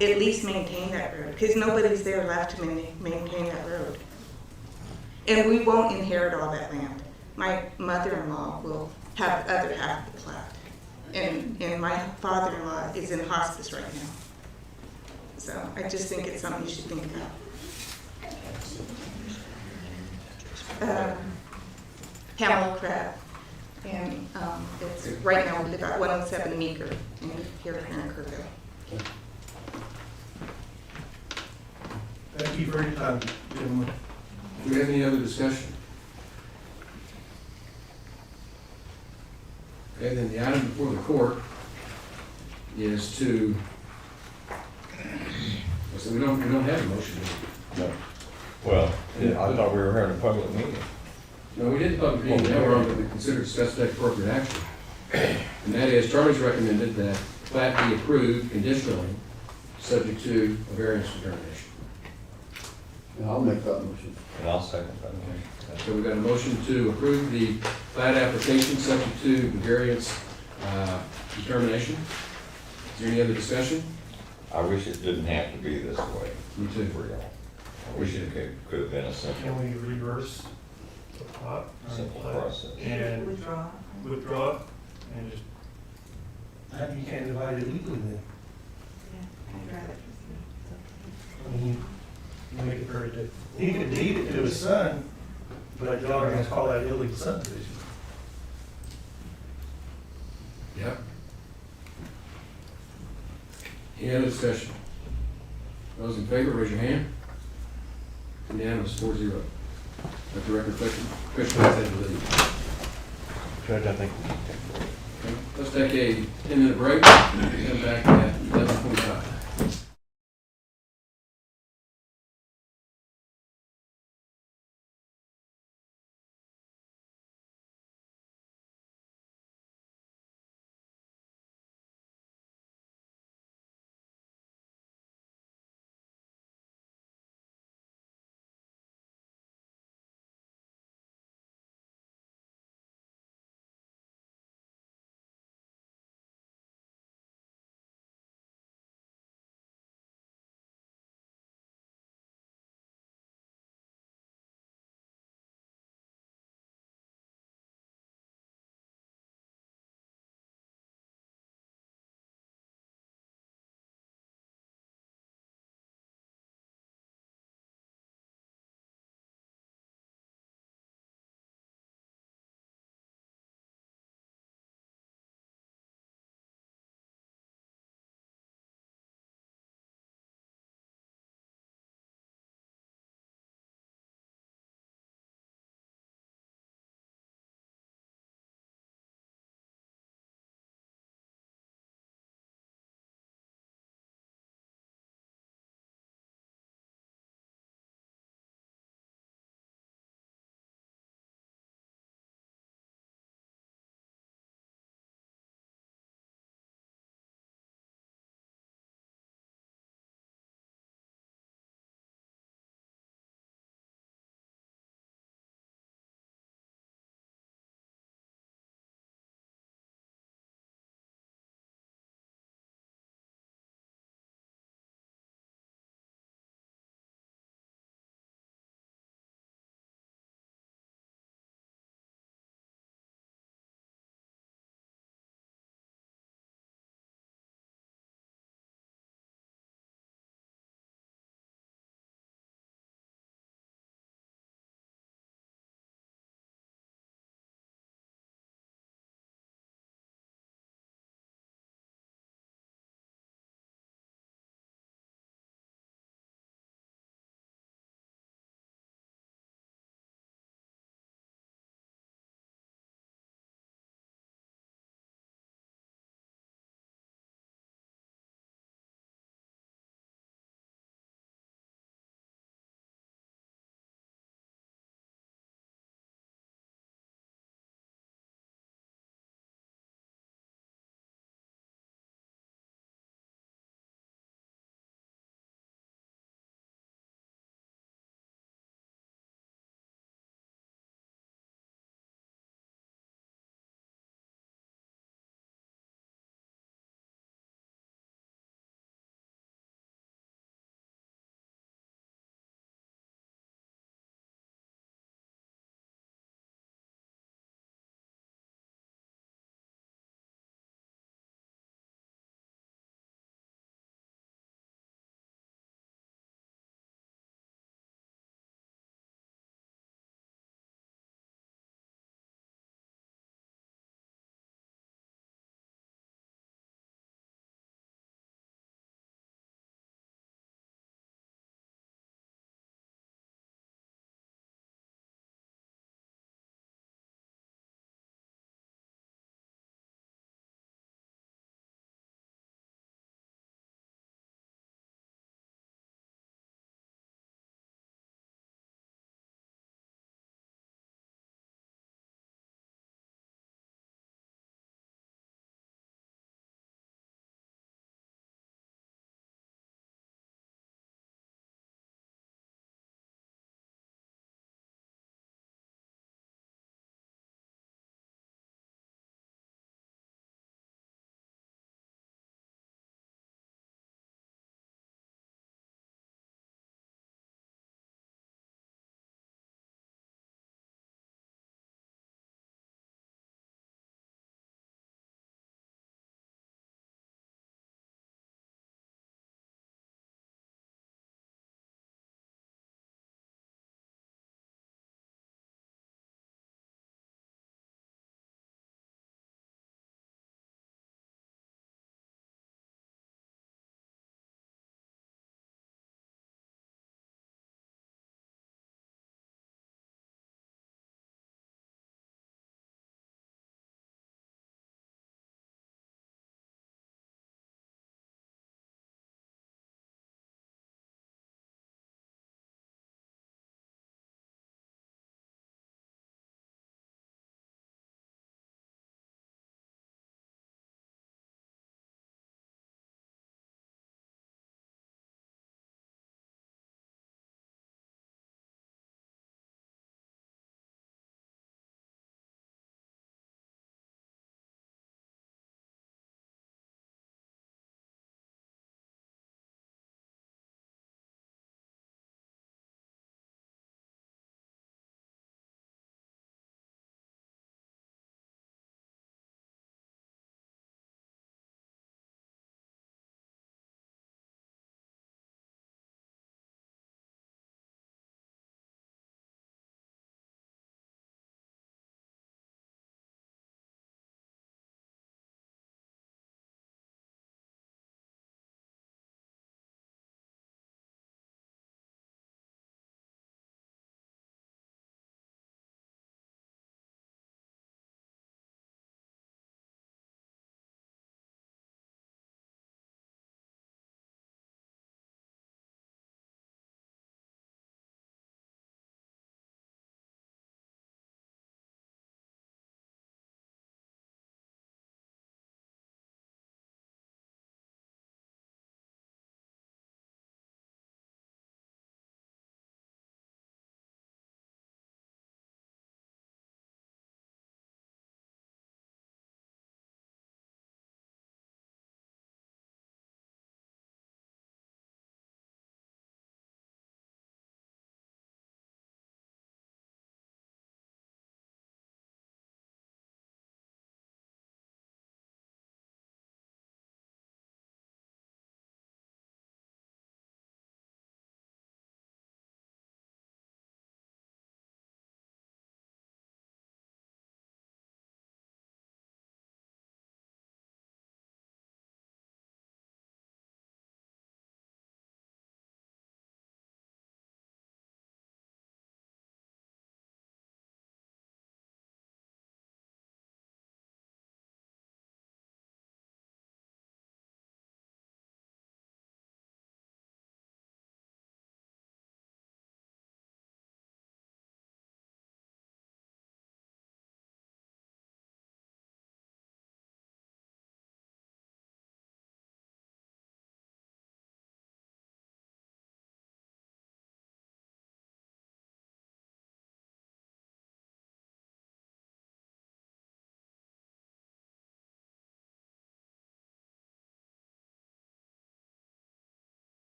at least maintain that road, because nobody's there left to maintain that road. And we won't inherit all that land. My mother-in-law will have the other half of the plat. And my father-in-law is in hospice right now. So I just think it's something you should think about. Pamela Crab. And it's, right now we live at 107 Meeker here in Kerrville. Thank you for your time, gentlemen. Do we have any other discussion? Okay, then the item before the court is to, so we don't have a motion. No. Well, I thought we were having a public meeting. No, we did the public meeting, now we're on to consider discuss take appropriate action. And that is, Charlie's recommended that plat be approved conditionally, subject to a variance determination. And I'll make that motion. And I'll second that motion. So we've got a motion to approve the plat application subject to the variance determination. Is there any other discussion? I wish it didn't have to be this way. Me too. For y'all. I wish it could have been a simple, Can we reverse the plot? simple process. And Withdraw. withdraw it and just, you can't divide it legally then. I'd rather. I mean, you make it very difficult. He could deed it to his son, but y'all are gonna call that illegal subdivision. Yep. Any other discussion? Those in favor, raise your hand. Unanimous, 4-0. Let the record reflect, Commissioner has that belief. Judge, I think. Okay, let's take a 10-minute break, and come back at 11:45.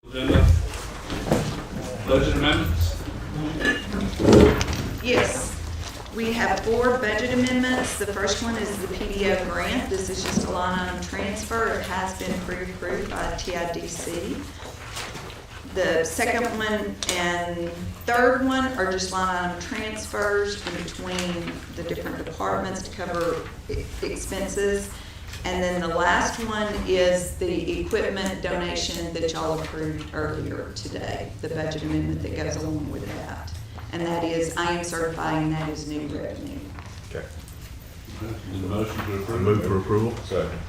Agenda. Budget amendments. Yes, we have 4 budget amendments. The first one is the PDO grant. This is just a line item transfer. It has been pre-approved by TIDC. The second one and third one are just line item transfers in between the different departments to cover expenses. And then the last one is the equipment donation that y'all approved earlier today, the budget amendment that goes along with that. And that is, I am certifying that is new revenue. Okay. Need a motion to approve? I move for approval. Second.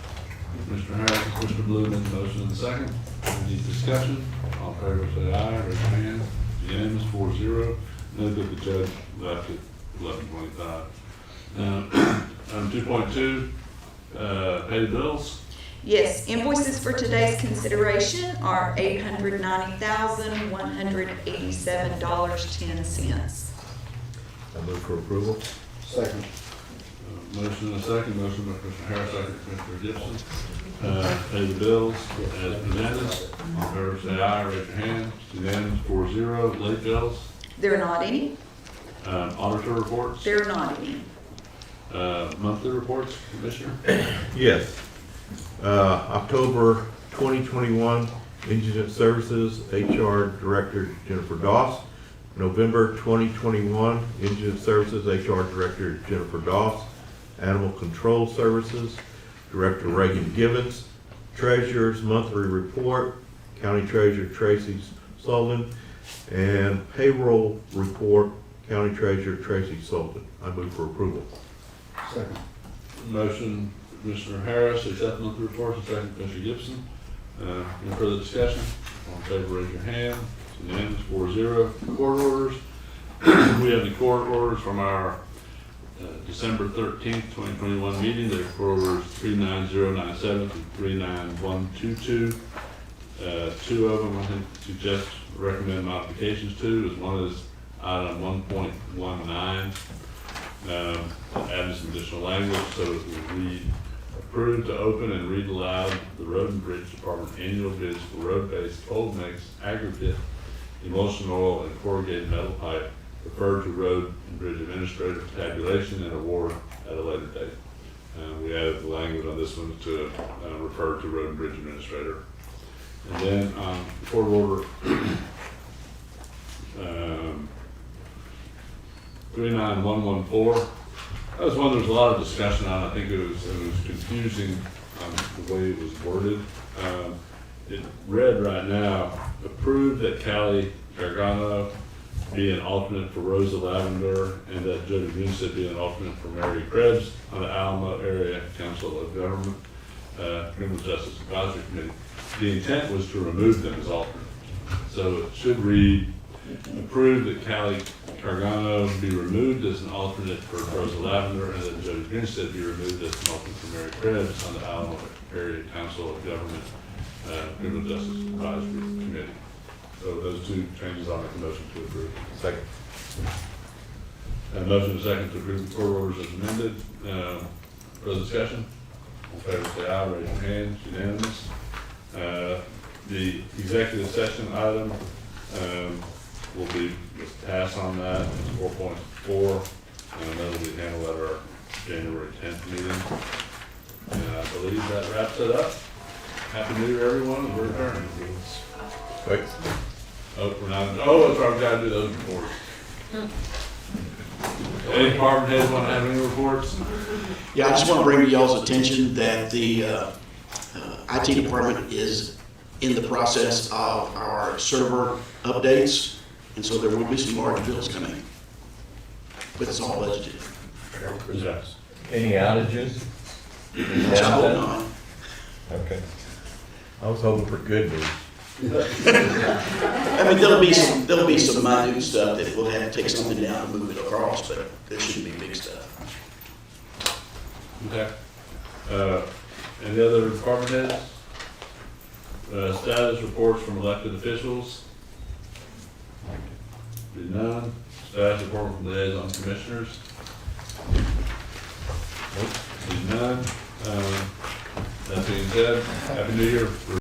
Mr. Harris, Mr. Blue, made the motion in the second. Any discussion? All in favor, say aye, raise your hand. Unanimous, 4-0. Note that the judge left at 11:25. 2.2, pay the bills. Yes, invoices for today's consideration are $890,187.10. I move for approval. Second. Motion in a second, motion by Mr. Harris, second by Mr. Gibson. Pay the bills as presented. All in favor, say aye, raise your hand. Unanimous, 4-0. Late bills. There are not any? Auditor reports. There are not any. Monthly reports, Commissioner. Yes. October 2021, Indigent Services, HR Director Jennifer Doss. November 2021, Indigent Services, HR Director Jennifer Doss. Animal Control Services, Director Reagan Givens. Treasurer's Monthly Report, County Treasurer Tracy Sullivan. And Payroll Report, County Treasurer Tracy Sullivan. I move for approval. Second. Motion, Commissioner Harris, accept the monthly reports, and second, Commissioner Gibson. Any further discussion? All in favor, raise your hand. It's unanimous, 4-0. Court orders. We have the court orders from our December 13th, 2021 meeting. They're court orders 39097 to 39122. Two of them, I think, suggest, recommend modifications to. One is item 1.19. Add some additional language so it will read, approved to open and read aloud the Road and Bridge Department annual bids for road-based cold mix, aggregate, emulsion oil, and corrugated metal pipe, referred to Road and Bridge Administrator for tabulation and award at a later date. We added the language on this one to refer to Road and Bridge Administrator. And then court order 39114. That was one there was a lot of discussion on. I think it was confusing the way it was worded. It read right now, approved that Callie Gargano be an alternate for Rosa Lavender and that Jody Greenstead be an alternate for Mary Krebs on the Alamo Area Council of Government Criminal Justice Advisory Committee. The intent was to remove them as alternates. So it should read, approved that Callie Gargano be removed as an alternate for Rosa Lavender and that Jody Greenstead be removed as an alternate for Mary Krebs on the Alamo Area Council of Government Criminal Justice Advisory Committee. So those two changes, I'll make a motion to approve. Second. Motion and second to approve the court orders as amended. Further discussion? All in favor, say aye, raise your hand, it's unanimous. The executive session item will be passed on that, it's 4.4, and that'll be handled at our January 10th meeting. And I believe that wraps it up. Happy New Year, everyone, and we're adjourned. Wait. Oh, we're not, oh, that's right, we gotta do those reports. Any department heads want to have any reports? Yeah, I just want to bring to y'all's attention that the IT department is in the process of our server updates, and so there will be some large bills coming. But it's all budgeted. Yes. Any outages? Which I hope not. Okay. I was hoping for good news. I mean, there'll be some minute stuff that we'll have to take something down and move it across, but there shouldn't be big stuff. Okay. Any other department heads? Status reports from elected officials? Be none. Status report from liaison commissioners? Be none. That being said, Happy New Year.